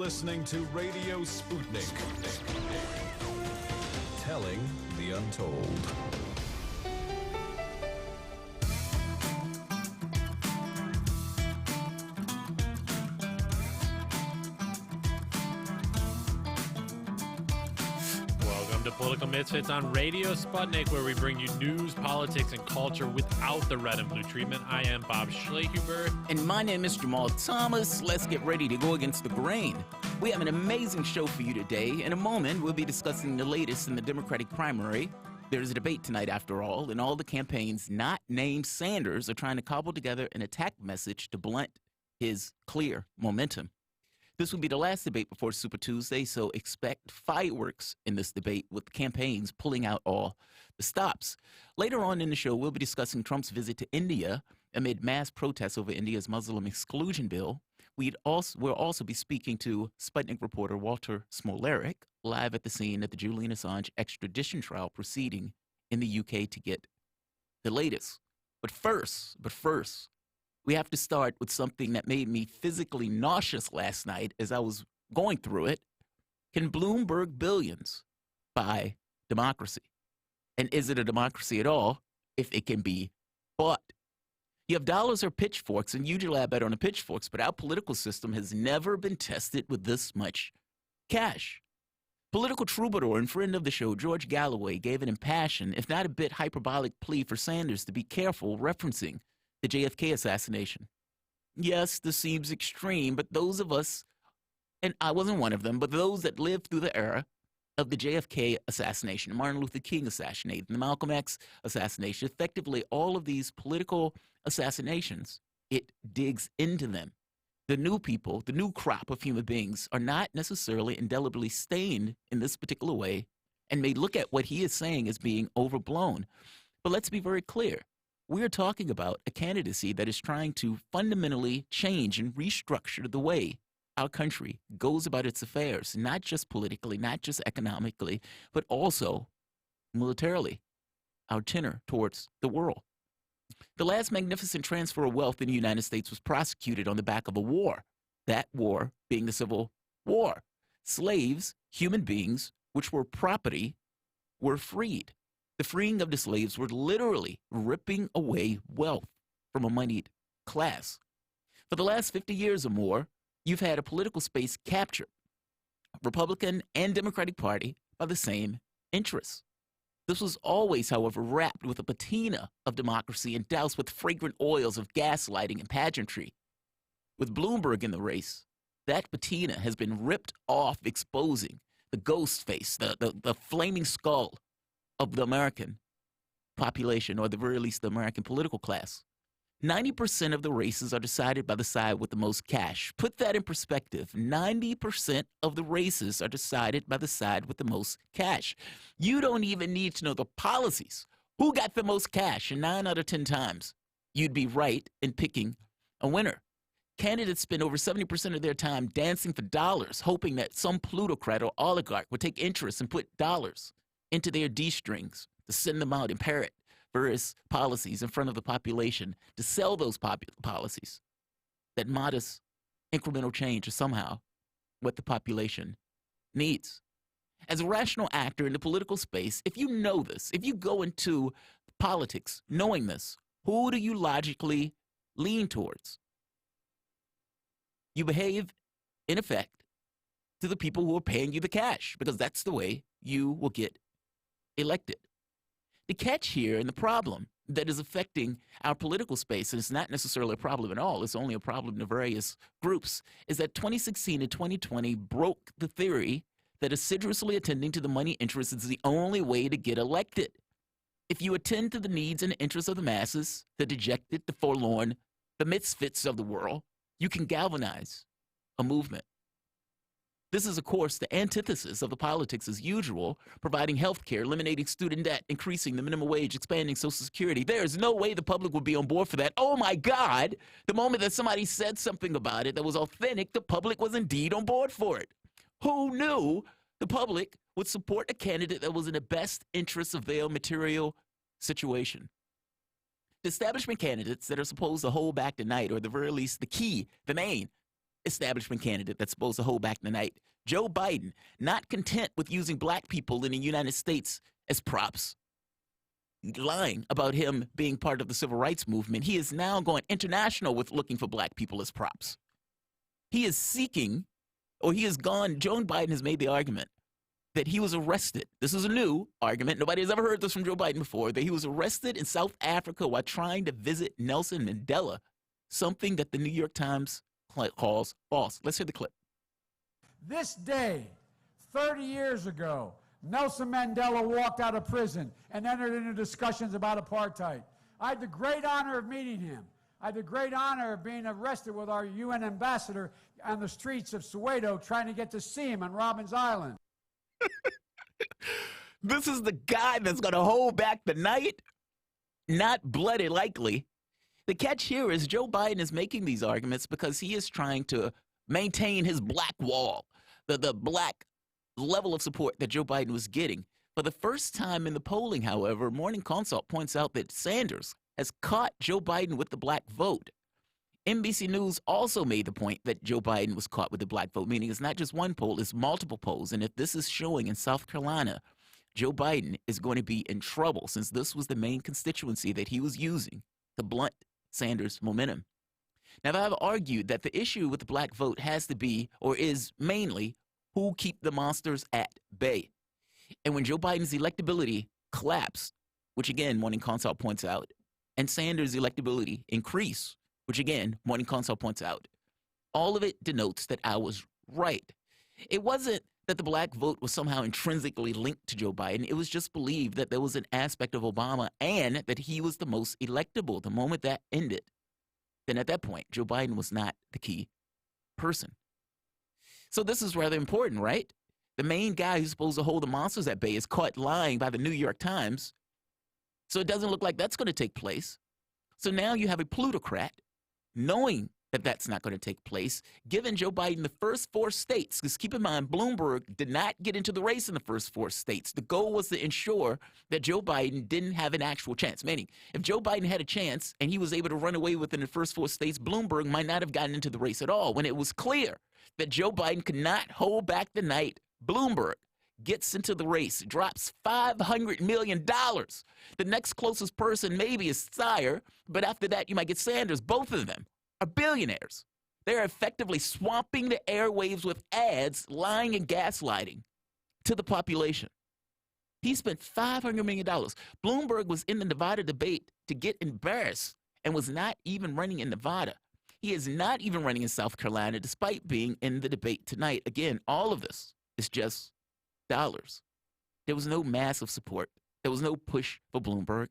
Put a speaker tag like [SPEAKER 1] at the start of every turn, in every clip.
[SPEAKER 1] listening to Radio Sputnik. Telling the untold.
[SPEAKER 2] Welcome to Political Misfits on Radio Sputnik, where we bring you news, politics, and culture without the red and blue treatment. I am Bob Schlehuber.
[SPEAKER 3] And my name is Jamal Thomas. Let's get ready to go against the grain. We have an amazing show for you today. In a moment, we'll be discussing the latest in the Democratic primary. There's a debate tonight, after all, and all the campaigns not named Sanders are trying to cobble together an attack message to blunt his clear momentum. This will be the last debate before Super Tuesday, so expect fireworks in this debate with the campaigns pulling out all the stops. Later on in the show, we'll be discussing Trump's visit to India amid mass protests over India's Muslim exclusion bill. We'll also be speaking to Sputnik reporter Walter Smolarek live at the scene at the Julian Assange extradition trial proceeding in the UK to get the latest. But first, we have to start with something that made me physically nauseous last night as I was going through it. Can Bloomberg billions buy democracy? And is it a democracy at all if it can be bought? You have dollars or pitchforks, and usually I bet on the pitchforks, but our political system has never been tested with this much cash. Political troubadour and friend of the show, George Galloway, gave an impassioned, if not a bit hyperbolic plea for Sanders to be careful referencing the JFK assassination. Yes, this seems extreme, but those of us, and I wasn't one of them, but those that lived through the era of the JFK assassination, Martin Luther King assassination, the Malcolm X assassination, effectively all of these political assassinations, it digs into them. The new people, the new crop of human beings are not necessarily indelibly stained in this particular way and may look at what he is saying as being overblown. But let's be very clear. We're talking about a candidacy that is trying to fundamentally change and restructure the way our country goes about its affairs, not just politically, not just economically, but also militarily, our tenor towards the world. The last magnificent transfer of wealth in the United States was prosecuted on the back of a war, that war being the Civil War. Slaves, human beings, which were property, were freed. The freeing of the slaves were literally ripping away wealth from a moneyed class. For the last 50 years or more, you've had a political space captured, Republican and Democratic Party, by the same interests. This was always, however, wrapped with a patina of democracy and doused with fragrant oils of gaslighting and pageantry. With Bloomberg in the race, that patina has been ripped off, exposing the ghost face, the flaming skull of the American population, or at the very least the American political class. 90% of the races are decided by the side with the most cash. Put that in perspective. 90% of the races are decided by the side with the most cash. You don't even need to know the policies. Who got the most cash? And 9 out of 10 times, you'd be right in picking a winner. Candidates spend over 70% of their time dancing for dollars, hoping that some plutocrat or oligarch would take interest and put dollars into their D-strings to send them out and parrot various policies in front of the population to sell those policies. That modest incremental change is somehow what the population needs. As a rational actor in the political space, if you know this, if you go into politics knowing this, who do you logically lean towards? You behave, in effect, to the people who are paying you the cash, because that's the way you will get elected. The catch here and the problem that is affecting our political space, and it's not necessarily a problem at all, it's only a problem to various groups, is that 2016 and 2020 broke the theory that assiduously attending to the money interests is the only way to get elected. If you attend to the needs and interests of the masses, the dejected, the forlorn, the misfits of the world, you can galvanize a movement. This is, of course, the antithesis of the politics as usual, providing health care, eliminating student debt, increasing the minimum wage, expanding Social Security. There is no way the public would be on board for that. Oh, my God, the moment that somebody said something about it that was authentic, the public was indeed on board for it. Who knew the public would support a candidate that was in the best interest of their material situation? The establishment candidates that are supposed to hold back the night, or at the very least the key, the main, establishment candidate that's supposed to hold back the night. Joe Biden, not content with using black people in the United States as props, lying about him being part of the civil rights movement, he is now going international with looking for black people as props. He is seeking, or he has gone, Joe Biden has made the argument that he was arrested. This is a new argument. Nobody has ever heard this from Joe Biden before, that he was arrested in South Africa while trying to visit Nelson Mandela, something that the New York Times calls false. Let's hear the clip.
[SPEAKER 4] This day, 30 years ago, Nelson Mandela walked out of prison and entered into discussions about apartheid. I had the great honor of meeting him. I had the great honor of being arrested with our UN ambassador on the streets of Soweto trying to get to see him on Robbins Island.
[SPEAKER 3] This is the guy that's going to hold back the night? Not bloody likely. The catch here is Joe Biden is making these arguments because he is trying to maintain his black wall, the black level of support that Joe Biden was getting. For the first time in the polling, however, Morning Consult points out that Sanders has caught Joe Biden with the black vote. NBC News also made the point that Joe Biden was caught with the black vote, meaning it's not just one poll, it's multiple polls. And if this is showing in South Carolina, Joe Biden is going to be in trouble since this was the main constituency that he was using to blunt Sanders' momentum. Now, I've argued that the issue with the black vote has to be, or is mainly, who keep the monsters at bay. And when Joe Biden's electability collapsed, which again, Morning Consult points out, and Sanders' electability increased, which again, Morning Consult points out, all of it denotes that I was right. It wasn't that the black vote was somehow intrinsically linked to Joe Biden. It was just believed that there was an aspect of Obama and that he was the most electable. The moment that ended, then at that point, Joe Biden was not the key person. So this is rather important, right? The main guy who's supposed to hold the monsters at bay is caught lying by the New York Times. So it doesn't look like that's going to take place. So now you have a plutocrat knowing that that's not going to take place, giving Joe Biden the first 4 states. Because keep in mind, Bloomberg did not get into the race in the first 4 states. The goal was to ensure that Joe Biden didn't have an actual chance. Meaning, if Joe Biden had a chance and he was able to run away within the first 4 states, Bloomberg might not have gotten into the race at all. When it was clear that Joe Biden could not hold back the night, Bloomberg gets into the race, drops $500 million. The next closest person maybe is Steyer, but after that you might get Sanders. Both of them are billionaires. They're effectively swamping the airwaves with ads, lying and gaslighting to the population. He spent $500 million. Bloomberg was in the Nevada debate to get embarrassed and was not even running in Nevada. He is not even running in South Carolina despite being in the debate tonight. Again, all of this is just dollars. There was no massive support. There was no push for Bloomberg.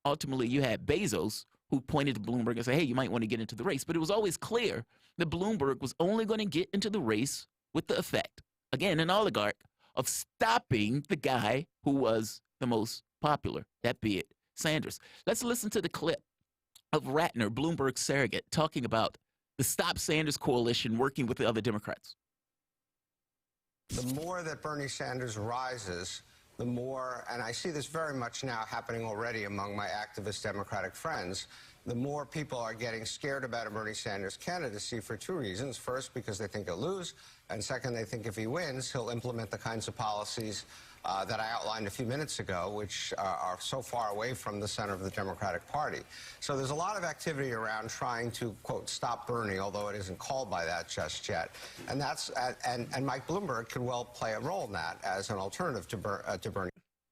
[SPEAKER 3] Ultimately, you had Bezos who pointed to Bloomberg and said, hey, you might want to get into the race. But it was always clear that Bloomberg was only going to get into the race with the effect, again, an oligarch, of stopping the guy who was the most popular, that be it, Sanders. Let's listen to the clip of Ratner, Bloomberg's surrogate, talking about the Stop Sanders coalition working with the other Democrats.
[SPEAKER 5] The more that Bernie Sanders rises, the more, and I see this very much now happening already among my activist Democratic friends, the more people are getting scared about a Bernie Sanders candidacy for 2 reasons. First, because they think he'll lose, and second, they think if he wins, he'll implement the kinds of policies that I outlined a few minutes ago, which are so far away from the center of the Democratic Party. So there's a lot of activity around trying to, quote, stop Bernie, although it isn't called by that just yet. And that's and Mike Bloomberg could well play a role in that as an alternative to Bernie.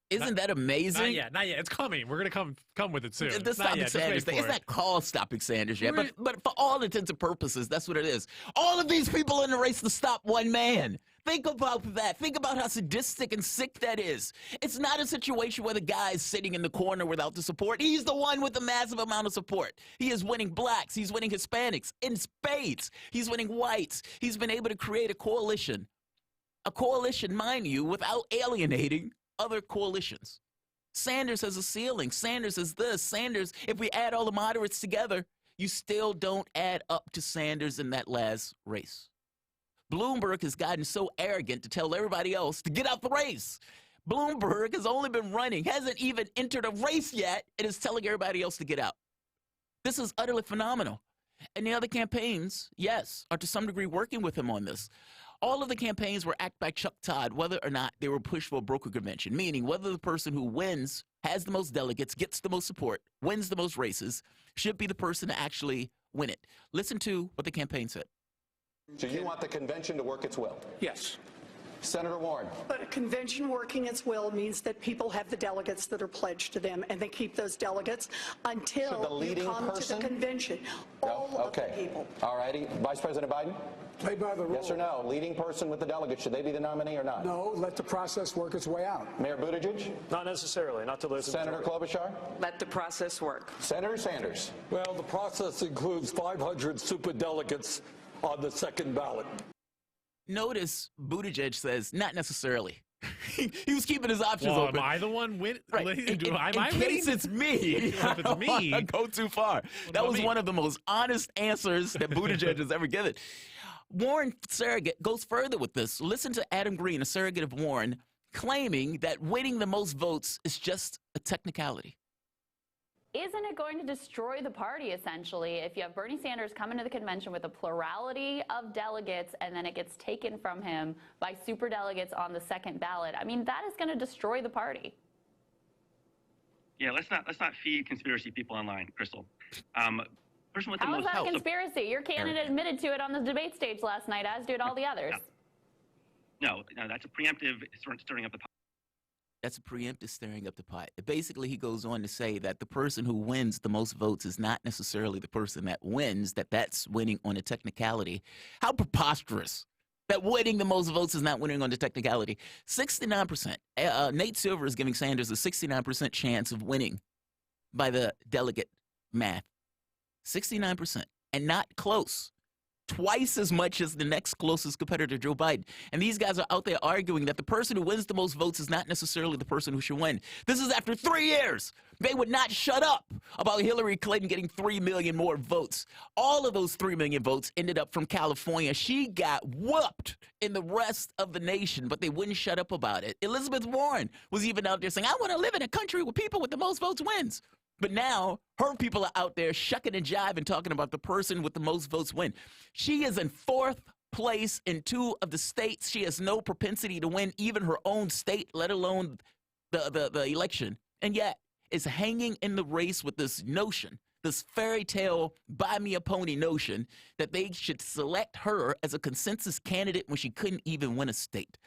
[SPEAKER 3] Isn't that amazing?
[SPEAKER 2] Not yet, not yet. It's coming. We're going to come with it soon.
[SPEAKER 3] The Stopping Sanders thing. It's not called Stopping Sanders yet, but for all intents and purposes, that's what it is. All of these people in the race to stop one man. Think about that. Think about how sadistic and sick that is. It's not a situation where the guy is sitting in the corner without the support. He's the one with the massive amount of support. He is winning blacks. He's winning Hispanics in spades. He's winning whites. He's been able to create a coalition, mind you, without alienating other coalitions. Sanders has a ceiling. Sanders is this. Sanders, if we add all the moderates together, you still don't add up to Sanders in that last race. Bloomberg has gotten so arrogant to tell everybody else to get out the race. Bloomberg has only been running, hasn't even entered a race yet, and is telling everybody else to get out. This is utterly phenomenal. And the other campaigns, yes, are to some degree working with him on this. All of the campaigns were acted by Chuck Todd, whether or not they were pushed for a broker convention, meaning whether the person who wins, has the most delegates, gets the most support, wins the most races, should be the person to actually win it. Listen to what the campaign said.
[SPEAKER 6] So you want the convention to work its will?
[SPEAKER 7] Yes.
[SPEAKER 6] Senator Warren.
[SPEAKER 8] But a convention working its will means that people have the delegates that are pledged to them, and they keep those delegates until you come to the convention. All of the people.
[SPEAKER 6] All righty. Vice President Biden?
[SPEAKER 7] Play by the rules.
[SPEAKER 6] Yes or no? Leading person with the delegates, should they be the nominee or not?
[SPEAKER 7] No, let the process work its way out.
[SPEAKER 6] Mayor Buttigieg?
[SPEAKER 9] Not necessarily, not to listen.
[SPEAKER 6] Senator Klobuchar?
[SPEAKER 10] Let the process work.
[SPEAKER 6] Senator Sanders?
[SPEAKER 9] Well, the process includes 500 superdelegates on the second ballot.
[SPEAKER 3] Notice Buttigieg says, not necessarily. He was keeping his options
[SPEAKER 2] Well,
[SPEAKER 3] open.
[SPEAKER 2] am I the one win?
[SPEAKER 3] Right.
[SPEAKER 2] In
[SPEAKER 3] case it's me.
[SPEAKER 2] If it's me.
[SPEAKER 3] I go too far. That was one of the most honest answers that Buttigieg has ever given. Warren surrogate goes further with this. Listen to Adam Green, a surrogate of Warren, claiming that winning the most votes is just a technicality.
[SPEAKER 11] Isn't it going to destroy the party, essentially, if you have Bernie Sanders come into the convention with a plurality of delegates and then it gets taken from him by superdelegates on the second ballot? I mean, that is going to destroy the party.
[SPEAKER 12] Yeah, let's not feed conspiracy people online, Crystal. Person with the
[SPEAKER 11] How is
[SPEAKER 12] most
[SPEAKER 11] that a conspiracy? Your candidate admitted to it on the debate stage last night, as did all the others.
[SPEAKER 12] No, that's a preemptive stirring up the pot.
[SPEAKER 3] That's a preemptive stirring up the pot. Basically, he goes on to say that the person who wins the most votes is not necessarily the person that wins, that's winning on a technicality. How preposterous that winning the most votes is not winning on the technicality. 69%. Nate Silver is giving Sanders a 69% chance of winning by the delegate math. 69%. And not close. Twice as much as the next closest competitor, Joe Biden. And these guys are out there arguing that the person who wins the most votes is not necessarily the person who should win. This is after 3 years. They would not shut up about Hillary Clinton getting 3 million more votes. All of those 3 million votes ended up from California. She got whooped in the rest of the nation, but they wouldn't shut up about it. Elizabeth Warren was even out there saying, I want to live in a country where people with the most votes wins. But now her people are out there shucking and jiving, talking about the person with the most votes win. She is in 4th place in 2 of the states. She has no propensity to win even her own state, let alone the election. And yet is hanging in the race with this notion, this fairy tale buy me a pony notion that they should select her as a consensus candidate when she couldn't even win a state.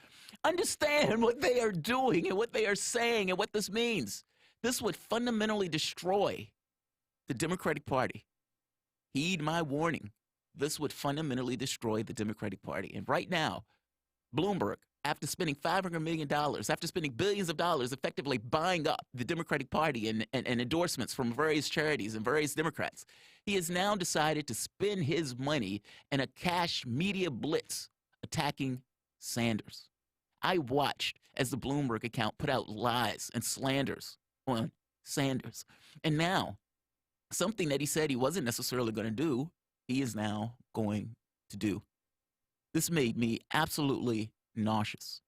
[SPEAKER 3] Understand what they are doing and what they are saying and what this means. This would fundamentally destroy the Democratic Party. Heed my warning. This would fundamentally destroy the Democratic Party. And right now, Bloomberg, after spending $500 million, after spending billions of dollars effectively buying up the Democratic Party and endorsements from various charities and various Democrats, he has now decided to spend his money in a cash media blitz attacking Sanders. I watched as the Bloomberg account put out lies and slanders on Sanders. And now, something that he said he wasn't necessarily going to do, he is now going to do. This made me absolutely nauseous.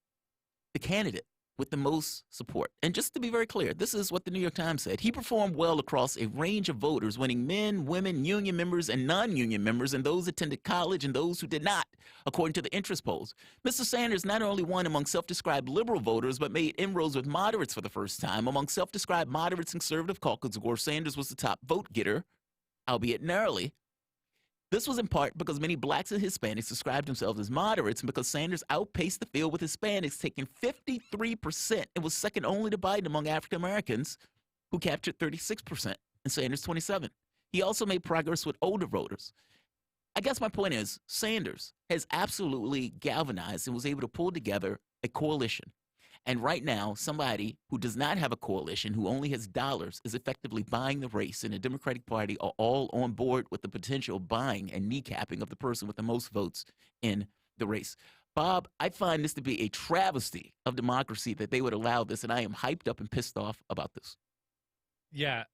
[SPEAKER 3] The candidate with the most support, and just to be very clear, this is what the New York Times said. He performed well across a range of voters, winning men, women, union members, and non-union members, and those attended college and those who did not, according to the interest polls. Mr. Sanders not only won among self-described liberal voters, but made inroads with moderates for the first time. Among self-described moderates and conservative caucus goers, Sanders was the top vote getter, albeit narrowly. This was in part because many blacks and Hispanics described themselves as moderates, and because Sanders outpaced the field with Hispanics, taking 53%. It was second only to Biden among African Americans, who captured 36%, and Sanders 27%. He also made progress with older voters. I guess my point is, Sanders has absolutely galvanized and was able to pull together a coalition. And right now, somebody who does not have a coalition, who only has dollars, is effectively buying the race, and the Democratic Party are all on board with the potential buying and kneecapping of the person with the most votes in the race. Bob, I find this to be a travesty of democracy that they would allow this, and I am hyped up and pissed off about this.
[SPEAKER 2] Yeah.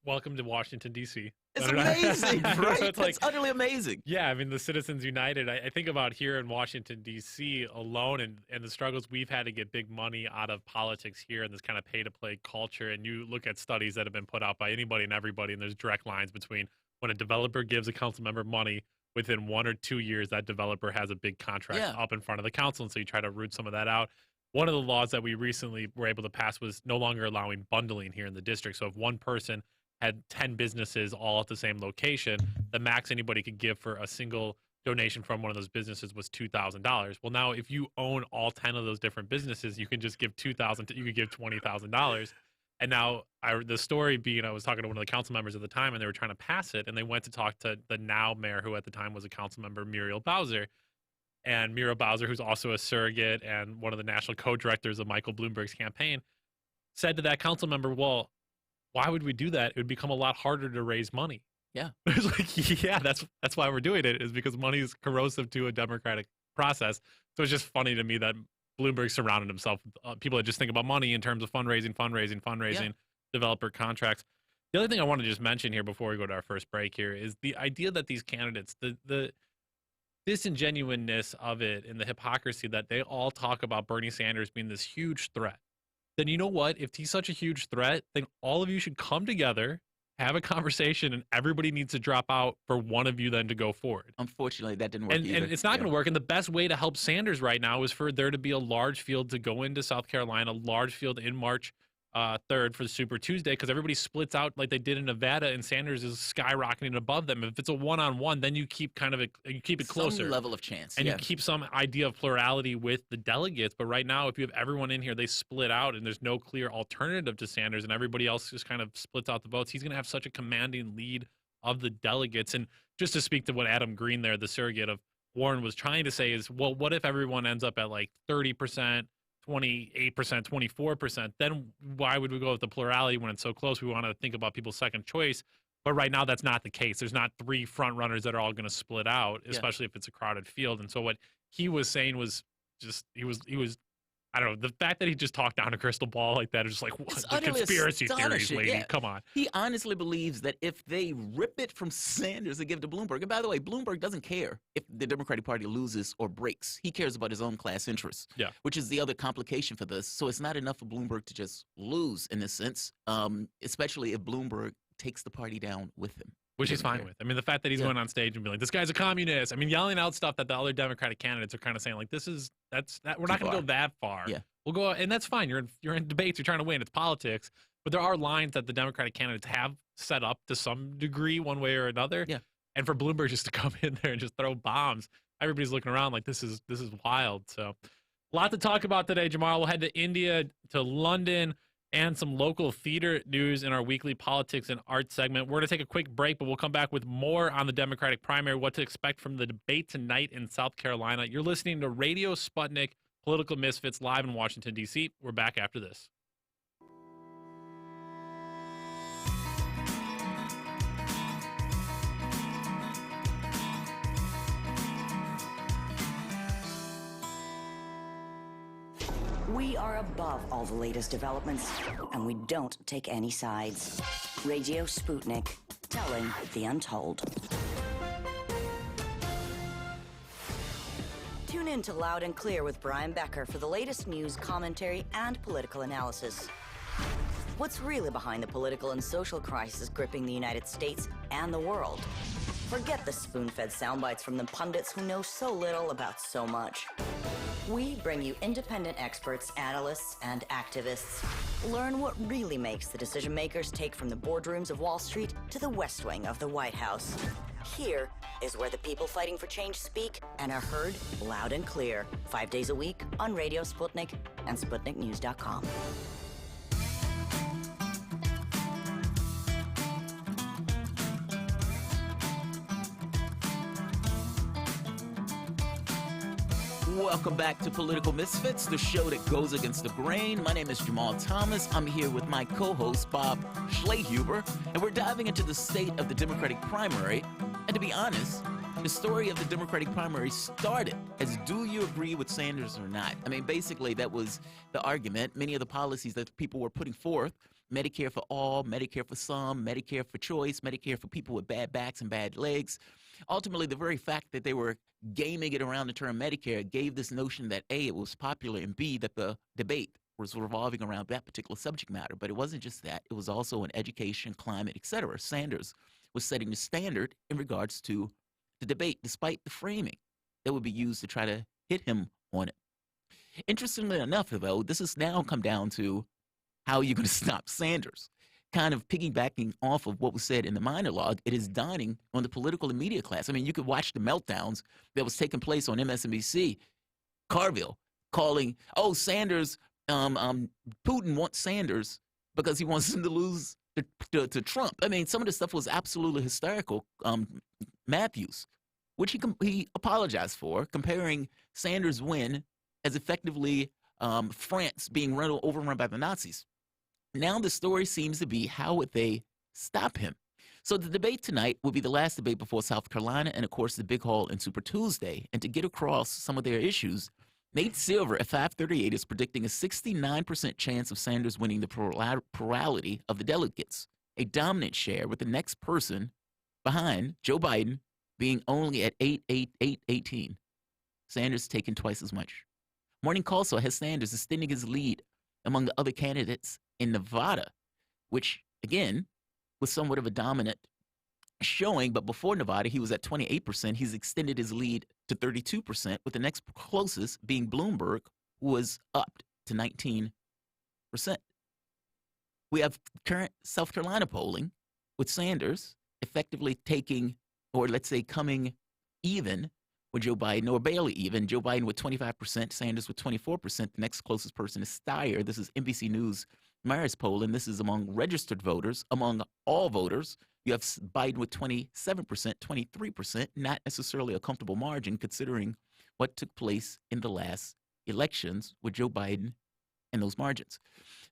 [SPEAKER 2] Welcome to Washington, D.C.
[SPEAKER 3] It's amazing, right?
[SPEAKER 2] So it's
[SPEAKER 3] utterly amazing.
[SPEAKER 2] Yeah, I mean, the Citizens United, I think about here in Washington, D.C. alone and the struggles we've had to get big money out of politics here and this kind of pay-to-play culture. And you look at studies that have been put out by anybody and everybody, and there's direct lines between when a developer gives a council member money, within 1 or 2 years, that developer has a big contract up in front of the council. And so you try to root some of that out. One of the laws that we recently were able to pass was no longer allowing bundling here in the district. So if one person had 10 businesses all at the same location, the max anybody could give for a single donation from one of those businesses was $2,000. Well, now if you own all 10 of those different businesses, you can just give $2,000. You could give $20,000. And now the story being, I was talking to one of the council members at the time, and they were trying to pass it, and they went to talk to the now mayor, who at the time was a council member, Muriel Bowser. And Muriel Bowser, who's also a surrogate and one of the national co-directors of Michael Bloomberg's campaign, said to that council member, well, why would we do that? It would become a lot harder to raise money.
[SPEAKER 3] Yeah.
[SPEAKER 2] It's like, yeah, that's why we're doing it, is because money is corrosive to a democratic process. So it's just funny to me that Bloomberg surrounded himself with people that just think about money in terms of fundraising, developer contracts. The other thing I want to just mention here before we go to our first break here is the idea that these candidates, the disingenuousness of it and the hypocrisy that they all talk about Bernie Sanders being this huge threat. Then you know what? If he's such a huge threat, then all of you should come together, have a conversation, and everybody needs to drop out for one of you then to go forward.
[SPEAKER 3] Unfortunately, that didn't work
[SPEAKER 2] and it's not going to work. And the best way to help Sanders right now is for there to be a large field to go into South Carolina, a large field in March 3rd for the Super Tuesday, because everybody splits out like they did in Nevada, and Sanders is skyrocketing above them. If it's a one-on-one, then you keep you keep it closer.
[SPEAKER 3] Some level of chance.
[SPEAKER 2] And you keep some idea of plurality with the delegates. But right now, if you have everyone in here, they split out, and there's no clear alternative to Sanders, and everybody else just kind of splits out the votes. He's going to have such a commanding lead of the delegates. And just to speak to what Adam Green there, the surrogate of Warren, was trying to say is, well, what if everyone ends up at like 30%, 28%, 24%, then why would we go with the plurality when it's so close? We want to think about people's second choice. But right now, that's not the case. There's not 3 front runners that are all going to split out, especially if it's a crowded field. And so what he was saying was just, he was, I don't know, the fact that he just talked down a crystal ball like that is just like, what? The conspiracy theories, lady. Come on.
[SPEAKER 3] He honestly believes that if they rip it from Sanders and give it to Bloomberg, and by the way, Bloomberg doesn't care if the Democratic Party loses or breaks. He cares about his own class interests, which is the other complication for this. So it's not enough for Bloomberg to just lose in this sense, especially if Bloomberg takes the party down with him.
[SPEAKER 2] Which he's fine with. I mean, the fact that he's going on stage and being like, this guy's a communist. I mean, yelling out stuff that the other Democratic candidates are kind of saying, like, we're not going to go that far.
[SPEAKER 3] Yeah.
[SPEAKER 2] We'll go, and that's fine. You're in debates. You're trying to win. It's politics. But there are lines that the Democratic candidates have set up to some degree, one way or another.
[SPEAKER 3] Yeah.
[SPEAKER 2] And for Bloomberg just to come in there and just throw bombs, everybody's looking around like this is wild. So, a lot to talk about today, Jamar. We'll head to India, to London, and some local theater news in our weekly politics and arts segment. We're going to take a quick break, but we'll come back with more on the Democratic primary, what to expect from the debate tonight in South Carolina. You're listening to Radio Sputnik, Political Misfits, live in Washington, D.C. We're back after this.
[SPEAKER 10] We are above all the latest developments, and we don't take any sides. Radio Sputnik, telling the untold. Tune in to Loud and Clear with Brian Becker for the latest news, commentary, and political analysis. What's really behind the political and social crisis gripping the United States and the world? Forget the spoon-fed soundbites from the pundits who know so little about so much. We bring you independent experts, analysts, and activists. Learn what really makes the decision makers take from the boardrooms of Wall Street to the West Wing of the White House. Here is where the people fighting for change speak and are heard loud and clear, 5 days a week on Radio Sputnik and SputnikNews.com.
[SPEAKER 3] Welcome back to Political Misfits, the show that goes against the grain. My name is Jamal Thomas. I'm here with my co-host, Bob Schlehuber, and we're diving into the state of the Democratic primary. And to be honest, the story of the Democratic primary started as, do you agree with Sanders or not? I mean, basically, that was the argument. Many of the policies that people were putting forth, Medicare for all, Medicare for some, Medicare for choice, Medicare for people with bad backs and bad legs. Ultimately, the very fact that they were gaming it around the term Medicare gave this notion that A, it was popular, and B, that the debate was revolving around that particular subject matter. But it wasn't just that. It was also in education, climate, etc. Sanders was setting the standard in regards to the debate, despite the framing that would be used to try to hit him on it. Interestingly enough, though, this has now come down to how you're going to stop Sanders. Kind of piggybacking off of what was said in the monologue, it is dawning on the political and media class. I mean, you could watch the meltdowns that was taking place on MSNBC. Carville calling, oh, Sanders, Putin wants Sanders because he wants him to lose to Trump. I mean, some of the stuff was absolutely hysterical. Matthews, which he apologized for, comparing Sanders' win as effectively France being overrun by the Nazis. Now the story seems to be, how would they stop him? So the debate tonight will be the last debate before South Carolina and, of course, the big haul in Super Tuesday. And to get across some of their issues, Nate Silver at 538 is predicting a 69% chance of Sanders winning the plurality of the delegates, a dominant share, with the next person behind, Joe Biden, being only at 18. Sanders taking twice as much. Morning Call has Sanders extending his lead among the other candidates in Nevada, which, again, was somewhat of a dominant showing. But before Nevada, he was at 28%. He's extended his lead to 32%, with the next closest being Bloomberg, who was up to 19%. We have current South Carolina polling with Sanders effectively taking, or let's say coming even with Joe Biden, or barely even. Joe Biden with 25%, Sanders with 24%. The next closest person is Steyer. This is NBC News Marist poll, and this is among registered voters. Among all voters, you have Biden with 27%, 23%, not necessarily a comfortable margin considering what took place in the last elections with Joe Biden and those margins.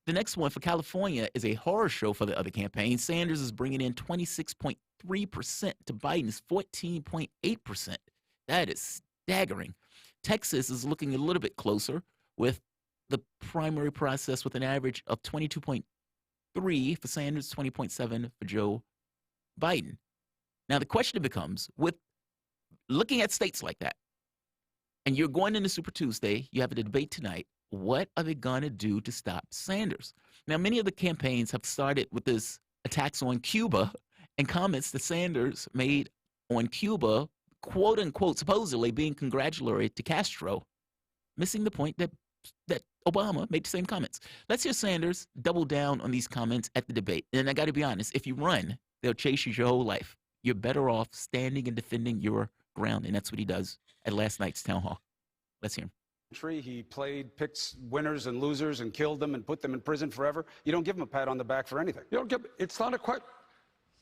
[SPEAKER 3] The next one for California is a horror show for the other campaign. Sanders is bringing in 26.3% to Biden's 14.8%. That is staggering. Texas is looking a little bit closer with the primary process with an average of 22.3 for Sanders, 20.7 for Joe Biden. Now, the question becomes, with looking at states like that, and you're going into Super Tuesday, you have a debate tonight, what are they going to do to stop Sanders? Now, many of the campaigns have started with this attacks on Cuba and comments that Sanders made on Cuba, quote unquote, supposedly being congratulatory to Castro, missing the point that Obama made the same comments. Let's hear Sanders double down on these comments at the debate. And I got to be honest, if you run, they'll chase you your whole life. You're better off standing and defending your ground. And that's what he does at last night's town hall. Let's hear him.
[SPEAKER 13] He picked winners and losers and killed them and put them in prison forever. You don't give him a pat on the back for anything.
[SPEAKER 9] You don't give, it's not a question.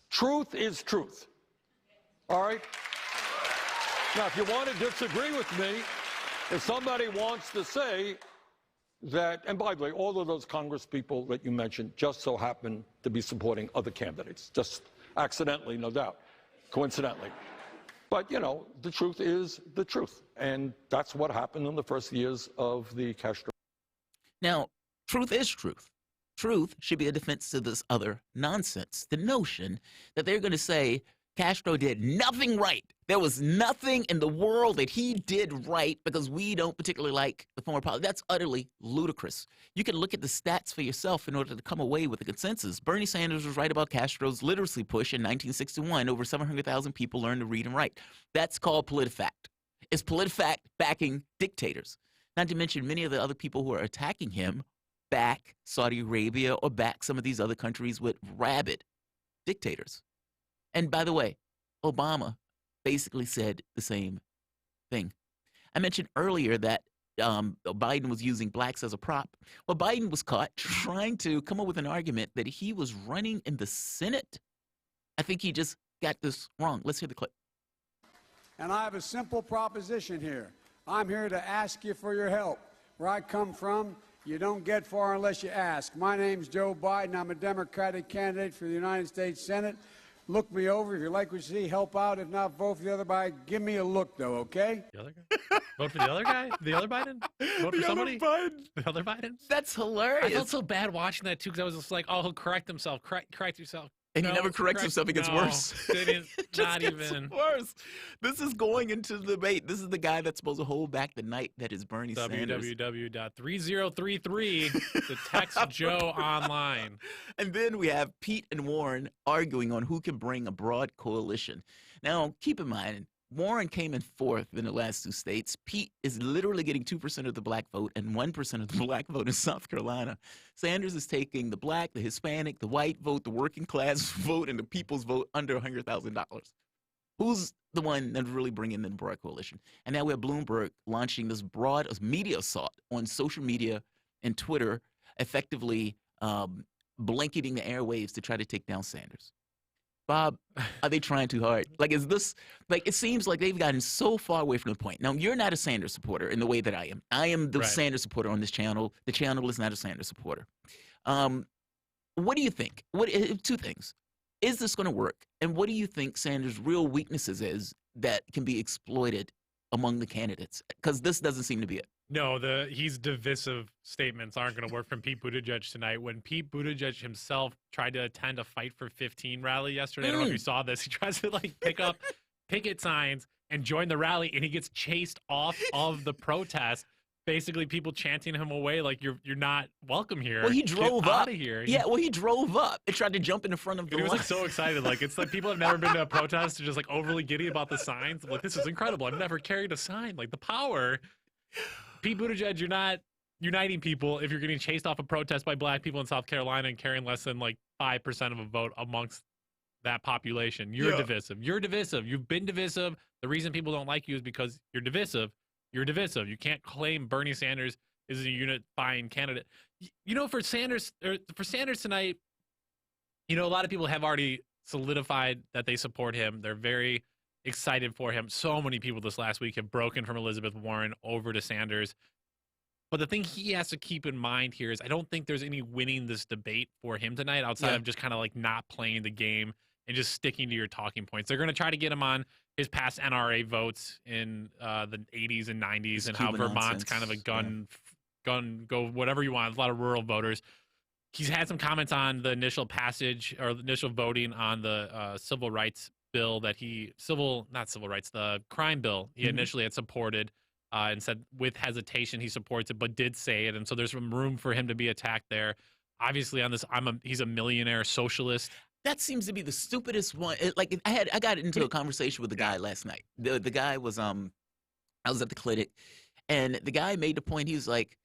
[SPEAKER 9] Truth is truth. All right? Now, if you want to disagree with me, if somebody wants to say that, and by the way, all of those Congress people that you mentioned just so happen to be supporting other candidates, just accidentally, no doubt, coincidentally. But, you know, the truth is the truth. And that's what happened in the first years of the Castro.
[SPEAKER 3] Now, truth is truth. Truth should be a defense to this other nonsense. The notion that they're going to say Castro did nothing right. There was nothing in the world that he did right because we don't particularly like the former politics. That's utterly ludicrous. You can look at the stats for yourself in order to come away with a consensus. Bernie Sanders was right about Castro's literacy push in 1961. Over 700,000 people learned to read and write. That's called PolitiFact. It's PolitiFact backing dictators. Not to mention many of the other people who are attacking him back Saudi Arabia or back some of these other countries with rabid dictators. And by the way, Obama basically said the same thing. I mentioned earlier that Biden was using blacks as a prop. Well, Biden was caught trying to come up with an argument that he was running in the Senate. I think he just got this wrong. Let's hear the clip.
[SPEAKER 4] And I have a simple proposition here. I'm here to ask you for your help. Where I come from, you don't get far unless you ask. My name's Joe Biden. I'm a Democratic candidate for the United States Senate. Look me over. If you like what you see, help out. If not, vote for the other guy. Give me a look, though, okay?
[SPEAKER 2] The other guy? Vote for the other guy? The other Biden? Vote for somebody?
[SPEAKER 3] Biden.
[SPEAKER 2] The other Biden?
[SPEAKER 3] That's hilarious.
[SPEAKER 2] I felt so bad watching that, too, because I was just like, oh, he'll correct himself. Correct yourself.
[SPEAKER 3] And he never corrects himself. It gets worse.
[SPEAKER 2] It not even
[SPEAKER 3] worse. This is going into the debate. This is the guy that's supposed to hold back the night that is Bernie Sanders.
[SPEAKER 2] www.3033 to text Joe online.
[SPEAKER 3] And then we have Pete and Warren arguing on who can bring a broad coalition. Now, keep in mind, Warren came in fourth in the last 2 states. Pete is literally getting 2% of the black vote and 1% of the black vote in South Carolina. Sanders is taking the black, the Hispanic, the white vote, the working class vote, and the people's vote under $100,000. Who's the one that's really bringing in the broad coalition? And now we have Bloomberg launching this broad media assault on social media and Twitter, effectively blanketing the airwaves to try to take down Sanders. Bob, are they trying too hard? Like, is this, like, it seems like they've gotten so far away from the point. Now, you're not a Sanders supporter in the way that I am. I am the Sanders supporter on this channel. The channel is not a Sanders supporter. What do you think? Two things. Is this going to work? And what do you think Sanders' real weaknesses is that can be exploited among the candidates? Because this doesn't seem to be it.
[SPEAKER 2] No, he's divisive statements aren't going to work from Pete Buttigieg tonight. When Pete Buttigieg himself tried to attend a Fight for 15 rally yesterday, I don't know if you saw this. He tries to like pick up picket signs and join the rally, and he gets chased off of the protest. Basically, people chanting him away like you're not welcome here.
[SPEAKER 3] Well, he drove
[SPEAKER 2] Get
[SPEAKER 3] up.
[SPEAKER 2] Out of here.
[SPEAKER 3] Yeah, well, he drove up and tried to jump in the front of the
[SPEAKER 2] He was
[SPEAKER 3] line.
[SPEAKER 2] like so excited. Like it's like people have never been to a protest and just like overly giddy about the signs. Like this is incredible. I've never carried a sign. Like the power. Pete Buttigieg, you're not uniting people if you're getting chased off a protest by black people in South Carolina and carrying less than like 5% of a vote amongst that population. You're divisive. You're divisive. You've been divisive. The reason people don't like you is because you're divisive. You're divisive. You can't claim Bernie Sanders is a unifying candidate. You know, for Sanders tonight, you know, a lot of people have already solidified that they support him. They're very excited for him. So many people this last week have broken from Elizabeth Warren over to Sanders. But the thing he has to keep in mind here is I don't think there's any winning this debate for him tonight outside of just kind of like not playing the game and just sticking to your talking points. They're going to try to get him on his past NRA votes in the 80s and 90s and how Vermont's kind of a gun, go whatever you want. A lot of rural voters. He's had some comments on the initial passage or the initial voting on the civil rights bill that the crime bill he initially had supported and said with hesitation he supports it, but did say it. And so there's some room for him to be attacked there. Obviously on this, he's a millionaire socialist.
[SPEAKER 3] That seems to be the stupidest one. I got into a conversation with the guy last night. The guy was, I was at the clinic and the guy made the point. He was like,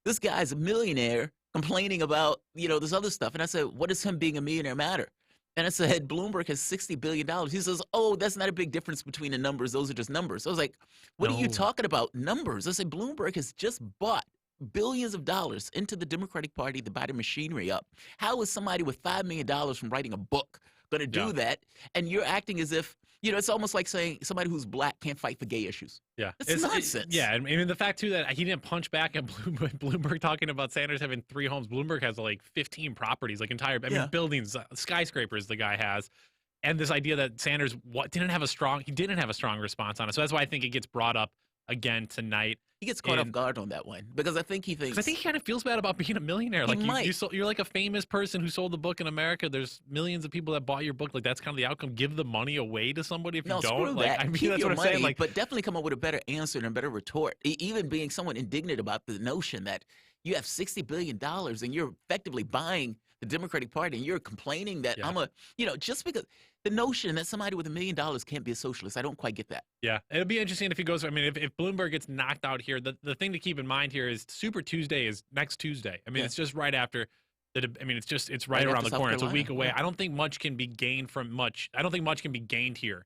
[SPEAKER 3] this guy's a millionaire complaining about, this other stuff. And I said, what does him being a millionaire matter? And I said, Bloomberg has $60 billion. He says, oh, that's not a big difference between the numbers. Those are just numbers. I was like, what are you talking about? Numbers. I said, Bloomberg has just bought billions of dollars into the Democratic Party to buy the machinery up. How is somebody with $5 million from writing a book going to do that? And you're acting as if, it's almost like saying somebody who's black can't fight for gay issues.
[SPEAKER 2] Yeah.
[SPEAKER 3] It's nonsense.
[SPEAKER 2] I mean, the fact, too, that he didn't punch back at Bloomberg talking about Sanders having 3 homes. Bloomberg has like 15 properties, like buildings, skyscrapers the guy has. And this idea that Sanders didn't have a strong response on it. So that's why I think it gets brought up again tonight.
[SPEAKER 3] He gets caught off guard on that one because I think he thinks.
[SPEAKER 2] I think he kind of feels bad about being a millionaire. Like you're like a famous person who sold the book in America. There's millions of people that bought your book. Like that's kind of the outcome. Give the money away to somebody if you don't.
[SPEAKER 3] Screw
[SPEAKER 2] like
[SPEAKER 3] that.
[SPEAKER 2] I mean,
[SPEAKER 3] Keep
[SPEAKER 2] that's
[SPEAKER 3] your
[SPEAKER 2] what I'm
[SPEAKER 3] money,
[SPEAKER 2] saying. Like,
[SPEAKER 3] but definitely come up with a better answer and a better retort. Even being someone indignant about the notion that you have $60 billion and you're effectively buying the Democratic Party and you're complaining that just because the notion that somebody with $1 million can't be a socialist, I don't quite get that.
[SPEAKER 2] Yeah, it'll be interesting if he goes. I mean, if Bloomberg gets knocked out here, the thing to keep in mind here is Super Tuesday is next Tuesday. I mean, it's just right after. It's right around the corner. It's a week away. I don't think much can be gained I don't think much can be gained here.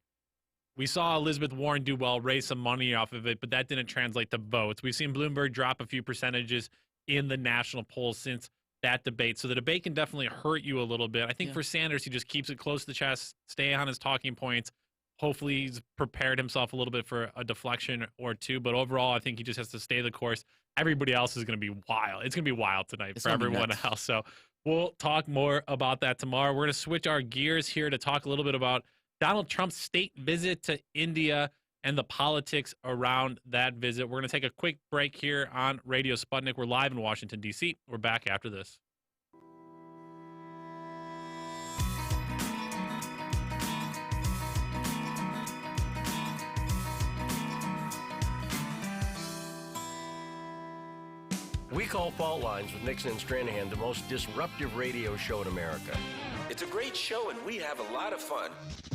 [SPEAKER 2] We saw Elizabeth Warren do well, raise some money off of it, but that didn't translate to votes. We've seen Bloomberg drop a few percentages in the national polls since that debate. So the debate can definitely hurt you a little bit. I think for Sanders, he just keeps it close to the chest, stay on his talking points. Hopefully he's prepared himself a little bit for a deflection or two. But overall, I think he just has to stay the course. Everybody else is going to be wild. It's going to be wild tonight for everyone else. So we'll talk more about that tomorrow. We're going to switch our gears here to talk a little bit about Donald Trump's state visit to India and the politics around that visit. We're going to take a quick break here on Radio Sputnik. We're live in Washington, D.C. We're back after this.
[SPEAKER 14] We call Fault Lines with Nixon and Stranahan the most disruptive radio show in America.
[SPEAKER 15] It's a great show, and we have a lot of fun.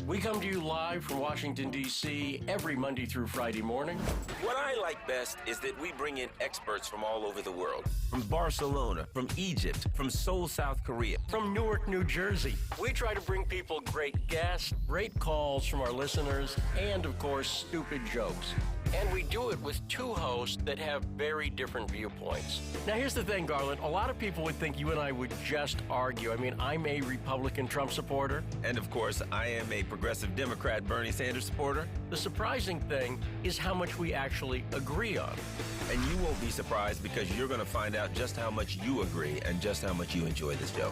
[SPEAKER 14] We come to you live from Washington, D.C. every Monday through Friday morning.
[SPEAKER 15] What I like best is that we bring in experts from all over the world. From Barcelona, from Egypt, from Seoul, South Korea.
[SPEAKER 14] From Newark, New Jersey. We try to bring people great guests, great calls from our listeners, and, of course, stupid jokes. And we do it with two hosts that have very different viewpoints. Now, here's the thing, Garland. A lot of people would think you and I would just argue. I mean, I'm a Republican Trump supporter.
[SPEAKER 15] And, of course, I am a progressive Democrat Bernie Sanders supporter.
[SPEAKER 14] The surprising thing is how much we actually agree on.
[SPEAKER 15] And you won't be surprised because you're going to find out just how much you agree and just how much you enjoy this show.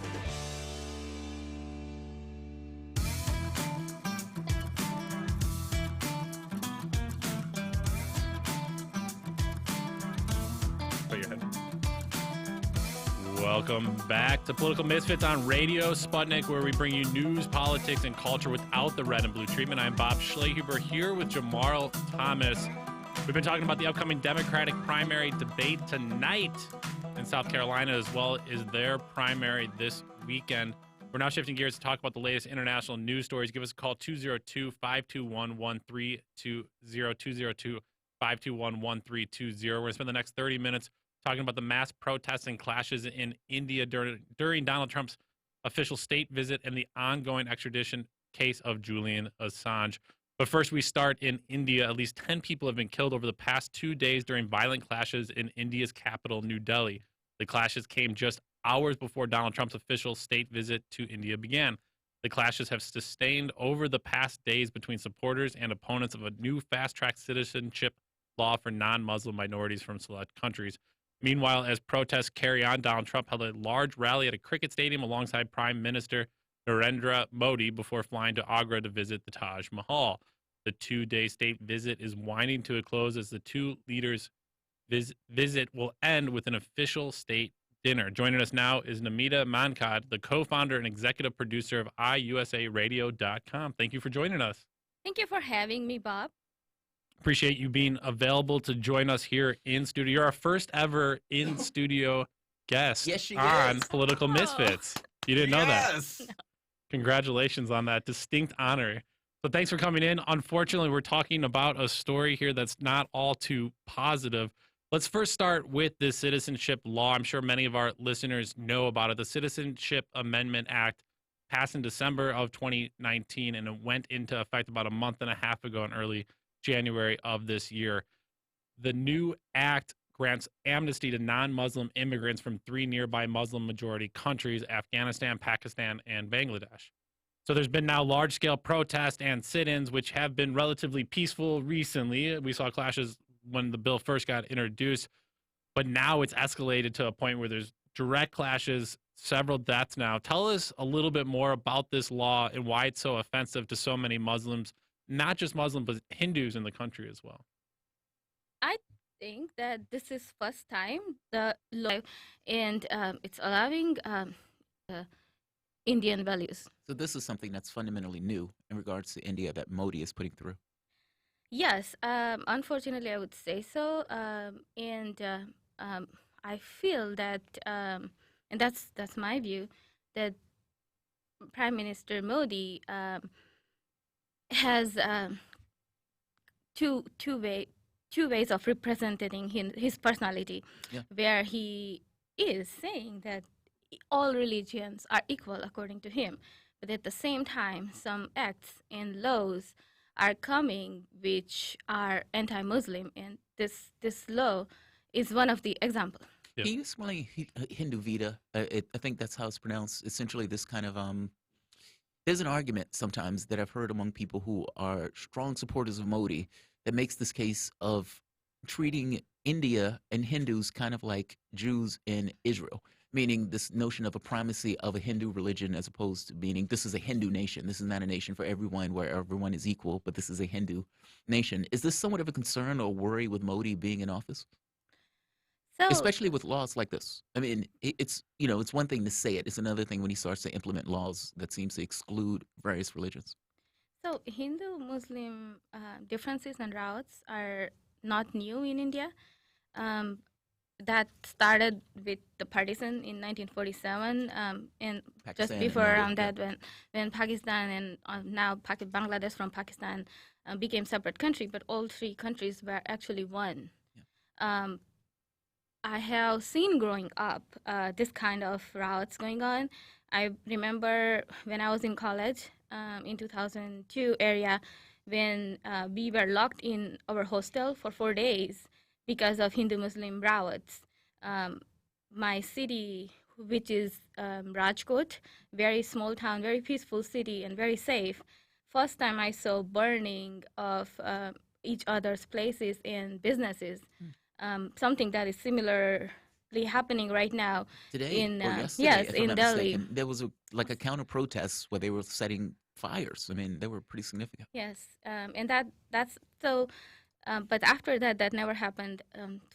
[SPEAKER 2] Welcome back to Political Misfits on Radio Sputnik, where we bring you news, politics, and culture without the red and blue treatment. I'm Bob Schlehuber here with Jamarl Thomas. We've been talking about the upcoming Democratic primary debate tonight in South Carolina, as well as their primary this weekend. We're now shifting gears to talk about the latest international news stories. Give us a call, 202-521-1320, 202-521-1320. We're going to spend the next 30 minutes talking about the mass protests and clashes in India during Donald Trump's official state visit and the ongoing extradition case of Julian Assange. But first, we start in India. At least 10 people have been killed over the past 2 days during violent clashes in India's capital, New Delhi. The clashes came just hours before Donald Trump's official state visit to India began. The clashes have sustained over the past days between supporters and opponents of a new fast-track citizenship law for non-Muslim minorities from select countries. Meanwhile, as protests carry on, Donald Trump held a large rally at a cricket stadium alongside Prime Minister Narendra Modi before flying to Agra to visit the Taj Mahal. The 2-day state visit is winding to a close as the two leaders' visit will end with an official state dinner. Joining us now is Namita Mankad, the co-founder and executive producer of iUSARadio.com. Thank you for joining us.
[SPEAKER 16] Thank you for having me, Bob.
[SPEAKER 2] Appreciate you being available to join us here in studio. You're our first ever in-studio guest on Political Misfits. You didn't know that?
[SPEAKER 16] No.
[SPEAKER 2] Congratulations on that distinct honor. So thanks for coming in. Unfortunately, we're talking about a story here that's not all too positive. Let's first start with the citizenship law. I'm sure many of our listeners know about it. The Citizenship Amendment Act passed in December of 2019, and it went into effect about a month and a half ago in early January of this year. The new act grants amnesty to non-Muslim immigrants from 3 nearby Muslim-majority countries, Afghanistan, Pakistan, and Bangladesh. So there's been now large-scale protests and sit-ins, which have been relatively peaceful recently. We saw clashes when the bill first got introduced, but now it's escalated to a point where there's direct clashes, several deaths now. Tell us a little bit more about this law and why it's so offensive to so many Muslims, not just Muslims, but Hindus in the country as well.
[SPEAKER 16] I think that this is first time the law, and it's allowing Indian values.
[SPEAKER 3] So this is something that's fundamentally new in regards to India that Modi is putting through.
[SPEAKER 16] Yes, unfortunately, I would say so, and I feel that, and that's my view, that Prime Minister Modi has two ways of representing his personality, where he is saying that all religions are equal according to him, but at the same time, some acts and laws are coming which are anti-Muslim, and this law is one of the examples.
[SPEAKER 3] Can you explain Hindu Veda? I think that's how it's pronounced. Essentially, this kind of there's an argument sometimes that I've heard among people who are strong supporters of Modi that makes this case of treating India and Hindus kind of like Jews in Israel, meaning this notion of a primacy of a Hindu religion as opposed to meaning this is a Hindu nation. This is not a nation for everyone where everyone is equal, but this is a Hindu nation. Is this somewhat of a concern or worry with Modi being in office? Especially with laws like this. I mean, it's one thing to say it. It's another thing when he starts to implement laws that seems to exclude various religions.
[SPEAKER 16] So Hindu-Muslim differences and routes are not new in India. that started with the partition in 1947, and
[SPEAKER 3] Pakistan
[SPEAKER 16] just
[SPEAKER 3] and
[SPEAKER 16] before
[SPEAKER 3] India,
[SPEAKER 16] around that, when Pakistan and now Bangladesh from Pakistan became separate country, but all three countries were actually one. I have seen growing up this kind of routes going on. I remember when I was in college in 2002 area, when we were locked in our hostel for 4 days because of Hindu-Muslim routes. My city, which is Rajkot, very small town, very peaceful city and very safe. First time I saw burning of each other's places and businesses. Something that is similarly happening right now
[SPEAKER 3] Today
[SPEAKER 16] in
[SPEAKER 3] or yesterday,
[SPEAKER 16] yes,
[SPEAKER 3] if I'm
[SPEAKER 16] in
[SPEAKER 3] not
[SPEAKER 16] Delhi.
[SPEAKER 3] mistaken, there was like a counter protest where they were setting fires. I mean, they were pretty significant.
[SPEAKER 16] Yes, and that's so. But after that, that never happened.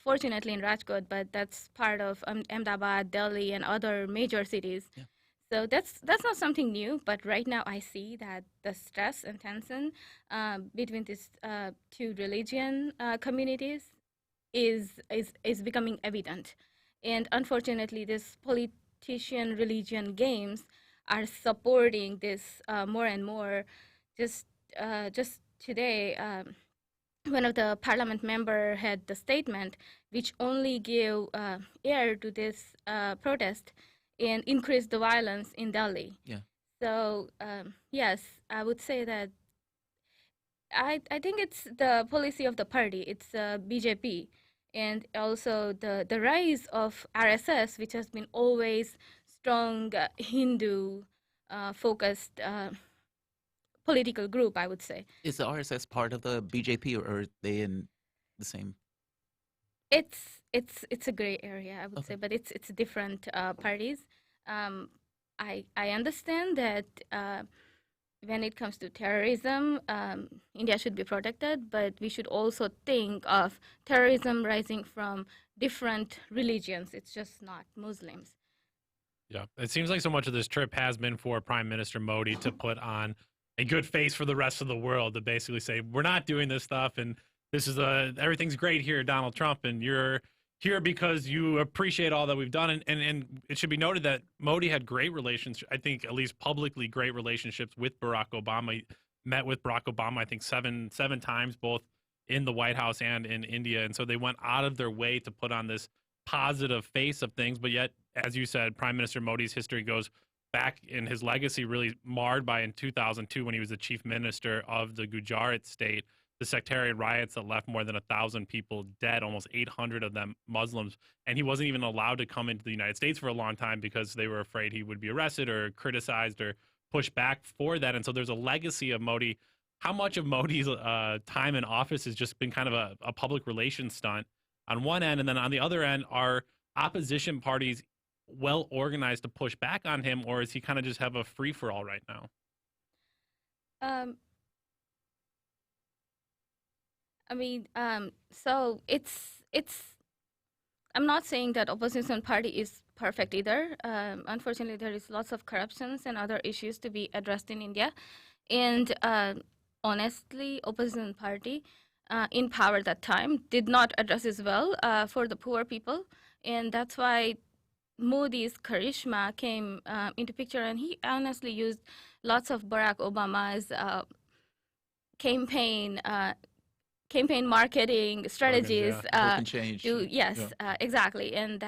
[SPEAKER 16] Fortunately, in Rajkot, but that's part of Ahmedabad, Delhi, and other major cities.
[SPEAKER 3] Yeah.
[SPEAKER 16] So that's not something new. But right now, I see that the stress and tension between these two religion communities is becoming evident, and unfortunately, this politician religion games are supporting this more and more. Just today, one of the parliament member had the statement which only gave air to this protest and increased the violence in Delhi.
[SPEAKER 3] Yeah.
[SPEAKER 16] So yes, I would say that I think it's the policy of the party. It's BJP, and also the rise of RSS, which has been always strong Hindu focused political group, I would say.
[SPEAKER 3] Is the RSS part of the BJP, or are they in the same?
[SPEAKER 16] It's a gray area, I would say, but it's different parties. I understand that when it comes to terrorism, India should be protected, but we should also think of terrorism rising from different religions. It's just not Muslims.
[SPEAKER 2] Yeah, it seems like so much of this trip has been for Prime Minister Modi to put on a good face for the rest of the world, to basically say, we're not doing this stuff, and this is everything's great here, Donald Trump, and you're here because you appreciate all that we've done. And it should be noted that Modi had great relations, I think, at least publicly, great relationships with Barack Obama. He met with Barack Obama, I think, seven times, both in the White House and in India. And so they went out of their way to put on this positive face of things. But yet, as you said, Prime Minister Modi's history goes back, in his legacy really marred by in 2002 when he was the chief minister of the Gujarat state, the sectarian riots that left more than 1,000 people dead, almost 800 of them Muslims. And he wasn't even allowed to come into the United States for a long time because they were afraid he would be arrested or criticized or pushed back for that. And so there's a legacy of Modi. How much of Modi's time in office has just been kind of a public relations stunt on one end, and then on the other end are opposition parties well organized to push back on him, or is he kind of just have a free-for-all right now?
[SPEAKER 16] I mean, so it's I'm not saying that opposition party is perfect either. Unfortunately, there is lots of corruptions and other issues to be addressed in India, and honestly, opposition party in power that time did not address as well for the poor people, and that's why Modi's charisma came into picture, and he honestly used lots of Barack Obama's campaign marketing strategies exactly, and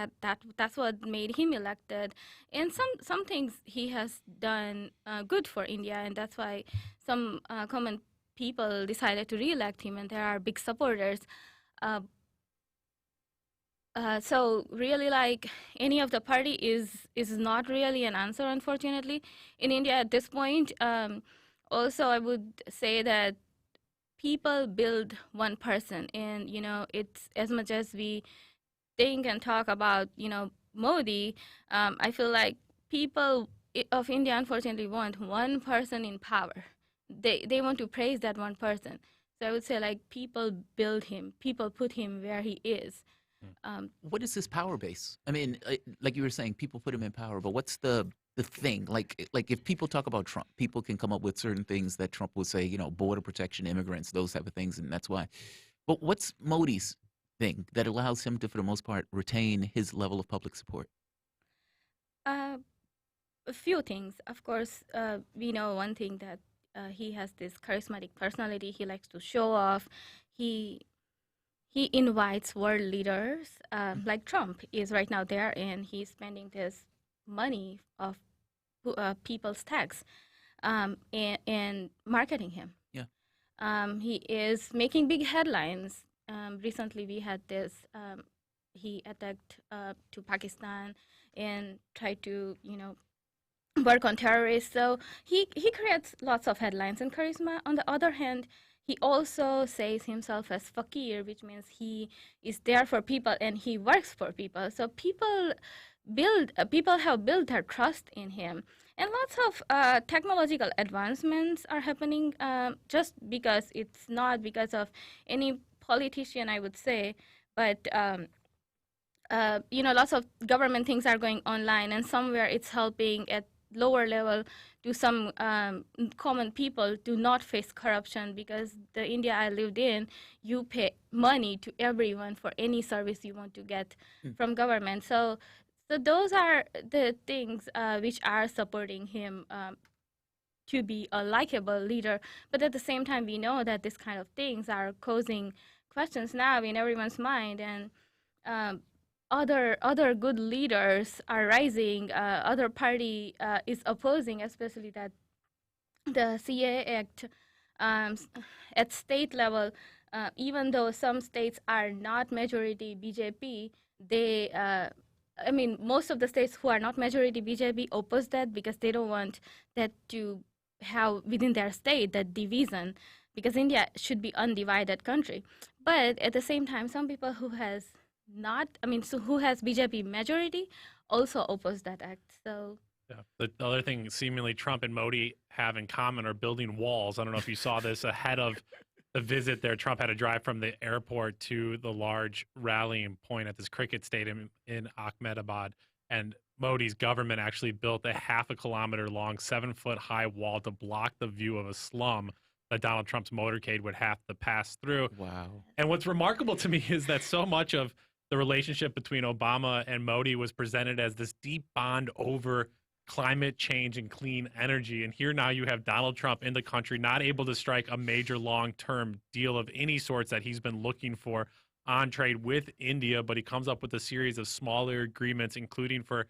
[SPEAKER 16] that's what made him elected. And some things he has done good for India, and that's why some common people decided to re-elect him, and there are big supporters. So really, like, any of the party is not really an answer, unfortunately, in India at this point. Also, I would say that people build one person, and it's as much as we think and talk about Modi. I feel like people of India unfortunately want one person in power. They want to praise that one person. So I would say, like, people build him, people put him where he is.
[SPEAKER 3] What is his power base? I mean, like you were saying, people put him in power, but what's the thing? Like if people talk about Trump, people can come up with certain things that Trump would say, border protection, immigrants, those type of things, and that's why. But what's Modi's thing that allows him to, for the most part, retain his level of public support?
[SPEAKER 16] A few things. Of course, we know one thing that he has this charismatic personality. He likes to show off. He invites world leaders like Trump is right now there, and he's spending this money of people's tax and marketing him.
[SPEAKER 3] Yeah.
[SPEAKER 16] He is making big headlines. Recently, we had this. He attacked to Pakistan and tried to, work on terrorists. So he creates lots of headlines and charisma. On the other hand, he also says himself as fakir, which means he is there for people and he works for people. So people have built their trust in him. And lots of technological advancements are happening just because it's not because of any politician, I would say, but lots of government things are going online, and somewhere it's helping at lower level to some common people to not face corruption, because the India I lived in, you pay money to everyone for any service you want to get from government. So those are the things which are supporting him to be a likable leader. But at the same time, we know that this kind of things are causing questions now in everyone's mind, and other good leaders are rising. Other party is opposing, especially that the CA Act at state level. Even though some states are not majority BJP, most of the states who are not majority BJP oppose that because they don't want that to have within their state that division, because India should be undivided country. But at the same time, some people who has who has BJP majority also oppose that act. So
[SPEAKER 2] yeah, the other thing seemingly Trump and Modi have in common are building walls. I don't know if you saw this ahead of the visit there. Trump had to drive from the airport to the large rallying point at this cricket stadium in Ahmedabad, and Modi's government actually built a 0.5 kilometer long, 7-foot high wall to block the view of a slum that Donald Trump's motorcade would have to pass through.
[SPEAKER 3] Wow.
[SPEAKER 2] And what's remarkable to me is that so much of the relationship between Obama and Modi was presented as this deep bond over climate change and clean energy. And here now you have Donald Trump in the country, not able to strike a major long-term deal of any sorts that he's been looking for on trade with India, but he comes up with a series of smaller agreements, including for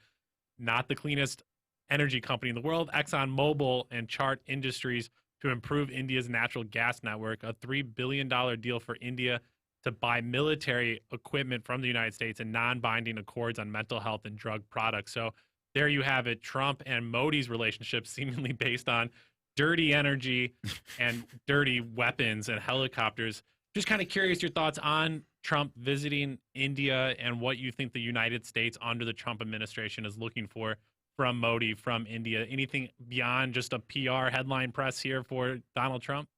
[SPEAKER 2] not the cleanest energy company in the world, ExxonMobil and Chart Industries, to improve India's natural gas network, a $3 billion deal for India to buy military equipment from the United States, and non-binding accords on mental health and drug products. So there you have it, Trump and Modi's relationship seemingly based on dirty energy and dirty weapons and helicopters. Just kind of curious your thoughts on Trump visiting India and what you think the United States under the Trump administration is looking for from Modi, from India. Anything beyond just a PR headline press here for Donald Trump?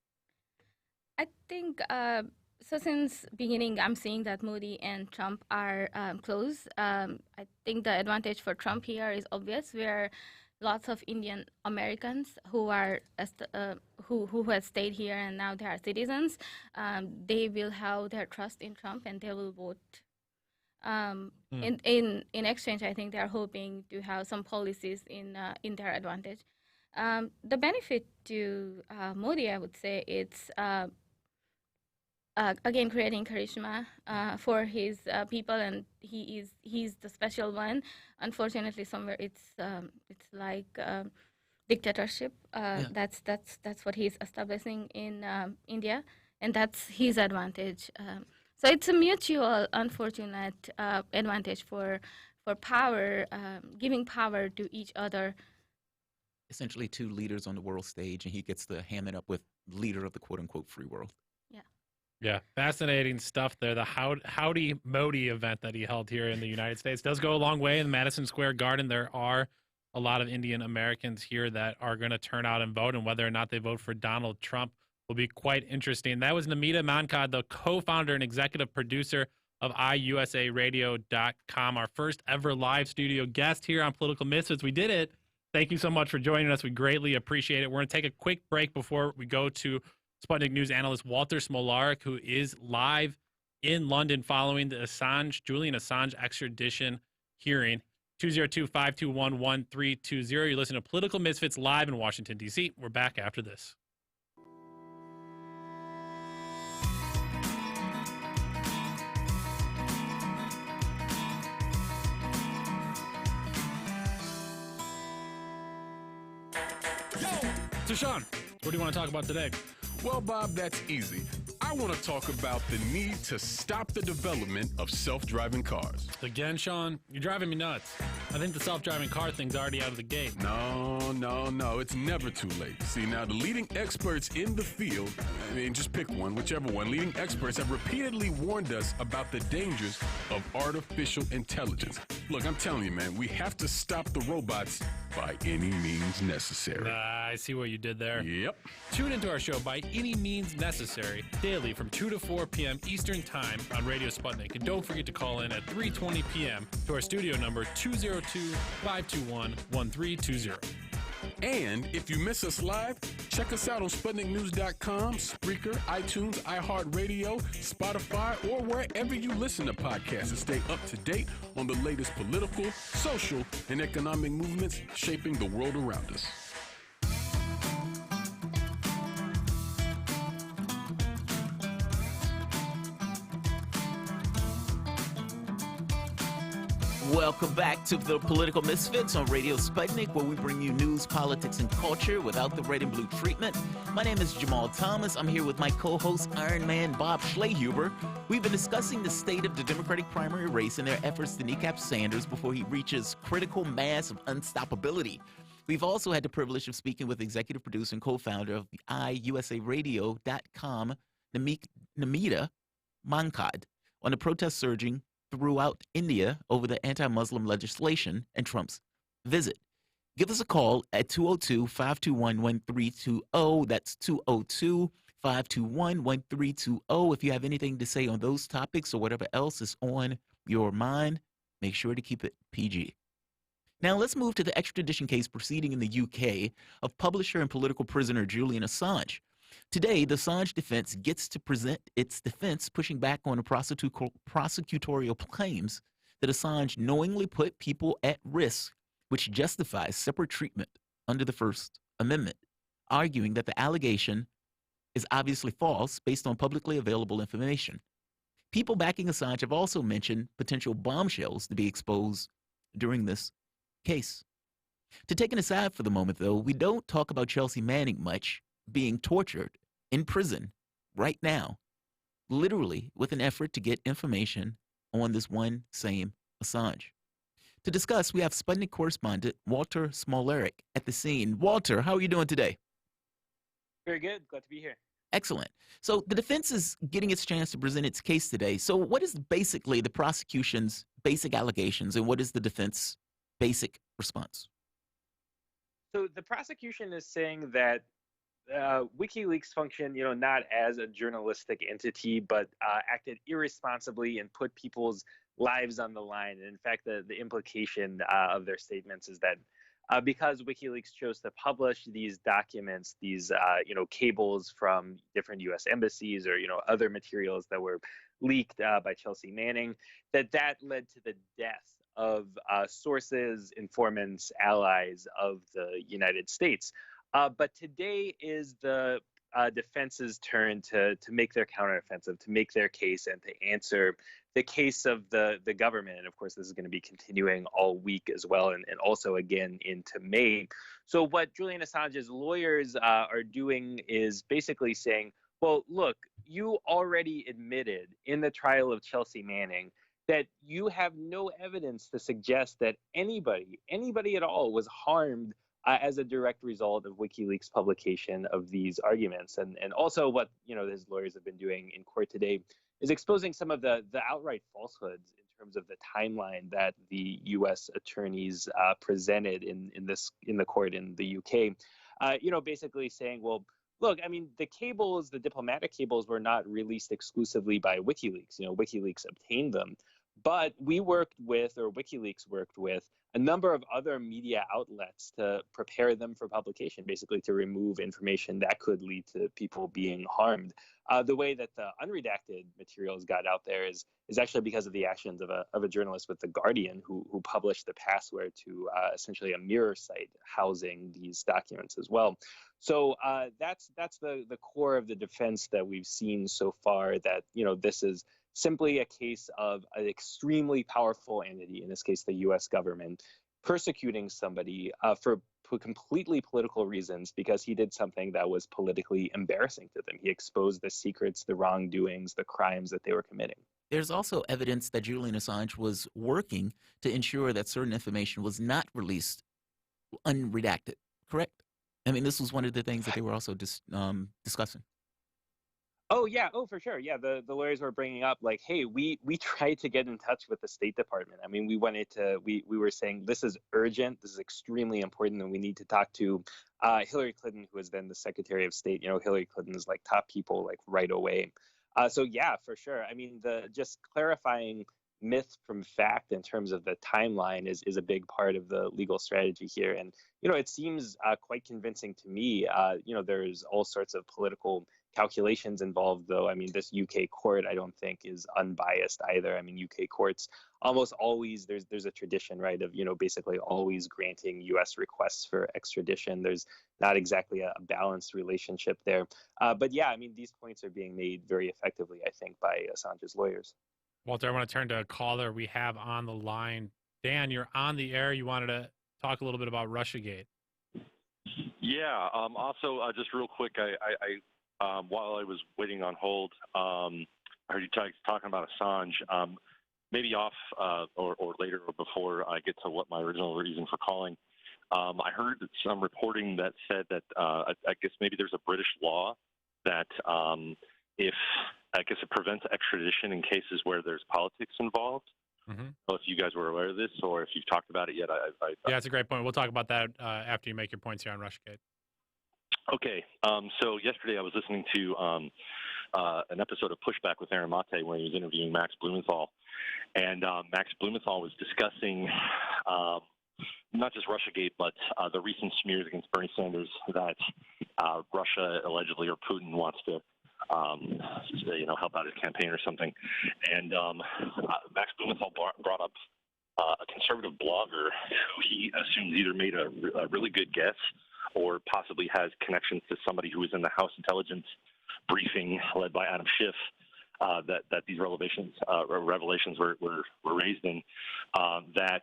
[SPEAKER 16] I think so since beginning, I'm seeing that Modi and Trump are close. I think the advantage for Trump here is obvious, where lots of Indian Americans who are who have stayed here and now they are citizens, they will have their trust in Trump and they will vote. In exchange, I think they are hoping to have some policies in their advantage. The benefit to Modi, I would say, it's again creating charisma for his people, and he's the special one. Unfortunately, somewhere it's like dictatorship. That's what he's establishing in India, and that's his advantage. So it's a mutual, unfortunate advantage for power, giving power to each other.
[SPEAKER 3] Essentially, two leaders on the world stage, and he gets to ham it up with leader of the quote-unquote free world.
[SPEAKER 2] Yeah, fascinating stuff there. The Howdy Modi event that he held here in the United States does go a long way in Madison Square Garden. There are a lot of Indian Americans here that are going to turn out and vote, and whether or not they vote for Donald Trump will be quite interesting. That was Namita Mankad, the co-founder and executive producer of iUSARadio.com, our first ever live studio guest here on Political Misfits. We did it. Thank you so much for joining us. We greatly appreciate it. We're going to take a quick break before we go to Sputnik News analyst Walter Smolarek, who is live in London following the Julian Assange extradition hearing. 202-521-1320. You listen to Political Misfits live in Washington, D.C. We're back after this. So, Sean, what do you want to talk about today?
[SPEAKER 17] Well, Bob, that's easy. I want to talk about the need to stop the development of self-driving cars.
[SPEAKER 2] Again, Sean, you're driving me nuts. I think the self-driving car thing's already out of the gate.
[SPEAKER 17] No. It's never too late. See, now the leading experts in the field, I mean, just pick one, whichever one, leading experts have repeatedly warned us about the dangers of artificial intelligence. Look, I'm telling you, man, we have to stop the robots by any means necessary.
[SPEAKER 2] I see what you did there.
[SPEAKER 17] Yep.
[SPEAKER 2] Tune into our show By Any Means Necessary daily from 2 to 4 p.m. Eastern Time on Radio Sputnik. And don't forget to call in at 3:20 p.m. to our studio number 202-521-1320.
[SPEAKER 17] And if you miss us live, check us out on SputnikNews.com, Spreaker, iTunes, iHeartRadio, Spotify, or wherever you listen to podcasts to stay up to date on the latest political, social, and economic movements shaping the world around us.
[SPEAKER 3] Welcome back to the Political Misfits on Radio Sputnik, where we bring you news, politics, and culture without the red and blue treatment. My name is Jamal Thomas. I'm here with my co-host, Iron Man Bob Schlehuber. We've been discussing the state of the Democratic primary race and their efforts to kneecap Sanders before he reaches critical mass of unstoppability. We've also had the privilege of speaking with executive producer and co-founder of the iUSARadio.com, Namita Mankad, on the protest surging throughout India over the anti-Muslim legislation and Trump's visit. Give us a call at 202-521-1320. That's 202-521-1320. If you have anything to say on those topics or whatever else is on your mind, make sure to keep it PG. Now let's move to the extradition case proceeding in the UK of publisher and political prisoner Julian Assange. Today, the Assange defense gets to present its defense, pushing back on the prosecutorial claims that Assange knowingly put people at risk, which justifies separate treatment under the First Amendment, arguing that the allegation is obviously false based on publicly available information. People backing Assange have also mentioned potential bombshells to be exposed during this case. To take an aside for the moment, though, we don't talk about Chelsea Manning much, being tortured in prison right now, literally with an effort to get information on this one same Assange. To discuss, we have Sputnik correspondent Walter Smolarek at the scene. Walter, how are you doing today?
[SPEAKER 18] Very good. Glad to be here.
[SPEAKER 3] Excellent. So the defense is getting its chance to present its case today. So what is basically the prosecution's basic allegations, and what is the defense basic response?
[SPEAKER 18] So the prosecution is saying that WikiLeaks functioned, not as a journalistic entity, but acted irresponsibly and put people's lives on the line. And in fact, the implication of their statements is that because WikiLeaks chose to publish these documents, these cables from different U.S. embassies or other materials that were leaked by Chelsea Manning, that led to the death of sources, informants, allies of the United States. But today is the defense's turn to make their counteroffensive, to make their case, and to answer the case of the government. And of course, this is going to be continuing all week as well, and also again into May. So what Julian Assange's lawyers are doing is basically saying, well, look, you already admitted in the trial of Chelsea Manning that you have no evidence to suggest that anybody at all was harmed as a direct result of WikiLeaks publication of these arguments. And also what, his lawyers have been doing in court today is exposing some of the outright falsehoods in terms of the timeline that the U.S. attorneys presented in the court in the UK. Basically saying, well, look, the cables, the diplomatic cables were not released exclusively by WikiLeaks. WikiLeaks obtained them. But WikiLeaks worked with a number of other media outlets to prepare them for publication, basically to remove information that could lead to people being harmed. The way that the unredacted materials got out there is actually because of the actions of a journalist with The Guardian who published the password to essentially a mirror site housing these documents as well. So that's the core of the defense that we've seen so far, that, you know, this is simply a case of an extremely powerful entity, in this case the US government, persecuting somebody for completely political reasons because he did something that was politically embarrassing to them. He exposed the secrets, the wrongdoings, the crimes that they were committing.
[SPEAKER 3] There's also evidence that Julian Assange was working to ensure that certain information was not released unredacted, correct? I mean, this was one of the things that they were also discussing.
[SPEAKER 18] Oh, yeah. Oh, for sure. Yeah. The lawyers were bringing up, like, hey, we tried to get in touch with the State Department. I mean, we were saying this is urgent. This is extremely important. And we need to talk to Hillary Clinton, who was then the Secretary of State. You know, Hillary Clinton is like top people, like, right away. So, yeah, for sure. I mean, just clarifying myth from fact in terms of the timeline is a big part of the legal strategy here. And, you know, it seems quite convincing to me. You know, there's all sorts of political calculations involved, though. I mean, this UK court, I don't think, is unbiased either. I mean, UK courts almost always, there's a tradition, right, of, you know, basically always granting US requests for extradition. There's not exactly a balanced relationship there. But yeah, I mean, these points are being made very effectively, I think, by Assange's lawyers.
[SPEAKER 2] Walter, I want to turn to a caller we have on the line. Dan, you're on the air. You wanted to talk a little bit about Russiagate.
[SPEAKER 19] Yeah. Also, just real quick, I while I was waiting on hold, I heard you talking about Assange. Maybe off or later or before I get to what my original reason for calling. I heard some reporting that said that I guess maybe there's a British law that if I guess it prevents extradition in cases where there's politics involved. Mm-hmm. So if you guys were aware of this or if you've talked about it yet.
[SPEAKER 2] Yeah, that's a great point. We'll talk about that after you make your points here on Russiagate.
[SPEAKER 19] Okay. So yesterday I was listening to an episode of Pushback with Aaron Mate where he was interviewing Max Blumenthal. And Max Blumenthal was discussing not just Russiagate, but the recent smears against Bernie Sanders that Russia allegedly or Putin wants to help out his campaign or something. And Max Blumenthal brought up a conservative blogger who he assumes either made a really good guess or possibly has connections to somebody who was in the House Intelligence briefing led by Adam Schiff that these revelations were raised in, that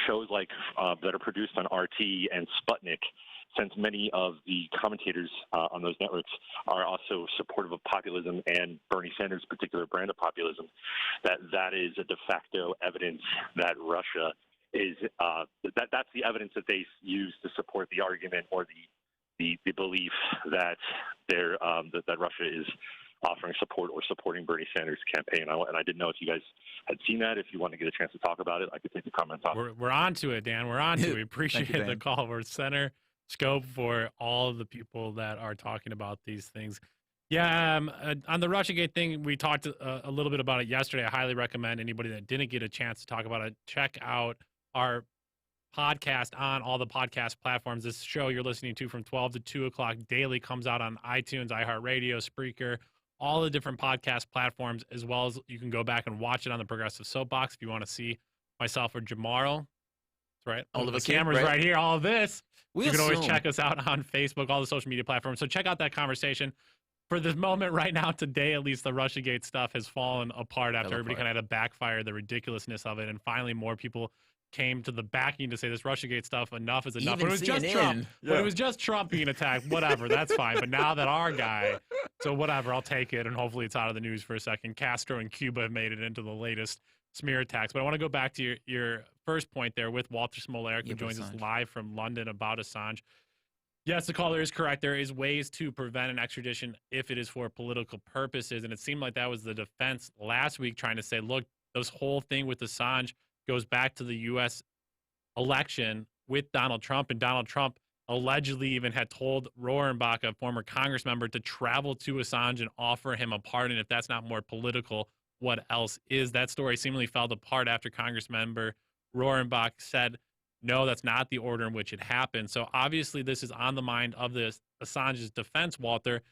[SPEAKER 19] shows like that are produced on RT and Sputnik, since many of the commentators on those networks are also supportive of populism and Bernie Sanders' particular brand of populism, that is a de facto evidence that Russia is that's the evidence that they use to support the argument or the belief that that Russia is offering support or supporting Bernie Sanders' campaign. And I didn't know if you guys had seen that. If you want to get a chance to talk about it, I could take the comments off.
[SPEAKER 2] We're on to it, Dan. We're on to it. We appreciate the call. We're center scope for all of the people that are talking about these things. Yeah, on the Russiagate thing, we talked a little bit about it yesterday. I highly recommend anybody that didn't get a chance to talk about it, check out our podcast on all the podcast platforms. This show you're listening to from 12 to 2 o'clock daily comes out on iTunes, iHeartRadio, Spreaker, all the different podcast platforms, as well as you can go back and watch it on the Progressive Soapbox if you want to see myself or Jamaro. That's right. All of the cameras right here, all of this. You can always check us out on Facebook, all the social media platforms. So check out that conversation. For this moment right now, today at least, the Russiagate stuff has fallen apart after everybody kind of had to backfire the ridiculousness of it. And finally, more people came to the backing to say this Russiagate stuff, enough is enough. But it was just Trump. Yeah. But it was just Trump being attacked. Whatever, that's fine. But now that our guy, so whatever, I'll take it. And hopefully it's out of the news for a second. Castro and Cuba have made it into the latest smear attacks. But I want to go back to your first point there with Walter Smolarek, who joins us live from London about Assange. Yes, the caller is correct. There is ways to prevent an extradition if it is for political purposes. And it seemed like that was the defense last week, trying to say, look, this whole thing with Assange goes back to the U.S. election with Donald Trump. And Donald Trump allegedly even had told Rohrabacher, a former Congress member, to travel to Assange and offer him a pardon. If that's not more political, what else is? That story seemingly fell apart after Congress member Rohrabacher said no, that's not the order in which it happened. So obviously this is on the mind of this Assange's defense, Walter.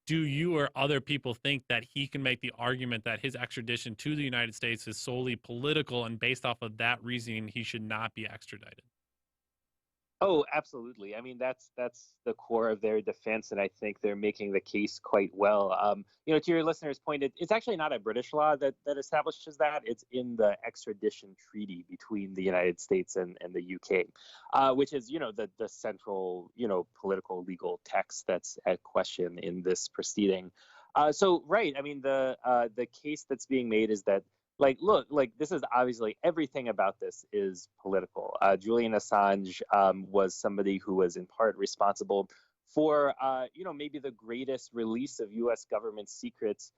[SPEAKER 2] Do you or other people think that he can make the argument that his extradition to the United States is solely political, and based off of that reasoning, he should not be extradited?
[SPEAKER 18] Oh, absolutely. I mean, that's the core of their defense, and I think they're making the case quite well. To your listener's point, it's actually not a British law that establishes that. It's in the extradition treaty between the United States and the UK, which is, the central, political legal text that's at question in this proceeding. Right. I mean, the case that's being made is that, look, this is obviously, everything about this is political. Julian Assange was somebody who was in part responsible for, maybe the greatest release of U.S. government secrets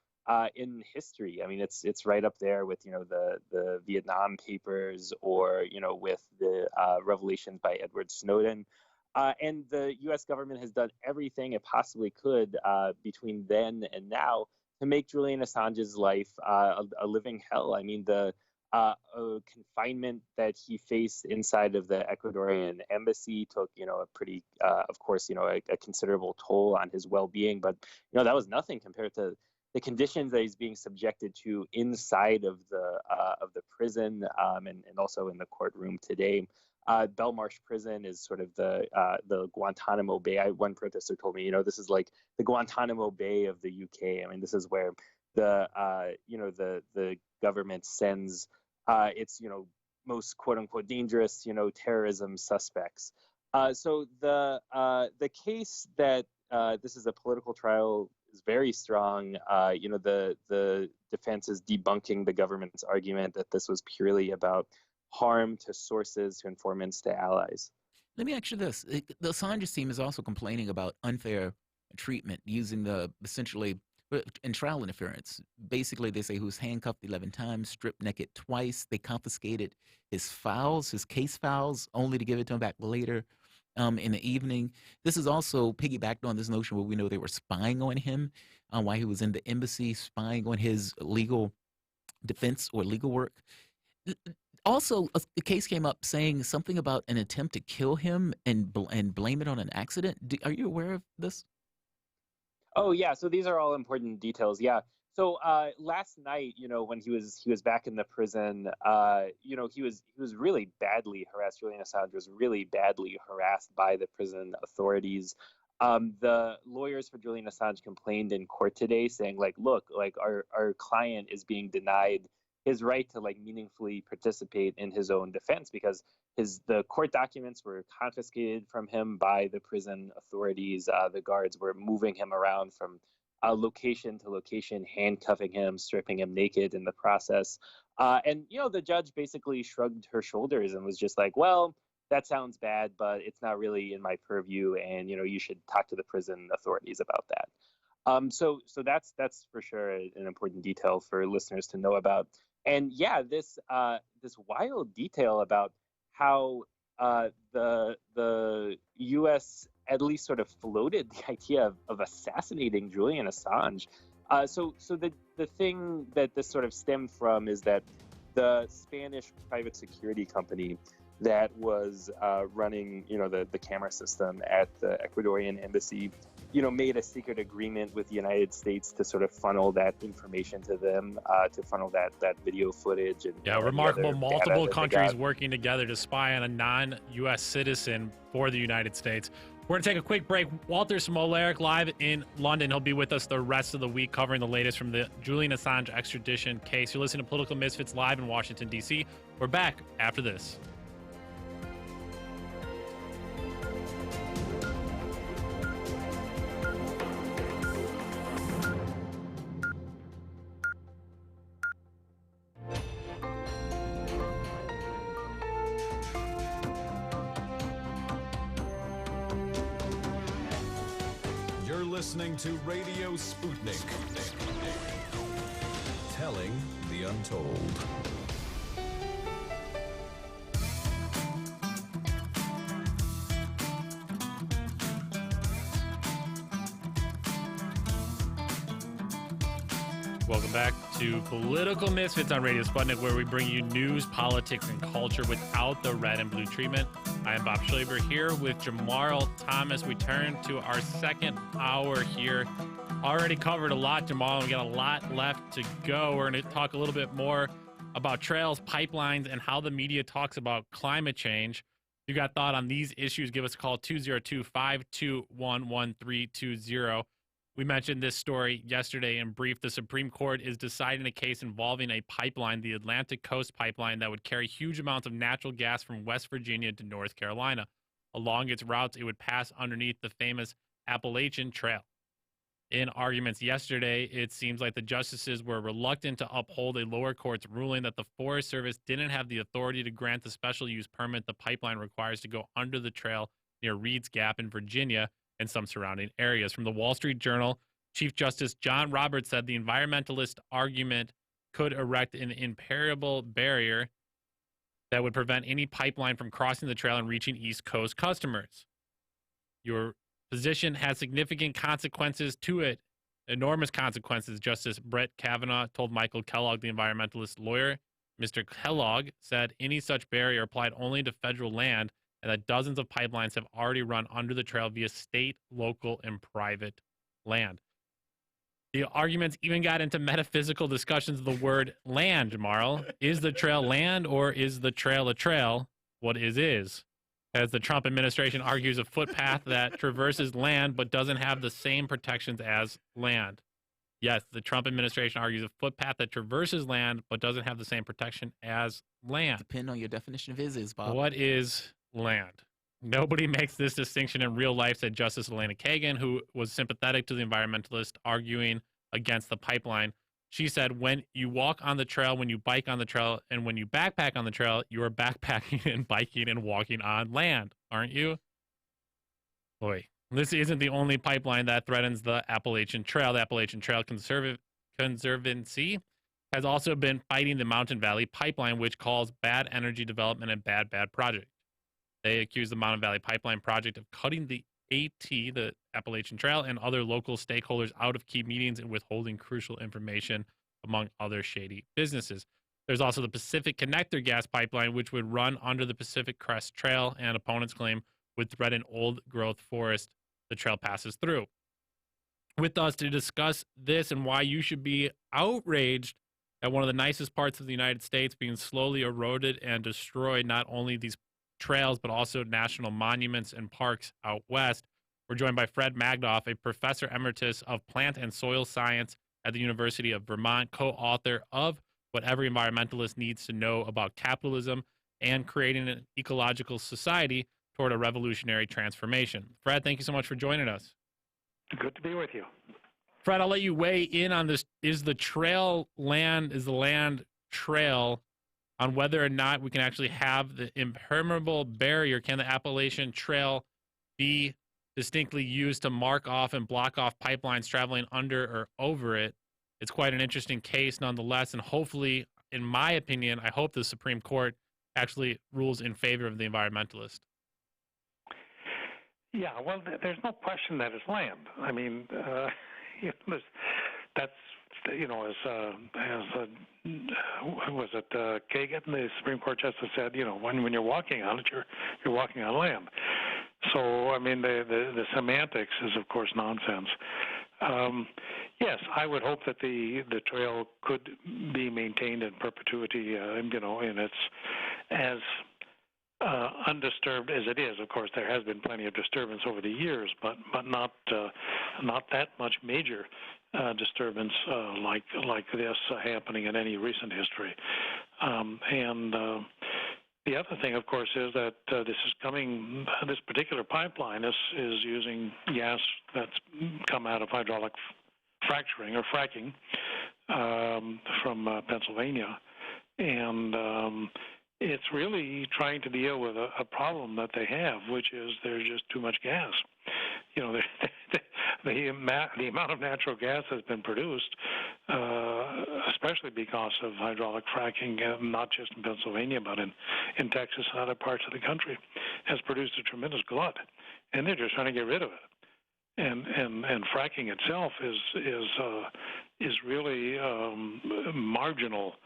[SPEAKER 18] in history. I mean, it's right up there with, the Vietnam Papers, or, with the revelations by Edward Snowden. And the U.S. government has done everything it possibly could between then and now to make Julian Assange's life a living hell. I mean, the confinement that he faced inside of the Ecuadorian embassy took, a pretty, of course, a considerable toll on his well-being. But, that was nothing compared to the conditions that he's being subjected to inside of the prison, and also in the courtroom today. Belmarsh prison is sort of the Guantanamo Bay. One protester told me, this is like the Guantanamo Bay of the UK. I mean, this is where the government sends its most quote unquote dangerous terrorism suspects. So the case that this is a political trial is very strong. The defense is debunking the government's argument that this was purely about harm to sources, to informants, to allies.
[SPEAKER 3] Let me ask you this. The Assange team is also complaining about unfair treatment using essentially in trial interference. Basically, they say he was handcuffed 11 times, stripped naked twice. They confiscated his files, his case files, only to give it to him back later in the evening. This is also piggybacked on this notion where we know they were spying on him while he was in the embassy, spying on his legal defense or legal work. Also, the case came up saying something about an attempt to kill him and blame it on an accident. Are you aware of this?
[SPEAKER 18] Oh yeah, so these are all important details. Yeah. So last night, when he was back in the prison, he was really badly harassed. Julian Assange was really badly harassed by the prison authorities. The lawyers for Julian Assange complained in court today, saying look, our client is being denied his right to meaningfully participate in his own defense because the court documents were confiscated from him by the prison authorities. The guards were moving him around from location to location, handcuffing him, stripping him naked in the process. And the judge basically shrugged her shoulders and was just like, well, that sounds bad, but it's not really in my purview, and you should talk to the prison authorities about that. So that's for sure an important detail for listeners to know about. And yeah, this wild detail about how the U.S. at least sort of floated the idea of assassinating Julian Assange. So the thing that this sort of stemmed from is that the Spanish private security company that was running the camera system at the Ecuadorian embassy made a secret agreement with the United States to sort of funnel that information to them, to funnel that video footage. And
[SPEAKER 2] remarkable. Multiple countries working together to spy on a non-U.S. citizen for the United States. We're going to take a quick break. Walter Smolarek live in London. He'll be with us the rest of the week covering the latest from the Julian Assange extradition case. You're listening to Political Misfits live in Washington, D.C. We're back after this.
[SPEAKER 1] Listening to Radio Sputnik. Telling the untold.
[SPEAKER 2] Welcome back to Political Misfits on Radio Sputnik, where we bring you news, politics, and culture without the red and blue treatment. I am Bob Schlaber here with Jamarl Thomas. We turn to our second hour here. Already covered a lot, Jamarl, and we got a lot left to go. We're going to talk a little bit more about trails, pipelines, and how the media talks about climate change. If you got thought on these issues, give us a call, 202-521-1320. We mentioned this story yesterday in brief. The Supreme Court is deciding a case involving a pipeline, the Atlantic Coast Pipeline, that would carry huge amounts of natural gas from West Virginia to North Carolina. Along its routes, it would pass underneath the famous Appalachian Trail. In arguments yesterday, it seems like the justices were reluctant to uphold a lower court's ruling that the Forest Service didn't have the authority to grant the special use permit the pipeline requires to go under the trail near Reed's Gap in Virginia and some surrounding areas. From the Wall Street Journal, Chief Justice John Roberts said the environmentalist argument could erect an impermeable barrier that would prevent any pipeline from crossing the trail and reaching East Coast customers. Your position has significant consequences to it, enormous consequences, Justice Brett Kavanaugh told Michael Kellogg, the environmentalist lawyer. Mr. Kellogg said any such barrier applied only to federal land and that dozens of pipelines have already run under the trail via state, local, and private land. The arguments even got into metaphysical discussions of the word land, Jamarl. Is the trail land or is the trail a trail? What is? As the Trump administration argues, a footpath that traverses land but doesn't have the same protections as land. Yes, the Trump administration argues a footpath that traverses land but doesn't have the same protection as land.
[SPEAKER 3] Depend on your definition of is, Bob.
[SPEAKER 2] What is land? Nobody makes this distinction in real life, said Justice Elena Kagan, who was sympathetic to the environmentalist arguing against the pipeline. She said, when you walk on the trail, when you bike on the trail, and when you backpack on the trail, you are backpacking and biking and walking on land, aren't you? Boy, this isn't the only pipeline that threatens the Appalachian Trail. The Appalachian Trail Conservancy has also been fighting the Mountain Valley Pipeline, which calls bad energy development a bad project. They accuse the Mountain Valley Pipeline project of cutting the AT, the Appalachian Trail, and other local stakeholders out of key meetings and withholding crucial information, among other shady businesses. There's also the Pacific Connector gas pipeline, which would run under the Pacific Crest Trail, and opponents claim would threaten old-growth forest the trail passes through. With us to discuss this and why you should be outraged at one of the nicest parts of the United States being slowly eroded and destroyed, not only these trails, but also national monuments and parks out west. We're joined by Fred Magdoff, a professor emeritus of plant and soil science at the University of Vermont, co-author of What Every Environmentalist Needs to Know About Capitalism and Creating an Ecological Society Toward a Revolutionary Transformation. Fred, thank you so much for joining us.
[SPEAKER 20] Good to be with you.
[SPEAKER 2] Fred, I'll let you weigh in on this. Is the land trail on whether or not we can actually have the impermeable barrier? Can the Appalachian Trail be distinctly used to mark off and block off pipelines traveling under or over it? It's quite an interesting case nonetheless, and hopefully, in my opinion, I hope the Supreme Court actually rules in favor of the environmentalist.
[SPEAKER 20] Yeah, well, there's no question that it's land. I mean, that's, Kagan, the Supreme Court justice said, when you're walking on it, you're walking on land. So, I mean, the semantics is, of course, nonsense. Yes, I would hope that the trail could be maintained in perpetuity, and it's as undisturbed as it is. Of course, there has been plenty of disturbance over the years, but not that much major disturbance like this happening in any recent history. The other thing, of course, is that this particular pipeline is using gas that's come out of hydraulic fracturing or fracking from Pennsylvania. And it's really trying to deal with a problem that they have, which is there's just too much gas. The amount of natural gas that's been produced, especially because of hydraulic fracking, not just in Pennsylvania, but in Texas and other parts of the country, has produced a tremendous glut, and they're just trying to get rid of it. And fracking itself is really marginal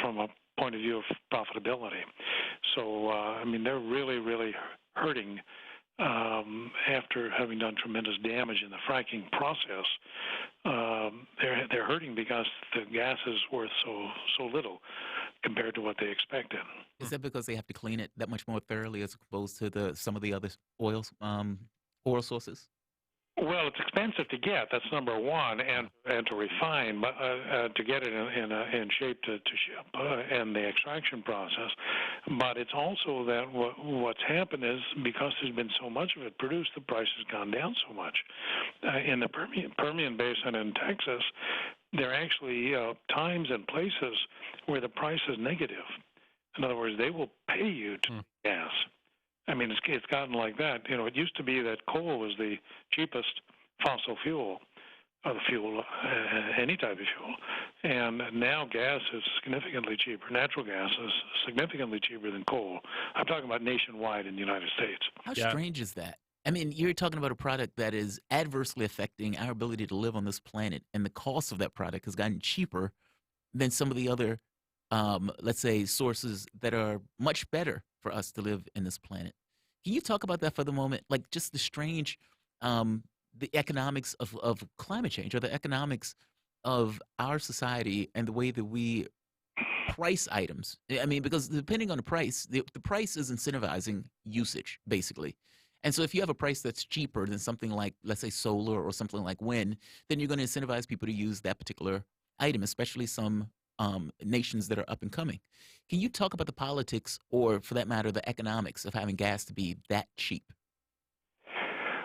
[SPEAKER 20] from a point of view of profitability. So, I mean, they're really, really hurting after having done tremendous damage in the fracking process. They're hurting because the gas is worth so little compared to what they expected.
[SPEAKER 3] Is that because they have to clean it that much more thoroughly as opposed to some of the other oil sources?
[SPEAKER 20] Well, it's expensive to get. That's number one, and to refine, but to get it in shape to ship, and the extraction process. But it's also that what's happened is because there's been so much of it produced, the price has gone down so much. In the Permian Basin in Texas, there are actually times and places where the price is negative. In other words, they will pay you to gas. I mean, it's gotten like that. You know, it used to be that coal was the cheapest fossil fuel, any type of fuel, and now gas is significantly cheaper. Natural gas is significantly cheaper than coal. I'm talking about nationwide in the United States.
[SPEAKER 3] How strange is that? I mean, you're talking about a product that is adversely affecting our ability to live on this planet, and the cost of that product has gotten cheaper than some of the other, let's say, sources that are much better for us to live in this planet. Can you talk about that for the moment? Like just the strange, the economics of climate change, or the economics of our society and the way that we price items. I mean, because depending on the price is incentivizing usage, basically. And so if you have a price that's cheaper than something like, let's say, solar or something like wind, then you're going to incentivize people to use that particular item, especially some nations that are up and coming. Can you talk about the politics, or for that matter, the economics of having gas to be that cheap?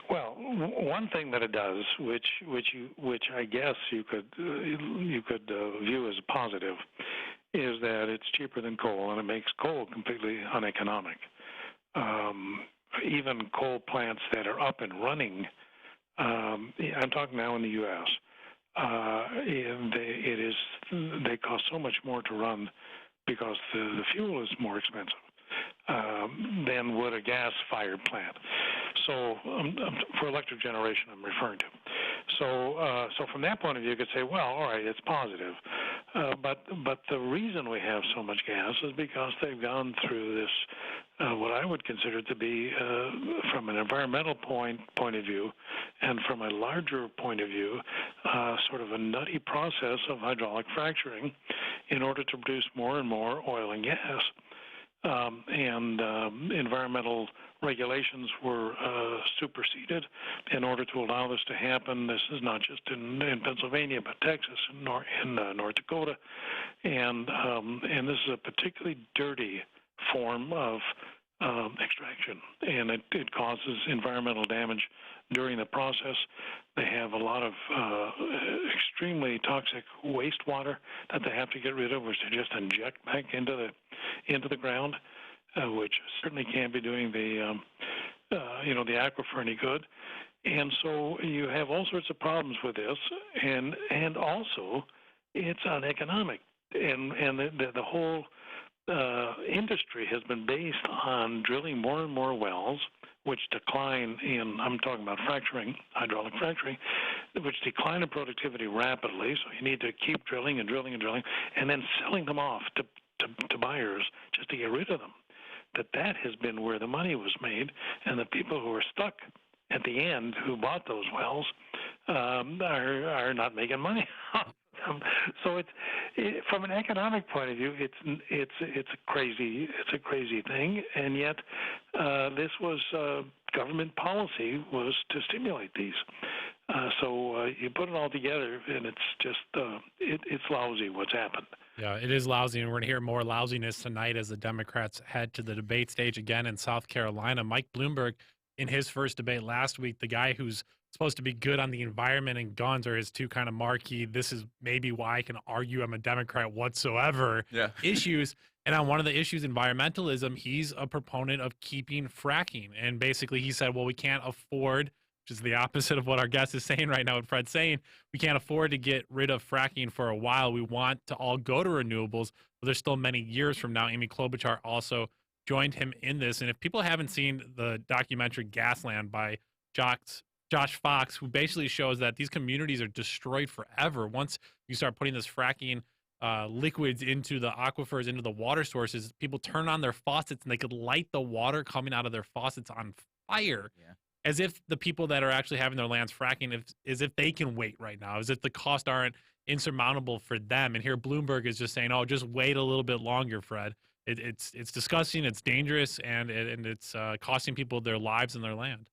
[SPEAKER 20] Well, one thing that it does, which I guess you could view as a positive, is that it's cheaper than coal, and it makes coal completely uneconomic. Even coal plants that are up and running, I'm talking now in the U.S., they cost so much more to run because the fuel is more expensive than would a gas-fired plant. So for electric generation, I'm referring to. So from that point of view, you could say, well, all right, it's positive. But the reason we have so much gas is because they've gone through this, what I would consider to be, from an environmental point of view, and from a larger point of view, sort of a nutty process of hydraulic fracturing in order to produce more and more oil and gas. Environmental regulations were superseded in order to allow this to happen. This is not just in Pennsylvania, but Texas and North Dakota, and this is a particularly dirty form of extraction, and it causes environmental damage during the process. They have a lot of extremely toxic wastewater that they have to get rid of, which they just inject back into the ground, which certainly can't be doing the aquifer any good. And so you have all sorts of problems with this, and also it's uneconomic, and the whole industry has been based on drilling more and more wells, which decline in, I'm talking about fracturing, hydraulic fracturing, which decline in productivity rapidly. So you need to keep drilling and drilling and drilling, and then selling them off to buyers just to get rid of them. That has been where the money was made, and the people who are stuck at the end who bought those wells are not making money. So from an economic point of view, it's a crazy thing, and yet this was government policy was to stimulate these. So you put it all together, and it's just it's lousy what's happened.
[SPEAKER 2] Yeah, it is lousy, and we're going to hear more lousiness tonight as the Democrats head to the debate stage again in South Carolina. Mike Bloomberg, in his first debate last week, the guy who's supposed to be good on the environment and guns are his two kind of marquee, this is maybe why I can argue I'm a Democrat whatsoever, issues. And on one of the issues, environmentalism, he's a proponent of keeping fracking. And basically he said, well, we can't afford, which is the opposite of what our guest is saying right now, what Fred's saying, we can't afford to get rid of fracking for a while. We want to all go to renewables, but there's still many years from now. Amy Klobuchar also joined him in this. And if people haven't seen the documentary Gasland by Josh Fox, who basically shows that these communities are destroyed forever once you start putting this fracking liquids into the aquifers, into the water sources, people turn on their faucets and they could light the water coming out of their faucets on fire.
[SPEAKER 3] Yeah.
[SPEAKER 2] As if the people that are actually having their lands fracking, as if they can wait right now, as if the costs aren't insurmountable for them. And here Bloomberg is just saying, oh, just wait a little bit longer, Fred. It's disgusting, it's dangerous, and it's costing people their lives and their land.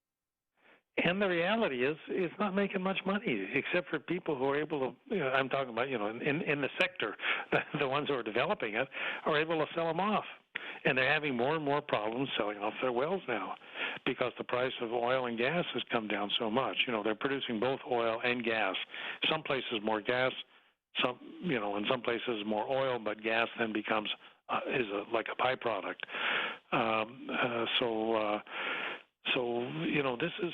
[SPEAKER 20] And the reality is, it's not making much money, except for people who are able to, I'm talking about, in the sector, the ones who are developing it, are able to sell them off. And they're having more and more problems selling off their wells now because the price of oil and gas has come down so much. They're producing both oil and gas. Some places more gas, in some places more oil, but gas then becomes like a byproduct. So this is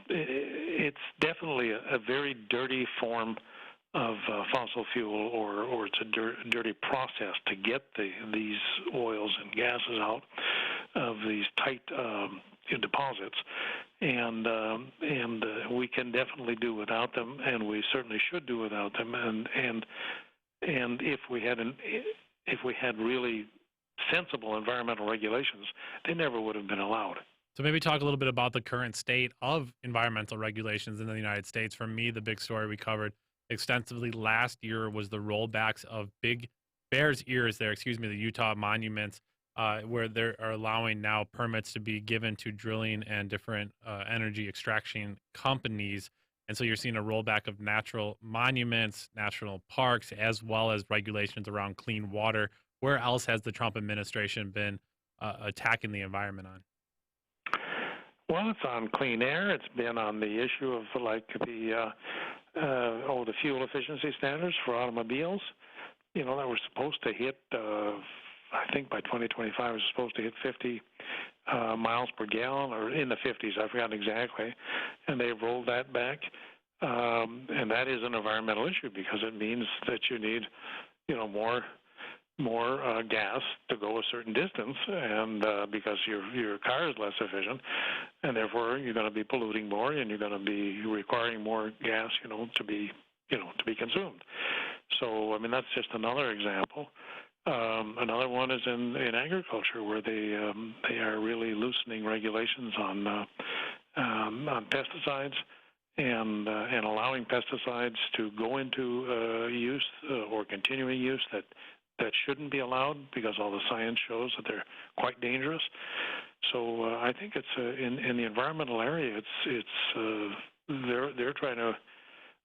[SPEAKER 20] it's definitely a very dirty form of fossil fuel, or it's a dirty process to get these oils and gases out of these tight deposits, and we can definitely do without them, and we certainly should do without them, and if we had really sensible environmental regulations, they never would have been allowed.
[SPEAKER 2] So maybe talk a little bit about the current state of environmental regulations in the United States. For me, the big story we covered extensively last year was the rollbacks of big Bears Ears the Utah monuments, where they are allowing now permits to be given to drilling and different energy extraction companies. And so you're seeing a rollback of natural monuments, national parks, as well as regulations around clean water. Where else has the Trump administration been attacking the environment on?
[SPEAKER 20] Well, it's on clean air. It's been on the issue of the fuel efficiency standards for automobiles. That we're supposed to hit. I think by 2025 we're supposed to hit 50 miles per gallon, or in the 50s. I forgot exactly, and they've rolled that back. And that is an environmental issue because it means that you need, more gas to go a certain distance, and because your car is less efficient, and therefore you're going to be polluting more, and you're going to be requiring more gas, to be consumed. So, that's just another example. Another one is in agriculture, where they are really loosening regulations on pesticides, and allowing pesticides to go into use or continuing use that shouldn't be allowed, because all the science shows that they're quite dangerous. So I think it's in the environmental area, they're trying to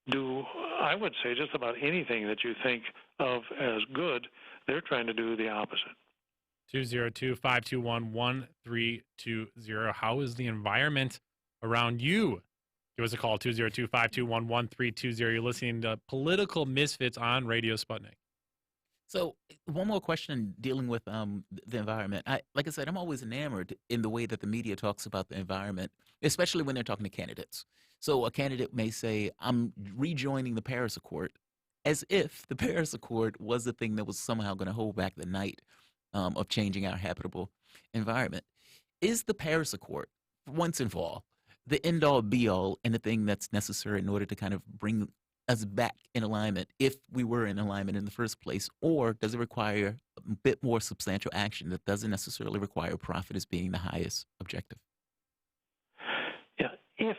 [SPEAKER 20] do, I would say, just about anything that you think of as good. They're trying to do the opposite.
[SPEAKER 2] 202-521-1320. How is the environment around you? Give us a call, 202-521-1320. You're listening to Political Misfits on Radio Sputnik.
[SPEAKER 3] So one more question dealing with the environment. Like I said, I'm always enamored in the way that the media talks about the environment, especially when they're talking to candidates. So a candidate may say, I'm rejoining the Paris Accord, as if the Paris Accord was the thing that was somehow going to hold back the night of changing our habitable environment. Is the Paris Accord, once and for all, the end-all, be-all, and the thing that's necessary in order to kind of bring us back in alignment, if we were in alignment in the first place? Or does it require a bit more substantial action that doesn't necessarily require profit as being the highest objective?
[SPEAKER 20] Yeah, if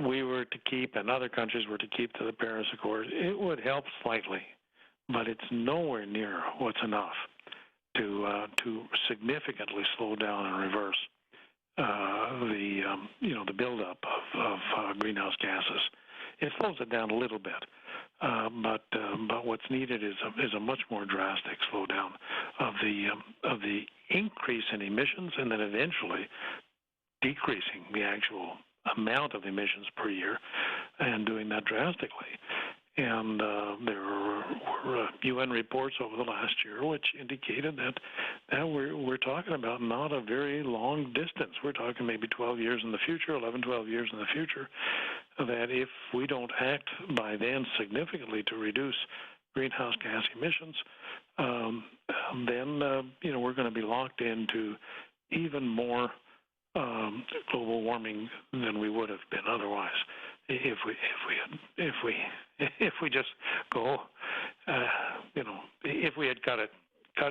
[SPEAKER 20] we were to keep, and other countries were to keep to the Paris Accord, it would help slightly, but it's nowhere near what's enough to significantly slow down and reverse the buildup of greenhouse gases. It slows it down a little bit, but what's needed is a much more drastic slowdown of the increase in emissions, and then eventually decreasing the actual amount of emissions per year, and doing that drastically. And there were UN reports over the last year which indicated that we're talking about not a very long distance. We're talking maybe 12 years in the future, 11, 12 years in the future, that if we don't act by then significantly to reduce greenhouse gas emissions, then we're going to be locked into even more global warming than we would have been otherwise. if we just go, if we had cut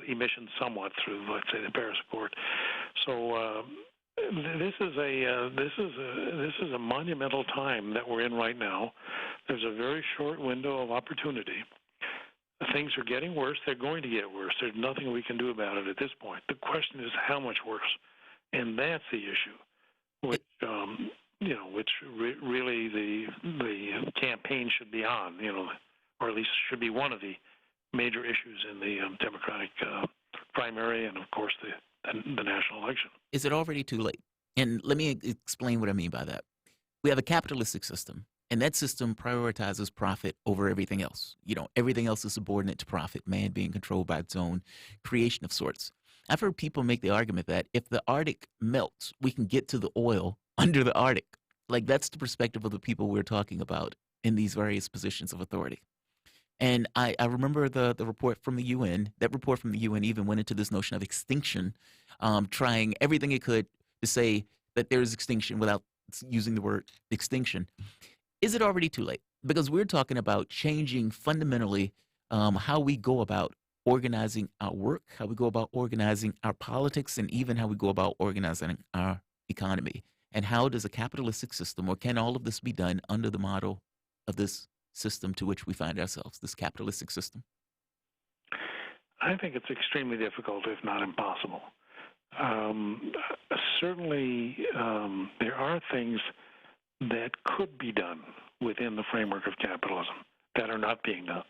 [SPEAKER 20] emissions somewhat through, let's say, the Paris Accord. So this is a monumental time that we're in right now. There's a very short window of opportunity. Things are getting worse. They're going to get worse. There's nothing we can do about it at this point. The question is how much worse, and that's the issue, which really the campaign should be on, or at least should be one of the major issues in the Democratic primary and, of course, the national election.
[SPEAKER 3] Is it already too late? And let me explain what I mean by that. We have a capitalistic system, and that system prioritizes profit over everything else. Everything else is subordinate to profit, man being controlled by its own creation of sorts. I've heard people make the argument that if the Arctic melts, we can get to the oil under the Arctic. Like, that's the perspective of the people we're talking about in these various positions of authority. And I remember the report from the UN. That report from the UN even went into this notion of extinction, trying everything it could to say that there is extinction without using the word extinction. Is it already too late? Because we're talking about changing fundamentally how we go about organizing our work, how we go about organizing our politics, and even how we go about organizing our economy. And how does a capitalistic system, or can all of this be done under the model of this system to which we find ourselves, this capitalistic system?
[SPEAKER 20] I think it's extremely difficult, if not impossible. Certainly, there are things that could be done within the framework of capitalism that are not being done.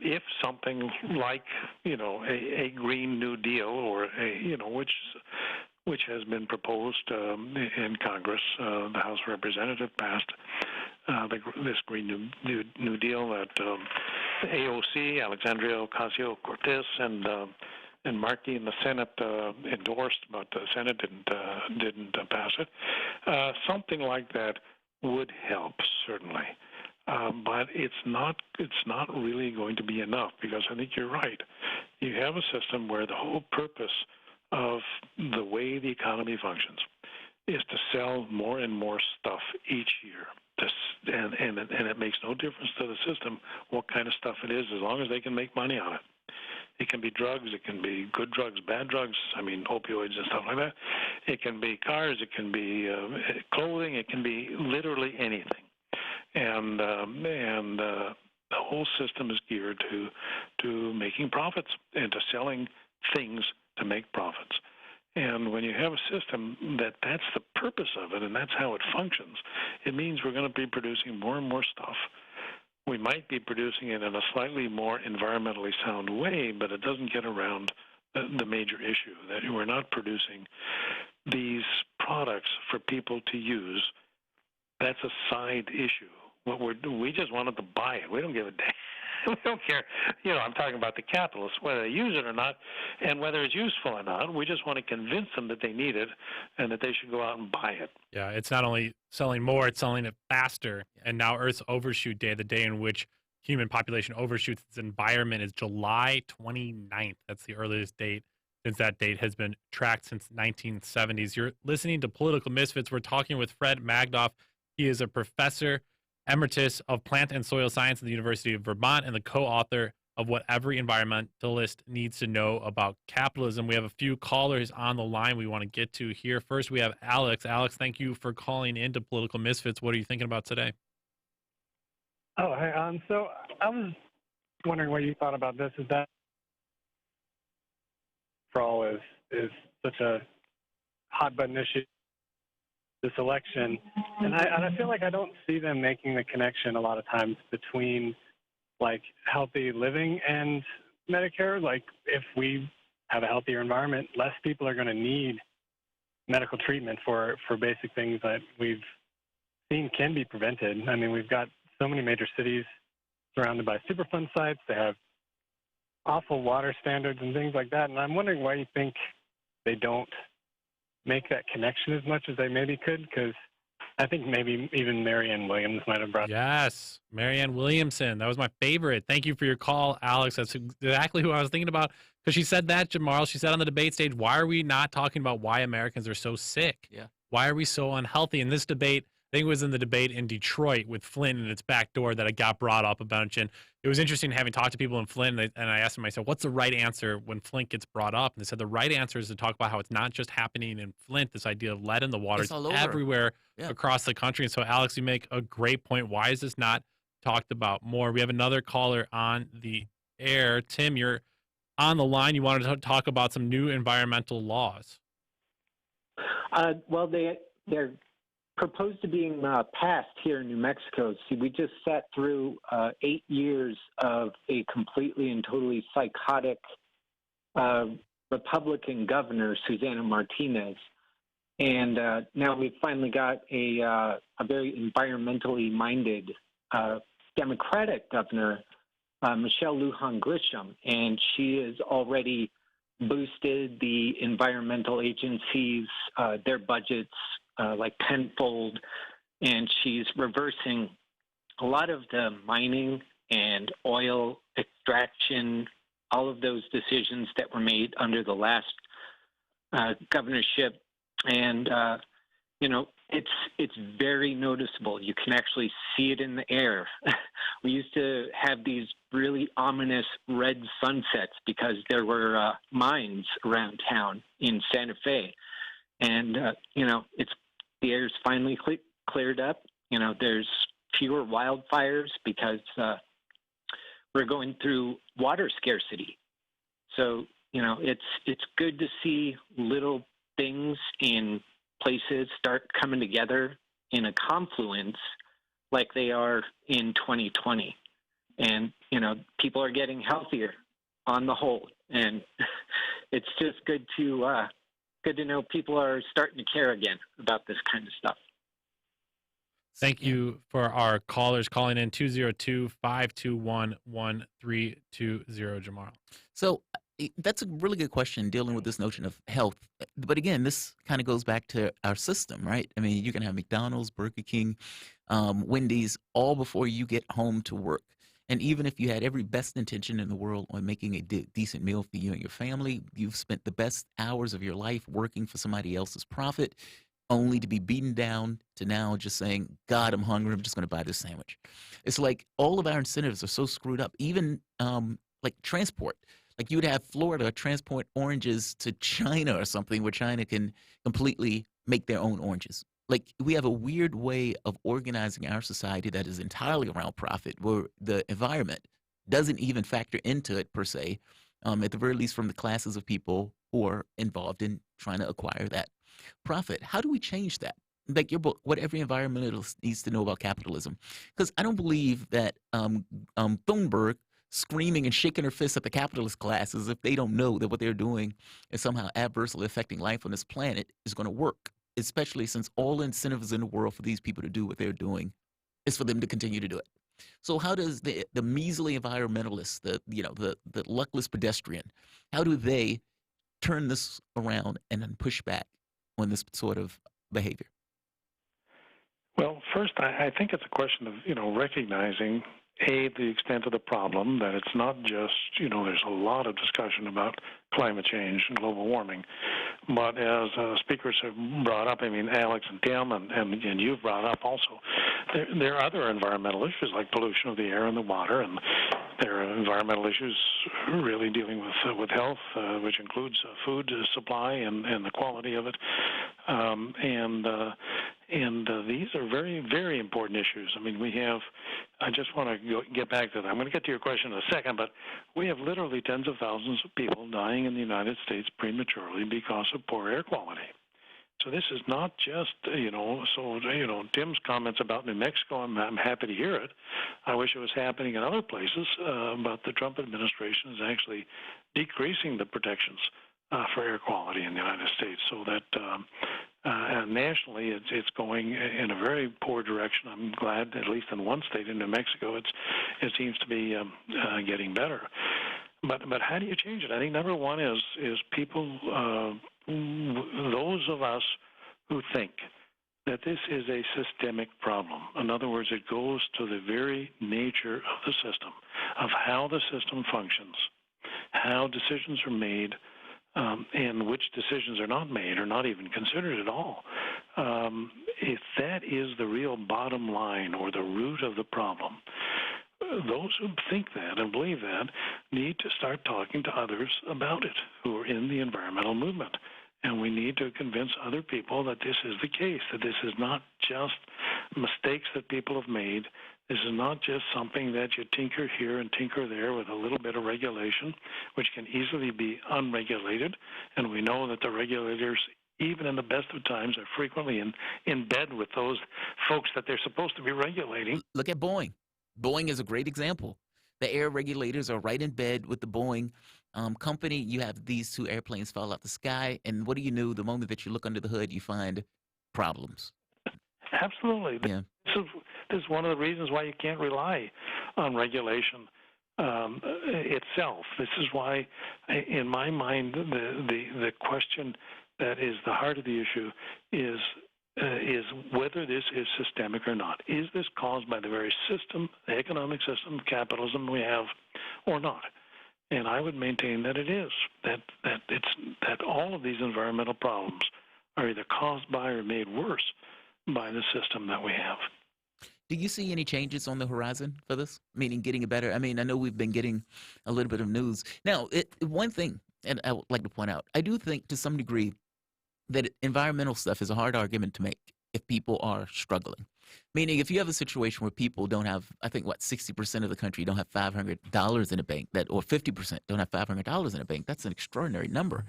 [SPEAKER 20] If something like a Green New Deal, or which has been proposed in Congress, the House of Representatives passed this Green New Deal that AOC, Alexandria Ocasio-Cortez, and Markey in the Senate endorsed, but the Senate didn't pass it. Something like that would help, certainly, but it's not really going to be enough, because I think you're right. You have a system where the whole purpose of the way the economy functions is to sell more and more stuff each year. And it makes no difference to the system what kind of stuff it is, as long as they can make money on it. It can be drugs, it can be good drugs, bad drugs, opioids and stuff like that. It can be cars, it can be clothing, it can be literally anything. And the whole system is geared to making profits and to selling things to make profits. And when you have a system that's the purpose of it and that's how it functions, it means we're going to be producing more and more stuff. We might be producing it in a slightly more environmentally sound way, but it doesn't get around the major issue, that we're not producing these products for people to use. That's a side issue. We just want them to buy it. We don't give a damn. We don't care. I'm talking about the capitalists, whether they use it or not, and whether it's useful or not. We just want to convince them that they need it and that they should go out and buy it.
[SPEAKER 2] Yeah, it's not only selling more, it's selling it faster. And now Earth's Overshoot Day, the day in which human population overshoots its environment, is July 29th. That's the earliest date, since that date has been tracked since 1970s. You're listening to Political Misfits. We're talking with Fred Magdoff. He is a professor emeritus of plant and soil science at the University of Vermont and the co-author of What Every Environmentalist Needs to Know About Capitalism. We have a few callers on the line we want to get to here. First, we have Alex. Alex, thank you for calling into Political Misfits. What are you thinking about today?
[SPEAKER 21] Oh, hey, so I was wondering what you thought about this. Is that for all is such a hot button issue, this election, and I feel like I don't see them making the connection a lot of times between like healthy living and Medicare. Like, if we have a healthier environment, less people are going to need medical treatment for basic things that we've seen can be prevented. I mean, we've got so many major cities surrounded by Superfund sites. They have awful water standards and things like that, and I'm wondering why you think they don't make that connection as much as they maybe could, because I think maybe even Marianne Williams might have brought.
[SPEAKER 2] Yes, Marianne Williamson. That was my favorite. Thank you for your call, Alex. That's exactly who I was thinking about, because she said that, Jamarl. She said on the debate stage, why are we not talking about why Americans are so sick?
[SPEAKER 3] Yeah.
[SPEAKER 2] Why are we so unhealthy? In this debate, I think it was in the debate in Detroit with Flynn and its back door that it got brought up a bunch. And it was interesting having talked to people in Flynn, and I asked them, I said, what's the right answer when Flint gets brought up? And they said the right answer is to talk about how it's not just happening in Flint, this idea of lead in the water. It's everywhere across the country. And so, Alex, you make a great point. Why is this not talked about more? We have another caller on the air. Tim, you're on the line. You wanted to talk about some new environmental laws.
[SPEAKER 5] Well, they're proposed to being passed here in New Mexico. See, we just sat through 8 years of a completely and totally psychotic Republican governor, Susana Martinez. And now we've finally got a very environmentally minded Democratic governor, Michelle Lujan Grisham, and she has already boosted the environmental agencies, their budgets like tenfold, and she's reversing a lot of the mining and oil extraction, all of those decisions that were made under the last governorship. And it's very noticeable. You can actually see it in the air. We used to have these really ominous red sunsets because there were mines around town in Santa Fe. And, the air's finally cleared up. There's fewer wildfires because we're going through water scarcity. So, it's good to see little things in places start coming together in a confluence like they are in 2020. And, people are getting healthier on the whole. And it's just good to know people are starting to care again about this kind of stuff.
[SPEAKER 2] Thank you for our callers calling in 202-521-1320, Jamarl.
[SPEAKER 3] So that's a really good question, dealing with this notion of health. But again, this kind of goes back to our system, right? I mean, you can have McDonald's, Burger King, Wendy's, all before you get home to work. And even if you had every best intention in the world on making a decent meal for you and your family, you've spent the best hours of your life working for somebody else's profit, only to be beaten down to now just saying, God, I'm hungry, I'm just going to buy this sandwich. It's like all of our incentives are so screwed up, even like transport. Like you would have Florida transport oranges to China or something where China can completely make their own oranges. Like we have a weird way of organizing our society that is entirely around profit, where the environment doesn't even factor into it per se, at the very least from the classes of people who are involved in trying to acquire that profit. How do we change that? Like your book, What Every Environmentalist Needs to Know About Capitalism. Because I don't believe that Thunberg screaming and shaking her fists at the capitalist classes, if they don't know that what they're doing is somehow adversely affecting life on this planet, is going to work, especially since all the incentives in the world for these people to do what they're doing is for them to continue to do it. So how does the measly environmentalist, the luckless pedestrian, how do they turn this around and then push back on this sort of behavior?
[SPEAKER 20] Well, first, I think it's a question of, recognizing, A, the extent of the problem, that it's not just, there's a lot of discussion about climate change and global warming. But as speakers have brought up, I mean, Alex and Tim, and you've brought up also, there are other environmental issues like pollution of the air and the water, and there are environmental issues really dealing with health, which includes food supply and the quality of it. And these are very, very important issues. I mean, I just want to get back to that. I'm going to get to your question in a second, but we have literally tens of thousands of people dying in the United States prematurely because of poor air quality. So this is not just, Tim's comments about New Mexico, I'm happy to hear it. I wish it was happening in other places, but the Trump administration is actually decreasing the protections for air quality in the United States, so that and nationally it's going in a very poor direction. I'm glad, at least in one state, in New Mexico, it seems to be getting better. But how do you change it? I think number one is people, those of us who think that this is a systemic problem. In other words, it goes to the very nature of the system, of how the system functions, how decisions are made, and which decisions are not made or not even considered at all. If that is the real bottom line or the root of the problem, those who think that and believe that need to start talking to others about it who are in the environmental movement. And we need to convince other people that this is the case, that this is not just mistakes that people have made. This is not just something that you tinker here and tinker there with a little bit of regulation, which can easily be unregulated. And we know that the regulators, even in the best of times, are frequently in bed with those folks that they're supposed to be regulating.
[SPEAKER 3] Look at Boeing. Boeing is a great example. The air regulators are right in bed with the Boeing company. You have these two airplanes fall out the sky, and what do you know? The moment that you look under the hood, you find problems.
[SPEAKER 20] Absolutely.
[SPEAKER 3] Yeah.
[SPEAKER 20] This is one of the reasons why you can't rely on regulation itself. This is why, in my mind, the question that is the heart of the issue is whether this is systemic or not. Is this caused by the very system, the economic system, capitalism we have, or not? And I would maintain that it is, that all of these environmental problems are either caused by or made worse by the system that we have.
[SPEAKER 3] Do you see any changes on the horizon for this? Meaning getting better? I mean, I know we've been getting a little bit of news. Now, one thing, and I would like to point out, I do think to some degree that environmental stuff is a hard argument to make if people are struggling. Meaning, if you have a situation where people don't have, I think, 60% of the country don't have $500 in a bank, or 50% don't have $500 in a bank, that's an extraordinary number.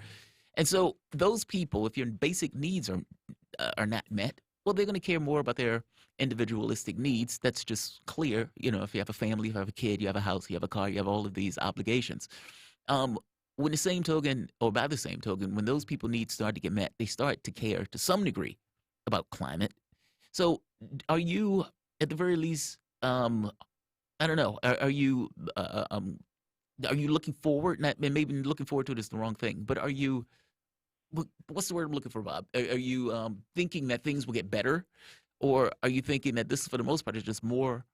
[SPEAKER 3] And so those people, if your basic needs are not met, well, they're going to care more about their individualistic needs. That's just clear. You know, if you have a family, if you have a kid, you have a house, you have a car, you have all of these obligations. When the same token, or by the same token, when those people needs start to get met, they start to care to some degree about climate. So are you, at the very least, I don't know, are you looking forward? Not, maybe looking forward to it is the wrong thing, but are you, what's the word I'm looking for, Bob? Are you thinking that things will get better? Or are you thinking that this, for the most part, is just more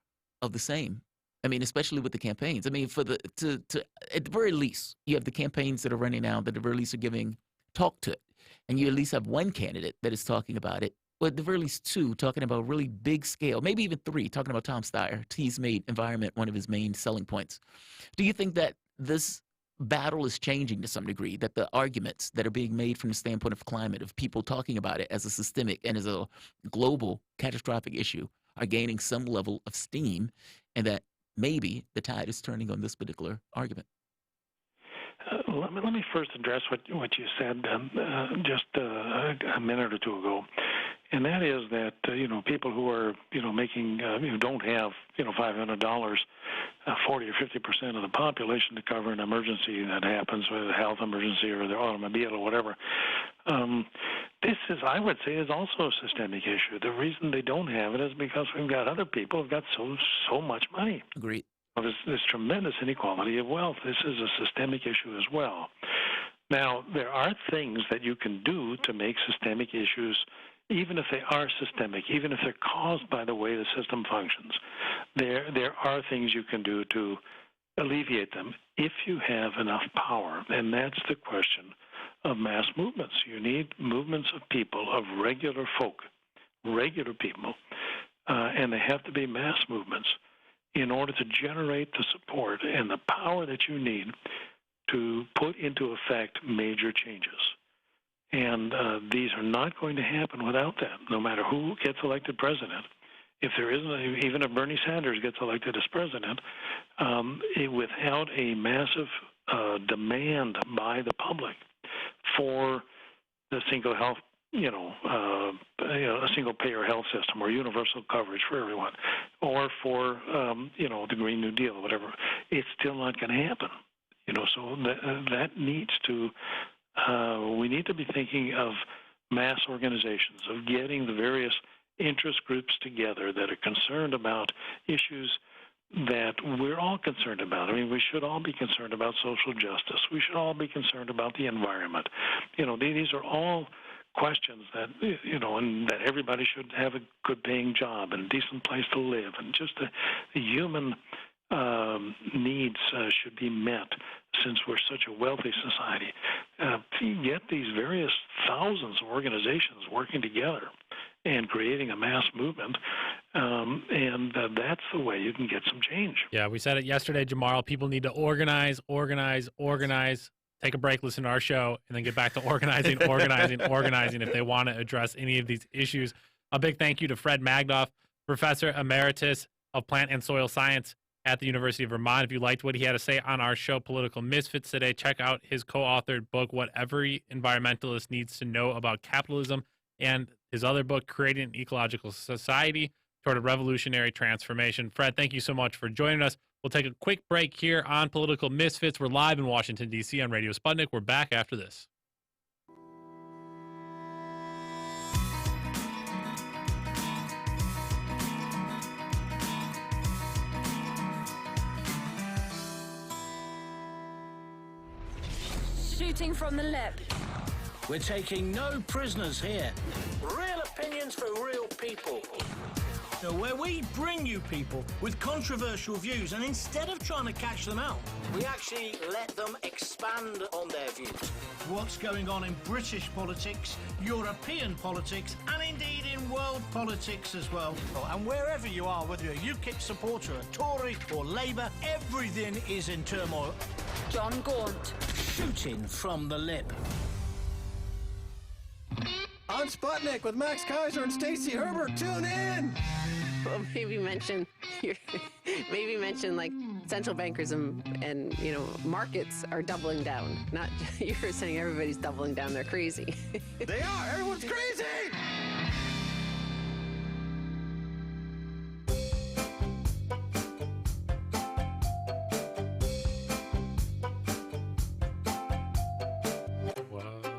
[SPEAKER 3] of the same? I mean, especially with the campaigns. I mean, at the very least, you have the campaigns that are running now that at the very least are giving talk to it. And you at least have one candidate that is talking about it. But at the very least two talking about really big scale, maybe even three, talking about Tom Steyer. He's made environment one of his main selling points. Do you think that this battle is changing to some degree, that the arguments that are being made from the standpoint of climate, of people talking about it as a systemic and as a global catastrophic issue, are gaining some level of steam, and that maybe the tide is turning on this particular argument?
[SPEAKER 20] Let me first address what you said just a minute or two ago, and that is that people who are making who don't have $500, 40 or 50% of the population to cover an emergency that happens, with a health emergency or their automobile or whatever. This is, I would say, is also a systemic issue. The reason they don't have it is because we've got other people who've got so much money.
[SPEAKER 3] Agreed.
[SPEAKER 20] Well, there's tremendous inequality of wealth. This is a systemic issue as well. Now, there are things that you can do to make systemic issues, even if they are systemic, even if they're caused by the way the system functions. There are things you can do to alleviate them if you have enough power, and that's the question of mass movements. You need movements of people, of regular folk, regular people, and they have to be mass movements in order to generate the support and the power that you need to put into effect major changes. And these are not going to happen without that, no matter who gets elected president. If there isn't, even if Bernie Sanders gets elected as president, without a massive demand by the public for the single health, a single payer health system or universal coverage for everyone, or for the Green New Deal, whatever, it's still not going to happen. So that needs to. We need to be thinking of mass organizations, of getting the various interest groups together that are concerned about issues that we're all concerned about. I mean, we should all be concerned about social justice. We should all be concerned about the environment. These are all questions that, and that everybody should have a good-paying job and a decent place to live, and just the human needs should be met, since we're such a wealthy society. Yet these various thousands of organizations working together and creating a mass movement, and that's the way you can get some change.
[SPEAKER 2] Yeah, we said it yesterday, Jamarl. People need to organize. Take a break, listen to our show, and then get back to organizing if they want to address any of these issues. A big thank you to Fred Magdoff, Professor Emeritus of Plant and Soil Science at the University of Vermont. If you liked what he had to say on our show, Political Misfits, today, check out his co-authored book, What Every Environmentalist Needs to Know About Capitalism, and his other book, Creating an Ecological Society Toward a Revolutionary Transformation. Fred, thank you so much for joining us. We'll take a quick break here on Political Misfits. We're live in Washington, D.C. on Radio Sputnik. We're back after this.
[SPEAKER 8] Shooting from the lip.
[SPEAKER 22] We're taking no prisoners here. Real opinions for real people. Where we bring you people with controversial views, and instead of trying to catch them out, we actually let them expand on their views. What's going on in British politics, European politics, and indeed in world politics as well. And wherever you are, whether you're a UKIP supporter, a Tory or Labour, everything is in turmoil.
[SPEAKER 8] John Gaunt.
[SPEAKER 22] Shooting from the lip.
[SPEAKER 23] On Sputnik with Max Kaiser and Stacey Herbert. Tune in.
[SPEAKER 24] Well, maybe mention like central bankers and markets are doubling down. Not you're saying everybody's doubling down. They're crazy.
[SPEAKER 23] They are. Everyone's crazy.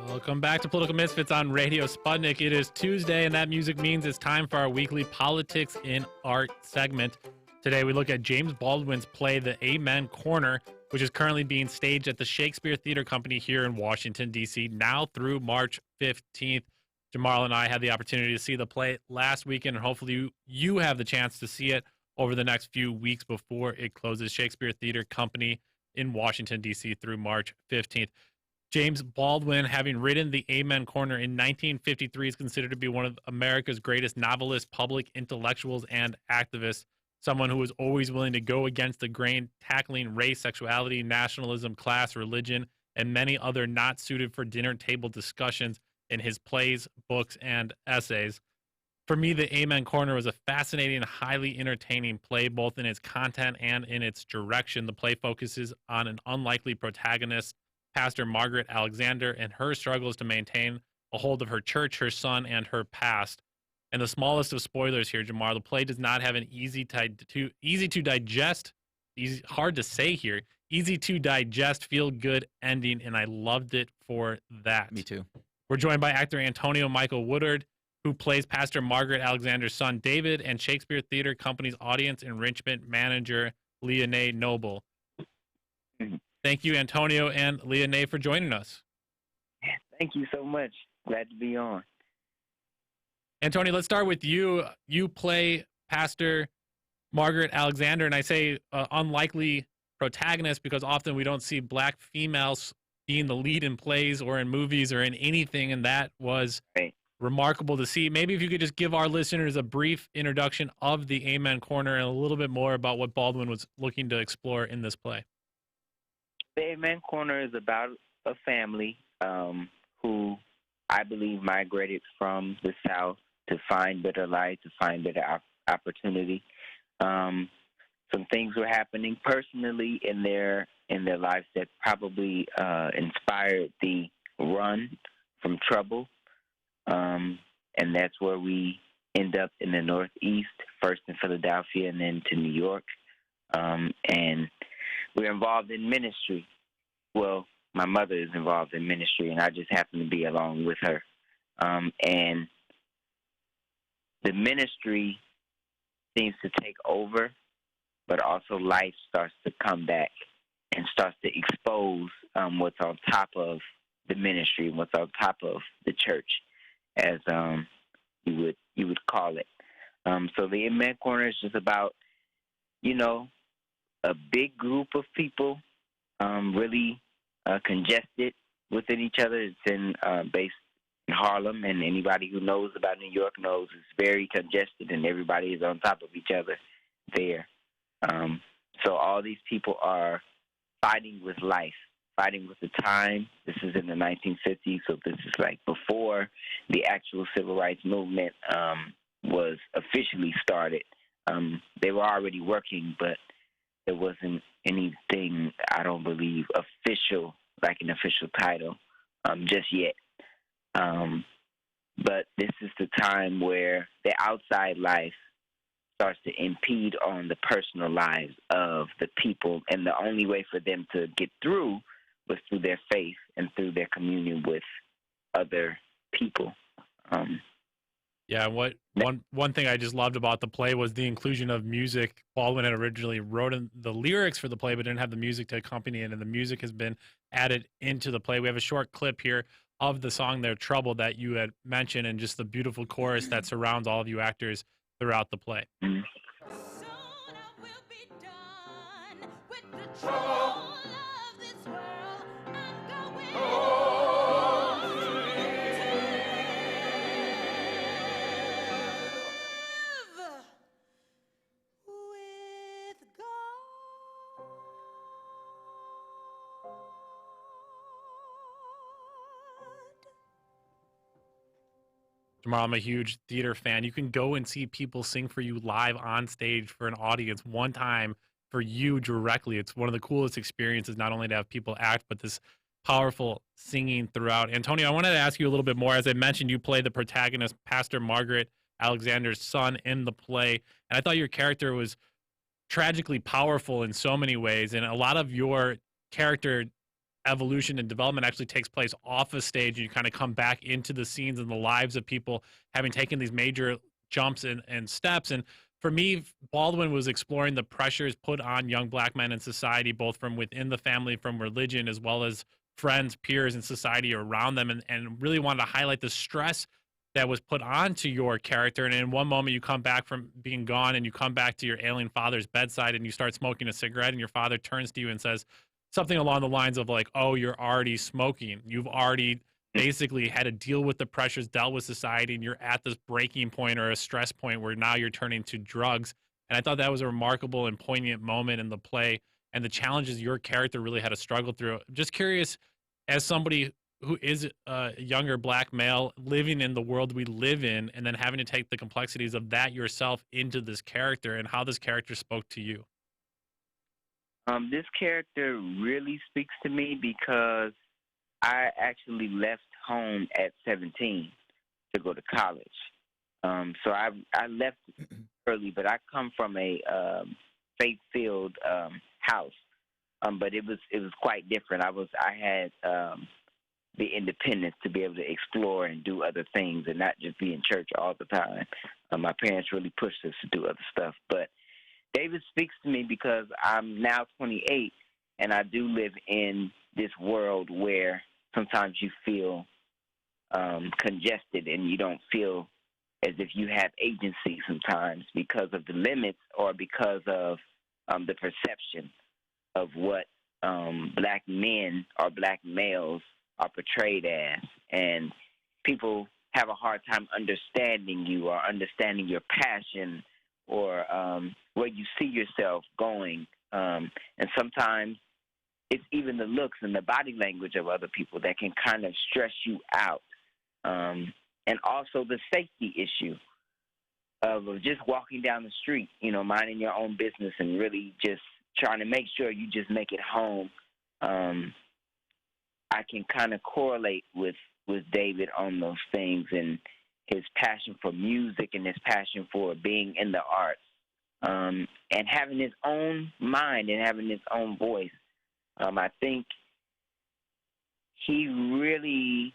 [SPEAKER 2] Welcome back to Political Misfits on Radio Sputnik. It is Tuesday, and that music means it's time for our weekly Politics in Art segment. Today, we look at James Baldwin's play, The Amen Corner, which is currently being staged at the Shakespeare Theater Company here in Washington, D.C., now through March 15th. Jamarl and I had the opportunity to see the play last weekend, and hopefully you have the chance to see it over the next few weeks before it closes. Shakespeare Theater Company in Washington, D.C. through March 15th. James Baldwin, having written The Amen Corner in 1953, is considered to be one of America's greatest novelists, public intellectuals, and activists. Someone who was always willing to go against the grain, tackling race, sexuality, nationalism, class, religion, and many other not suited for dinner table discussions in his plays, books, and essays. For me, The Amen Corner was a fascinating and highly entertaining play, both in its content and in its direction. The play focuses on an unlikely protagonist, Pastor Margaret Alexander, and her struggles to maintain a hold of her church, her son, and her past. And the smallest of spoilers here, Jamar, the play does not have an easy to digest, hard to say here, easy to digest, feel good ending, and I loved it for that.
[SPEAKER 3] Me too.
[SPEAKER 2] We're joined by actor Antonio Michael Woodard, who plays Pastor Margaret Alexander's son David, and Shakespeare Theater Company's audience enrichment manager Leonae Noble. Thank you, Antonio and Leonae, for joining us.
[SPEAKER 25] Thank you so much. Glad to be on.
[SPEAKER 2] Antonio, let's start with you. You play Pastor Margaret Alexander, and I say unlikely protagonist because often we don't see black females being the lead in plays or in movies or in anything, and that was remarkable to see. Maybe if you could just give our listeners a brief introduction of The Amen Corner and a little bit more about what Baldwin was looking to explore in this play.
[SPEAKER 25] The Amen Corner is about a family who I believe migrated from the South to find better life, to find better opportunity. Some things were happening personally in their lives that probably inspired the run from trouble, and that's where we end up in the Northeast, first in Philadelphia and then to New York, and we're involved in ministry. Well, my mother is involved in ministry, and I just happen to be along with her. And the ministry seems to take over, but also life starts to come back and starts to expose what's on top of the ministry and what's on top of the church. as you would call it. So the Amen Corner is just about, a big group of people, really congested within each other. It's based in Harlem, and anybody who knows about New York knows it's very congested, and everybody is on top of each other there. So all these people are fighting with life, fighting with the time. This is in the 1950s, so this is like before the actual civil rights movement was officially started. They were already working, but there wasn't anything, I don't believe, official, like an official title, just yet. But this is the time where the outside life starts to impede on the personal lives of the people, and the only way for them to get through was through their faith and through their communion with other people.
[SPEAKER 2] Yeah, one thing I just loved about the play was the inclusion of music. Baldwin had originally wrote in the lyrics for the play, but didn't have the music to accompany it, and the music has been added into the play. We have a short clip here of the song "Their Trouble" that you had mentioned, and just the beautiful chorus that surrounds all of you actors throughout the play.
[SPEAKER 25] Mm-hmm.
[SPEAKER 2] Tomorrow, I'm a huge theater fan. You can go and see people sing for you live on stage for an audience one time for you directly. It's one of the coolest experiences, not only to have people act, but this powerful singing throughout. Antonio, I wanted to ask you a little bit more. As I mentioned, you play the protagonist, Pastor Margaret Alexander's son, in the play. And I thought your character was tragically powerful in so many ways. And a lot of your character evolution and development actually takes place off a stage. You kind of come back into the scenes and the lives of people having taken these major jumps and steps. And for me, Baldwin was exploring the pressures put on young black men in society, both from within the family, from religion, as well as friends, peers, and society around them, and really wanted to highlight the stress that was put onto your character. And in one moment, you come back from being gone and you come back to your ailing father's bedside and you start smoking a cigarette, and your father turns to you and says something along the lines of like, "Oh, you're already smoking. You've already basically had to deal with the pressures, dealt with society, and you're at this breaking point or a stress point where now you're turning to drugs." And I thought that was a remarkable and poignant moment in the play, and the challenges your character really had to struggle through. Just curious, as somebody who is a younger black male living in the world we live in, and then having to take the complexities of that yourself into this character, and how this character spoke to you.
[SPEAKER 25] This character really speaks to me because I actually left home at 17 to go to college. So I left early, but I come from a faith-filled house. But it was quite different. I had the independence to be able to explore and do other things and not just be in church all the time. My parents really pushed us to do other stuff. But David speaks to me because I'm now 28, and I do live in this world where sometimes you feel congested and you don't feel as if you have agency sometimes because of the limits or because of the perception of what black men or black males are portrayed as. And people have a hard time understanding you or understanding your passion or where you see yourself going. And sometimes it's even the looks and the body language of other people that can kind of stress you out. And also the safety issue of just walking down the street, minding your own business and really just trying to make sure you just make it home. I can kind of correlate with David on those things and his passion for music and his passion for being in the arts, and having his own mind and having his own voice. I think he really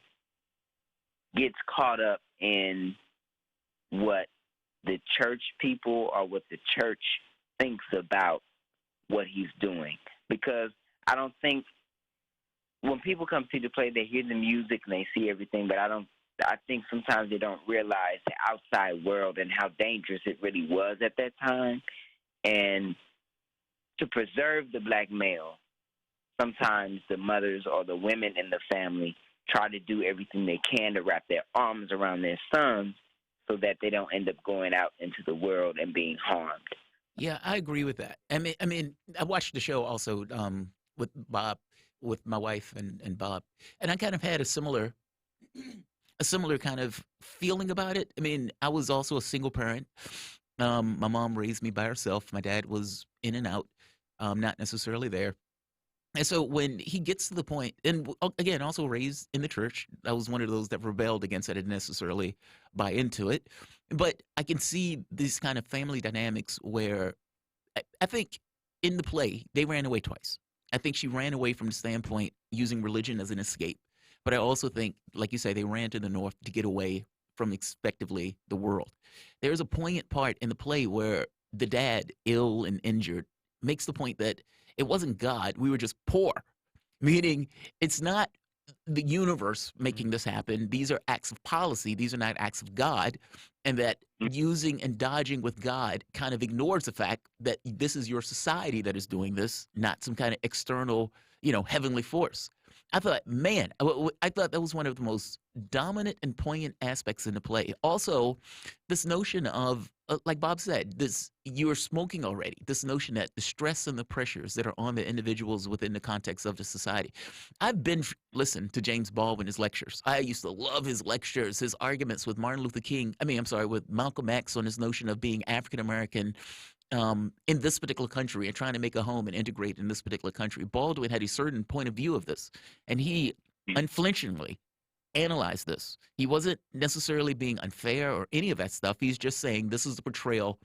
[SPEAKER 25] gets caught up in what the church people or what the church thinks about what he's doing. Because I don't think when people come see the play, they hear the music and they see everything, but I don't I think sometimes they don't realize the outside world and how dangerous it really was at that time. And to preserve the black male, sometimes the mothers or the women in the family try to do everything they can to wrap their arms around their sons so that they don't end up going out into the world and being harmed.
[SPEAKER 3] Yeah, I agree with that. I mean, I watched the show also with Bob, with my wife and Bob, and I kind of had a similar kind of feeling about it. I mean, I was also a single parent. My mom raised me by herself. My dad was in and out, not necessarily there. And so when he gets to the point, and again, also raised in the church, I was one of those that rebelled against it, I didn't necessarily buy into it. But I can see these kind of family dynamics where I think in the play, they ran away twice. I think she ran away from the standpoint using religion as an escape. But I also think, like you say, they ran to the north to get away from, expectively, the world. There's a poignant part in the play where the dad, ill and injured, makes the point that it wasn't God, we were just poor. Meaning, it's not the universe making this happen. These are acts of policy. These are not acts of God. And that using and dodging with God kind of ignores the fact that this is your society that is doing this, not some kind of external, heavenly force. I thought, man, I thought that was one of the most dominant and poignant aspects in the play. Also, this notion of, like Bob said, you're smoking already. This notion that the stress and the pressures that are on the individuals within the context of the society. I've listened to James Baldwin, his lectures. I used to love his lectures, his arguments with with Malcolm X on this notion of being African American in this particular country and trying to make a home and integrate in this particular country. Baldwin had a certain point of view of this, and he unflinchingly analyzed this. He wasn't necessarily being unfair or any of that stuff. He's just saying this is the portrayal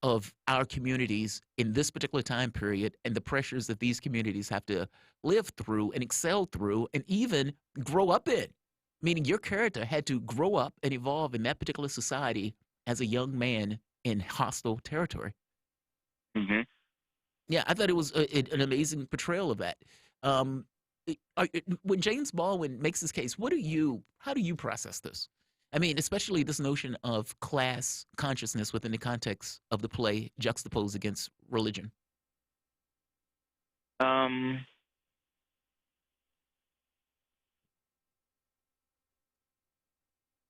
[SPEAKER 3] of our communities in this particular time period and the pressures that these communities have to live through and excel through and even grow up in. Meaning your character had to grow up and evolve in that particular society as a young man in hostile territory.
[SPEAKER 25] Mm-hmm.
[SPEAKER 3] Yeah, I thought it was an amazing portrayal of that. When James Baldwin makes this case, how do you process this? I mean, especially this notion of class consciousness within the context of the play juxtaposed against religion.
[SPEAKER 25] And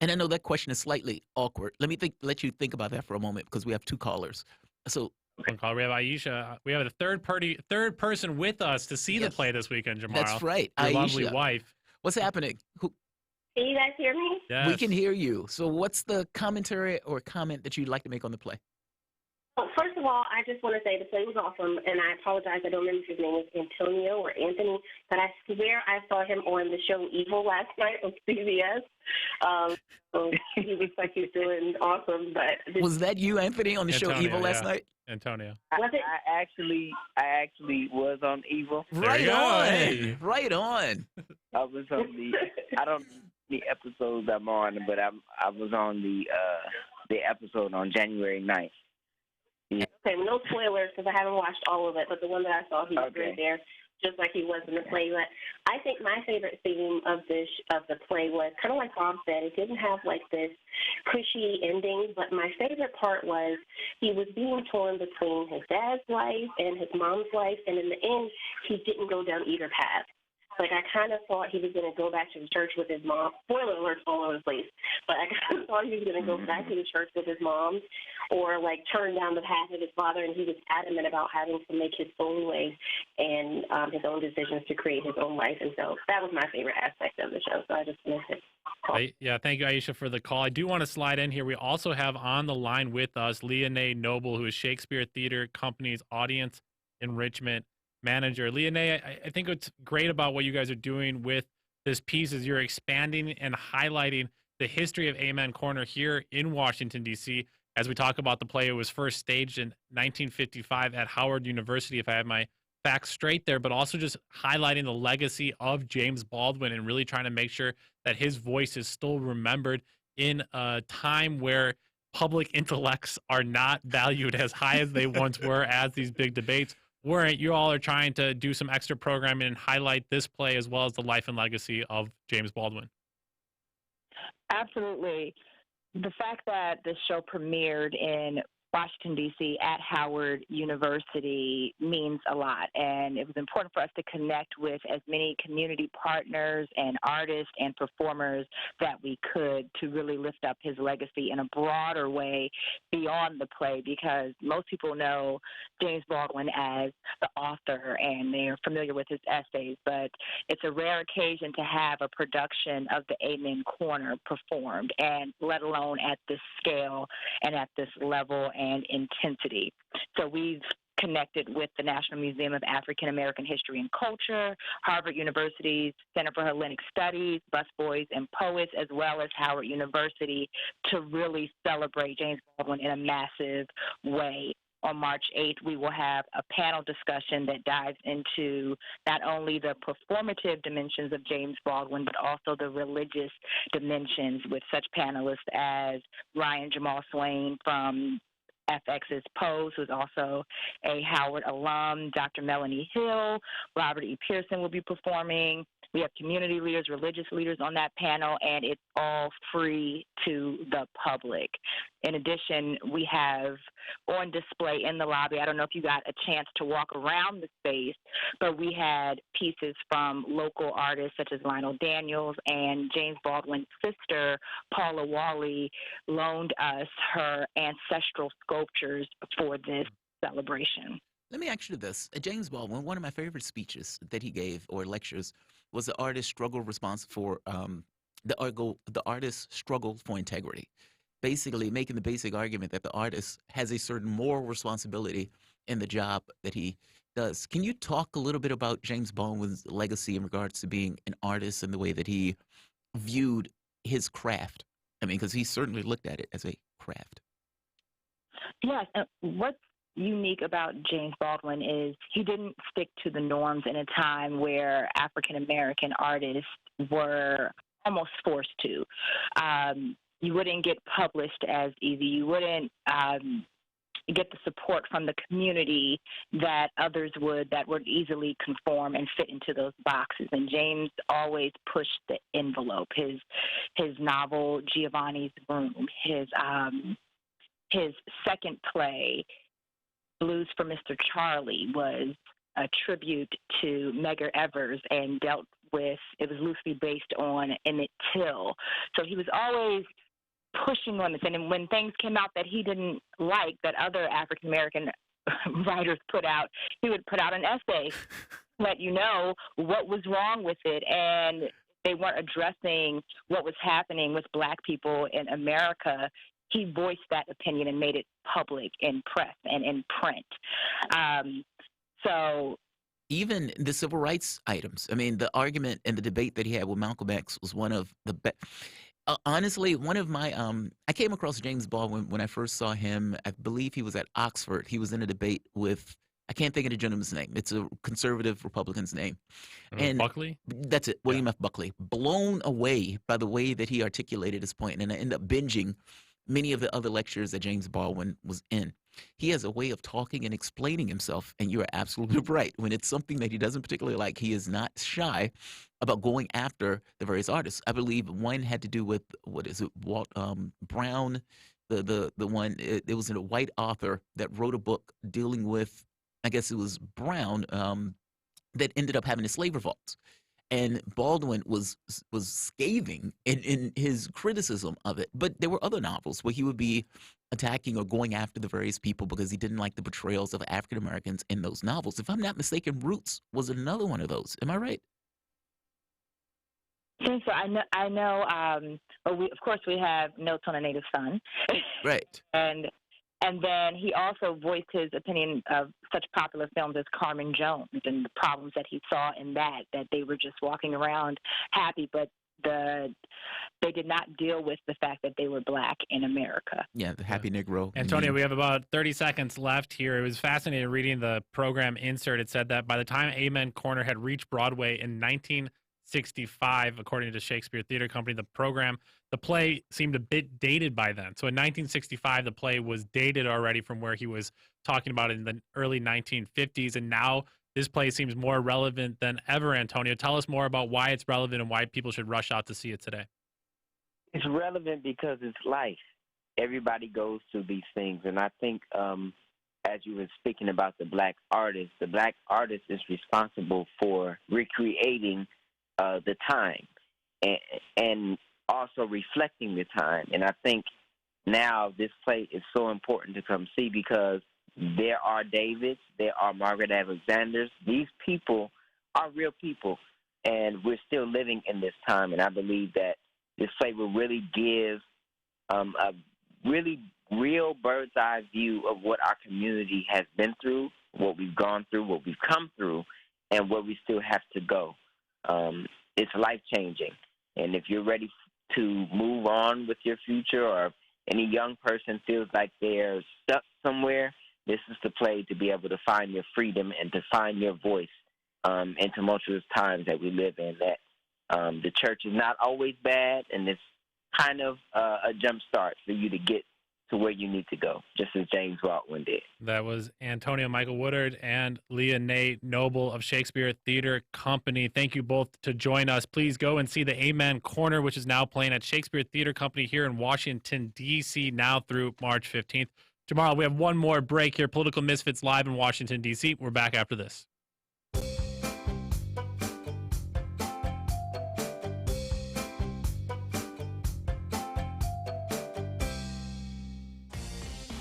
[SPEAKER 3] I know that question is slightly awkward. Let you think about that for a moment because we have two callers. So
[SPEAKER 2] one caller, we have Aisha. We have a third person with us to see the play this weekend, Jamal.
[SPEAKER 3] That's right,
[SPEAKER 2] Your
[SPEAKER 3] Aisha.
[SPEAKER 2] lovely wife.
[SPEAKER 3] What's happening?
[SPEAKER 6] Can you guys hear me?
[SPEAKER 2] Yes.
[SPEAKER 3] We can hear you. So what's the commentary or comment that you'd like to make on the play?
[SPEAKER 6] Well, first of all, I just want to say the play was awesome, and I apologize. I don't remember if his name was Antonio or Anthony, but I swear I saw him on the show Evil last night on CBS. So he looks like he's doing awesome. But
[SPEAKER 3] was that you, Anthony, on the show Evil last night?
[SPEAKER 2] Antonio.
[SPEAKER 25] I actually was on Evil.
[SPEAKER 3] Right on. Right on.
[SPEAKER 25] I was on I don't know the episodes I'm on, but I was on the episode on January 9th. Yeah.
[SPEAKER 6] Okay, no spoilers because I haven't watched all of it, but the one that I saw, he was right there, just like he was in the play. But I think my favorite theme of the play was kind of like Bob said. It didn't have like this cushy ending, but my favorite part was he was being torn between his dad's life and his mom's life, and in the end, he didn't go down either path. Like, I kind of thought he was going to go back to the church with his mom. Spoiler alert all over the place. But I kind of thought he was going to go back to the church with his mom or, like, turn down the path of his father. And he was adamant about having to make his own way and his own decisions to create his own life. And so that was my favorite aspect of the show. So I just missed it.
[SPEAKER 2] Yeah, thank you, Aisha, for the call. I do want to slide in here. We also have on the line with us Leonae Noble, who is Shakespeare Theater Company's audience enrichment manager. Leonae, I think what's great about what you guys are doing with this piece is you're expanding and highlighting the history of Amen Corner here in Washington, D.C. As we talk about the play, it was first staged in 1955 at Howard University, if I have my facts straight there, but also just highlighting the legacy of James Baldwin and really trying to make sure that his voice is still remembered in a time where public intellects are not valued as high as they once were as these big debates weren't. You all are trying to do some extra programming and highlight this play as well as the life and legacy of James Baldwin.
[SPEAKER 7] Absolutely. The fact that the show premiered in Washington, D.C. at Howard University means a lot. And it was important for us to connect with as many community partners and artists and performers that we could to really lift up his legacy in a broader way beyond the play, because most people know James Baldwin as the author and they're familiar with his essays, but it's a rare occasion to have a production of the Amen Corner performed, and let alone at this scale and at this level and intensity. So we've connected with the National Museum of African American History and Culture, Harvard University's Center for Hellenic Studies, Busboys and Poets, as well as Howard University, to really celebrate James Baldwin in a massive way. On March 8th, we will have a panel discussion that dives into not only the performative dimensions of James Baldwin, but also the religious dimensions, with such panelists as Ryan Jamal Swain from FX's Pose, who's also a Howard alum, Dr. Melanie Hill, Robert E. Pearson will be performing. We have community leaders, religious leaders on that panel, and it's all free to the public. In addition, we have on display in the lobby, I don't know if you got a chance to walk around the space, but we had pieces from local artists such as Lionel Daniels, and James Baldwin's sister, Paula Wally, loaned us her ancestral sculptures for this celebration.
[SPEAKER 3] Let me ask you this. James Baldwin, one of my favorite speeches that he gave, or lectures, was the artist struggle response for the artist struggle for integrity. Basically making the basic argument that the artist has a certain moral responsibility in the job that he does. Can you talk a little bit about James Baldwin's legacy in regards to being an artist and the way that he viewed his craft? I mean, because he certainly looked at it as a craft.
[SPEAKER 7] Yes. What's unique about James Baldwin is he didn't stick to the norms in a time where African American artists were almost forced to. You wouldn't get published as easy. You wouldn't get the support from the community that others would, that would easily conform and fit into those boxes. And James always pushed the envelope. His novel Giovanni's Room, his second play, Blues for Mr. Charlie, was a tribute to Medgar Evers and dealt with, it was loosely based on Emmett Till. So he was always pushing limits. And when things came out that he didn't like, that other African American writers put out, he would put out an essay, let you know what was wrong with it. And they weren't addressing what was happening with Black people in America. He voiced that opinion and made it public in press and in print. So
[SPEAKER 3] even the civil rights items, I mean, the argument and the debate that he had with Malcolm X was one of the best. Honestly, one of my, I came across James Baldwin when I first saw him. I believe he was at Oxford. He was in a debate with, I can't think of the gentleman's name. It's a conservative Republican's name. And
[SPEAKER 2] Buckley?
[SPEAKER 3] That's it, William F. Buckley. Blown away by the way that he articulated his point, and I ended up binging many of the other lectures that James Baldwin was in. He has a way of talking and explaining himself, and you are absolutely right. When it's something that he doesn't particularly like, he is not shy about going after the various artists. I believe one had to do with, what is it, Walt Brown, the one, it was a white author that wrote a book dealing with, I guess it was Brown, that ended up having a slave revolt. And Baldwin was scathing in his criticism of it. But there were other novels where he would be attacking or going after the various people because he didn't like the portrayals of African Americans in those novels. If I'm not mistaken, Roots was another one of those. Am I right?
[SPEAKER 7] I think so. I know. Well, of course, we have Notes on a Native Son.
[SPEAKER 3] Right.
[SPEAKER 7] And then he also voiced his opinion of such popular films as Carmen Jones and the problems that he saw in that they were just walking around happy, but they did not deal with the fact that they were Black in America.
[SPEAKER 3] Yeah, the Happy Negro.
[SPEAKER 2] Antonio, we have about 30 seconds left here. It was fascinating reading the program insert. It said that by the time Amen Corner had reached Broadway in 1965, according to Shakespeare Theater Company, the play seemed a bit dated by then. So in 1965, the play was dated already from where he was talking about it in the early 1950s. And now this play seems more relevant than ever. Antonio, tell us more about why it's relevant and why people should rush out to see it today.
[SPEAKER 25] It's relevant because it's life. Everybody goes through these things. And I think as you were speaking about the black artist is responsible for recreating the time and also reflecting the time. And I think now this play is so important to come see because there are Davids, there are Margaret Alexanders. These people are real people, and we're still living in this time. And I believe that this play will really give a really real bird's eye view of what our community has been through, what we've gone through, what we've come through, and where we still have to go. It's life-changing. And if you're ready to move on with your future, or any young person feels like they're stuck somewhere, this is the play to be able to find your freedom and to find your voice in tumultuous times that we live in, that the church is not always bad, and it's kind of a jump start for you to get to where you need to go, just as James Baldwin did.
[SPEAKER 2] That was Antonio Michael Woodard and Leah Nate Noble of Shakespeare Theater Company. Thank you both to join us. Please go and see the Amen Corner, which is now playing at Shakespeare Theater Company here in Washington, D.C., now through March 15th. Tomorrow we have one more break here. Political Misfits live in Washington, D.C. We're back after this.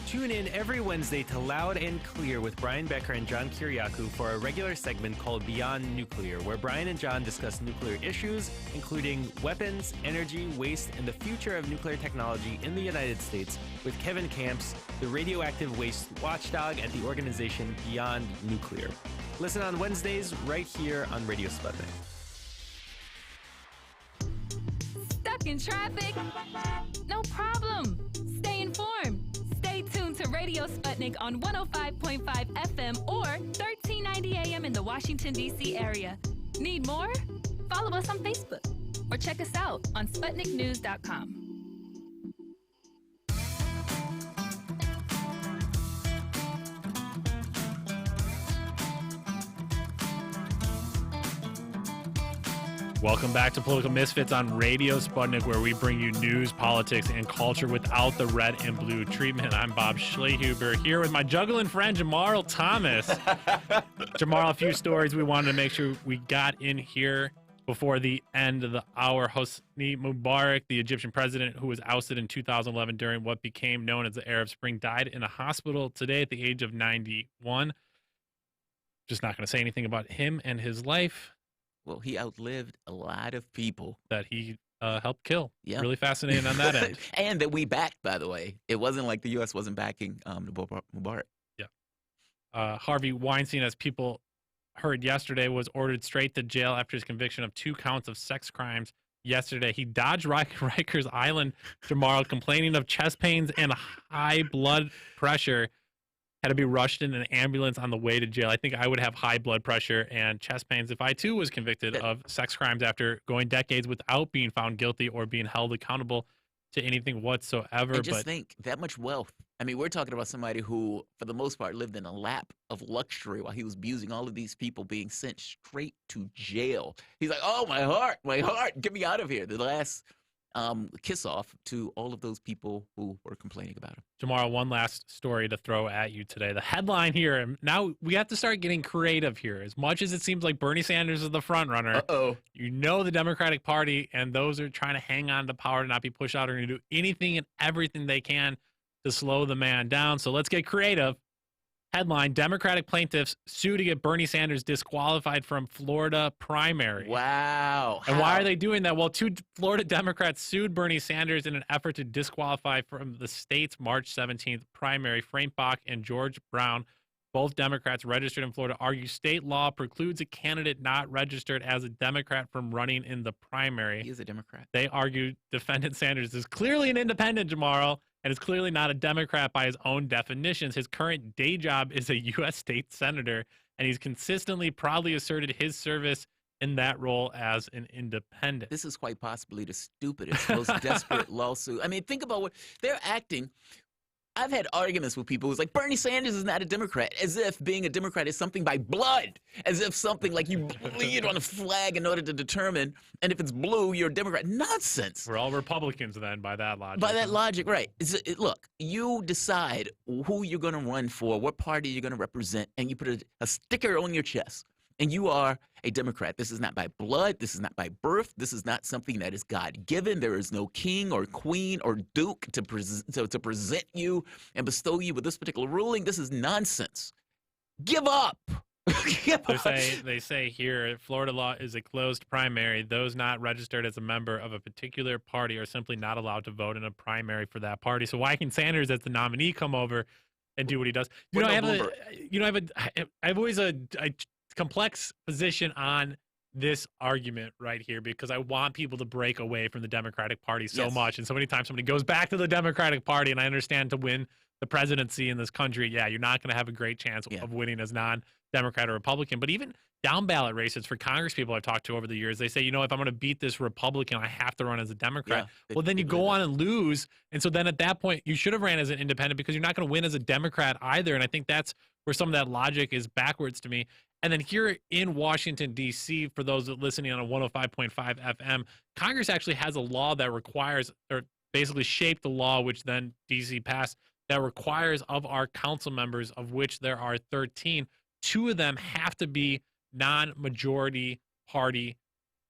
[SPEAKER 9] Tune in every Wednesday to Loud and Clear with Brian Becker and John Kiriakou for a regular segment called Beyond Nuclear, where Brian and John discuss nuclear issues, including weapons, energy, waste, and the future of nuclear technology in the United States, with Kevin Camps, the radioactive waste watchdog at the organization Beyond Nuclear. Listen on Wednesdays right here on Radio Sputnik.
[SPEAKER 10] Stuck in traffic? No problem. Stay informed. Stay tuned to Radio Sputnik on 105.5 FM or 1390 AM in the Washington, D.C. area. Need more? Follow us on Facebook or check us out on SputnikNews.com.
[SPEAKER 2] Welcome back to Political Misfits on Radio Sputnik, where we bring you news, politics, and culture without the red and blue treatment. I'm Bob Schlehuber here with my juggling friend, Jamarl Thomas. Jamarl, a few stories we wanted to make sure we got in here before the end of the hour. Hosni Mubarak, the Egyptian president who was ousted in 2011 during what became known as the Arab Spring, died in a hospital today at the age of 91. Just not going to say anything about him and his life.
[SPEAKER 3] Well, he outlived a lot of people
[SPEAKER 2] that he helped kill.
[SPEAKER 3] Yeah.
[SPEAKER 2] Really fascinating on that end.
[SPEAKER 3] And that we backed, by the way. It wasn't like the U.S. wasn't backing Mubarak.
[SPEAKER 2] Yeah. Harvey Weinstein, as people heard yesterday, was ordered straight to jail after his conviction of 2 counts of sex crimes yesterday. He dodged Rikers Island tomorrow, complaining of chest pains and high blood pressure. Had to be rushed in an ambulance on the way to jail. I think I would have high blood pressure and chest pains if I, too, was convicted of sex crimes after going decades without being found guilty or being held accountable to anything whatsoever.
[SPEAKER 3] And just think, that much wealth. I mean, we're talking about somebody who, for the most part, lived in a lap of luxury while he was abusing all of these people, being sent straight to jail. He's like, oh, my heart, get me out of here. The last kiss off to all of those people who were complaining about him.
[SPEAKER 2] Jamarl, one last story to throw at you today. The headline here, and now we have to start getting creative here. As much as it seems like Bernie Sanders is the front runner, you know the Democratic Party and those are trying to hang on to power to not be pushed out are going to do anything and everything they can to slow the man down. So let's get creative. Headline, Democratic plaintiffs sue to get Bernie Sanders disqualified from Florida primary.
[SPEAKER 3] Wow.
[SPEAKER 2] And why are they doing that? Well, 2 Florida Democrats sued Bernie Sanders in an effort to disqualify from the state's March 17th primary. Frank Bach and George Brown, both Democrats registered in Florida, argue state law precludes a candidate not registered as a Democrat from running in the primary.
[SPEAKER 3] He is a Democrat.
[SPEAKER 2] They argue defendant Sanders is clearly an independent, Jamarl, and is clearly not a Democrat by his own definitions. His current day job is a U.S. state senator, and he's consistently proudly asserted his service in that role as an independent.
[SPEAKER 3] This is quite possibly the stupidest, most desperate lawsuit. I mean, think about what they're acting. I've had arguments with people who's like, Bernie Sanders is not a Democrat, as if being a Democrat is something by blood, as if something like you bleed on a flag in order to determine, and if it's blue, you're a Democrat. Nonsense.
[SPEAKER 2] We're all Republicans then, by that logic.
[SPEAKER 3] By that logic, right. Look, you decide who you're going to run for, what party you're going to represent, and you put a sticker on your chest. And you are a Democrat. This is not by blood. This is not by birth. This is not something that is God-given. There is no king or queen or duke to present you and bestow you with this particular ruling. This is nonsense. Give up.
[SPEAKER 2] They say here, Florida law is a closed primary. Those not registered as a member of a particular party are simply not allowed to vote in a primary for that party. So why can Sanders, as the nominee, come over and do what he does? I have always a complex position on this argument right here, because I want people to break away from the Democratic Party so much. And so many times somebody goes back to the Democratic Party, and I understand to win the presidency in this country, you're not going to have a great chance of winning as non-Democrat or Republican. But even down ballot races for Congress people I've talked to over the years, they say, if I'm going to beat this Republican, I have to run as a Democrat. Well, then you go on and lose. And so then at that point, you should have ran as an independent, because you're not going to win as a Democrat either. And I think that's where some of that logic is backwards to me. And then here in Washington, D.C., for those listening on a 105.5 FM, Congress actually has a law that requires, or basically shaped the law, which then D.C. passed, that requires of our council members, of which there are 13, 2 of them have to be non-majority party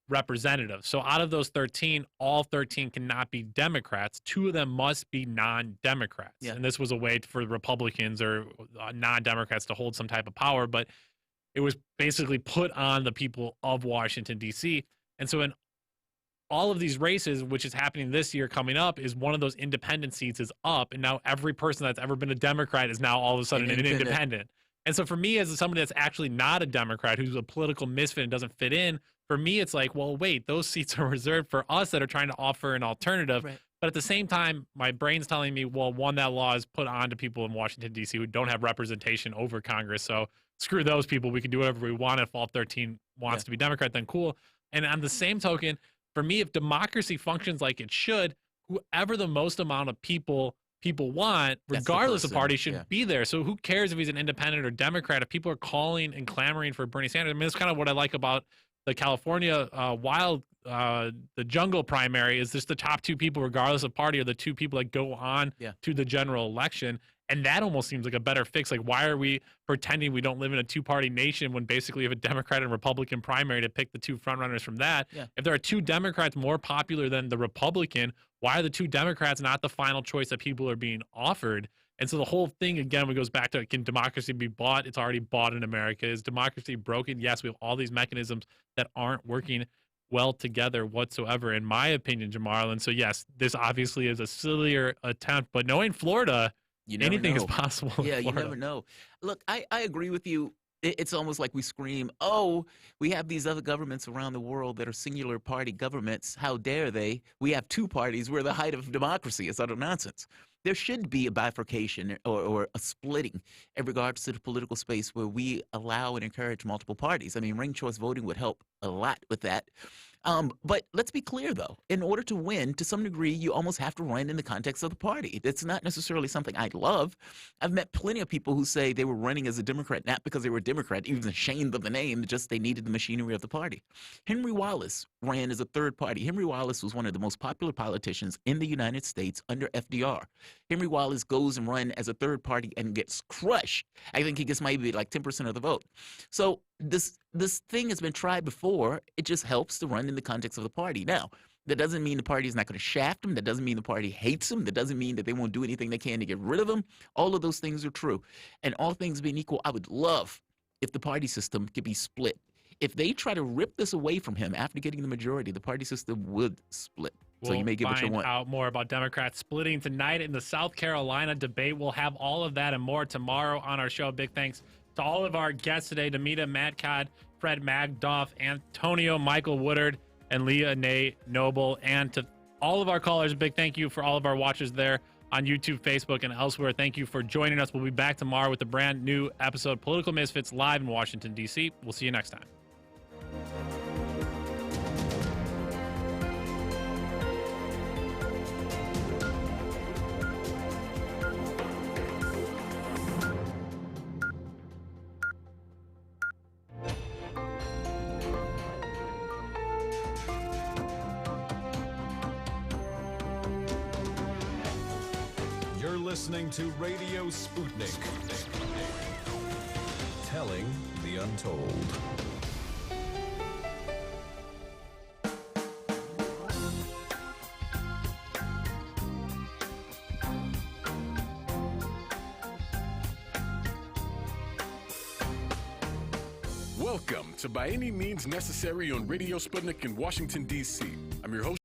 [SPEAKER 2] representatives. So out of those 13, all 13 cannot be Democrats. 2 of them must be non-Democrats. Yeah. And this was a way for Republicans or non-Democrats to hold some type of power, but it was basically put on the people of Washington, D.C. And so in all of these races, which is happening this year coming up, is one of those independent seats is up. And now every person that's ever been a Democrat is now all of a sudden an independent. And so for me, as somebody that's actually not a Democrat, who's a political misfit and doesn't fit in, for me, it's like, well, wait, those seats are reserved for us that are trying to offer an alternative. Right. But at the same time, my brain's telling me, well, one, that law is put on to people in Washington, D.C. who don't have representation over Congress. So screw those people. We can do whatever we want. If all 13 wants to be Democrat, then cool. And on the same token, for me, if democracy functions like it should, whoever the most amount of people want, regardless of party, should be there. So who cares if he's an independent or Democrat? If people are calling and clamoring for Bernie Sanders, I mean, that's kind of what I like about the California the jungle primary, is just the top 2 people, regardless of party, are the 2 people that go on to the general election. And that almost seems like a better fix. Like, why are we pretending we don't live in a 2-party nation when basically you have a Democrat and Republican primary to pick the 2 frontrunners from that? Yeah. If there are 2 Democrats more popular than the Republican, why are the 2 Democrats not the final choice that people are being offered? And so the whole thing, again, goes back to, can democracy be bought? It's already bought in America. Is democracy broken? Yes, we have all these mechanisms that aren't working well together whatsoever, in my opinion, Jamar. And so, yes, this obviously is a sillier attempt, but knowing Florida, anything is possible.
[SPEAKER 3] Yeah, you never know. Look, I agree with you. It's almost like we scream, oh, we have these other governments around the world that are singular party governments. How dare they? We have 2 parties. We're the height of democracy. It's utter nonsense. There should be a bifurcation or a splitting in regards to the political space where we allow and encourage multiple parties. I mean, ranked choice voting would help a lot with that. But let's be clear, though. In order to win, to some degree, you almost have to run in the context of the party. That's not necessarily something I love. I've met plenty of people who say they were running as a Democrat, not because they were a Democrat, even ashamed of the name, just they needed the machinery of the party. Henry Wallace ran as a third party. Henry Wallace was one of the most popular politicians in the United States under FDR. Henry Wallace goes and runs as a third party and gets crushed. I think he gets maybe like 10% of the vote. So this thing has been tried before. It just helps to run in the context of the party. Now, that doesn't mean the party is not going to shaft him. That doesn't mean the party hates him. That doesn't mean that they won't do anything they can to get rid of him. All of those things are true. And all things being equal, I would love if the party system could be split. If they try to rip this away from him after getting the majority, the party system would split. So you may get what you want.
[SPEAKER 2] We'll find out more about Democrats splitting tonight in the South Carolina debate. We'll have all of that and more tomorrow on our show. Big thanks to all of our guests today, Damita Matcod, Fred Magdoff, Antonio Michael Woodard, and Leah Nay Noble. And to all of our callers, a big thank you for all of our watchers there on YouTube, Facebook, and elsewhere. Thank you for joining us. We'll be back tomorrow with a brand new episode, Political Misfits, live in Washington, D.C. We'll see you next time.
[SPEAKER 1] listening to Radio Sputnik. Telling the untold.
[SPEAKER 17] Welcome to By Any Means Necessary on Radio Sputnik in Washington, D.C. I'm your host.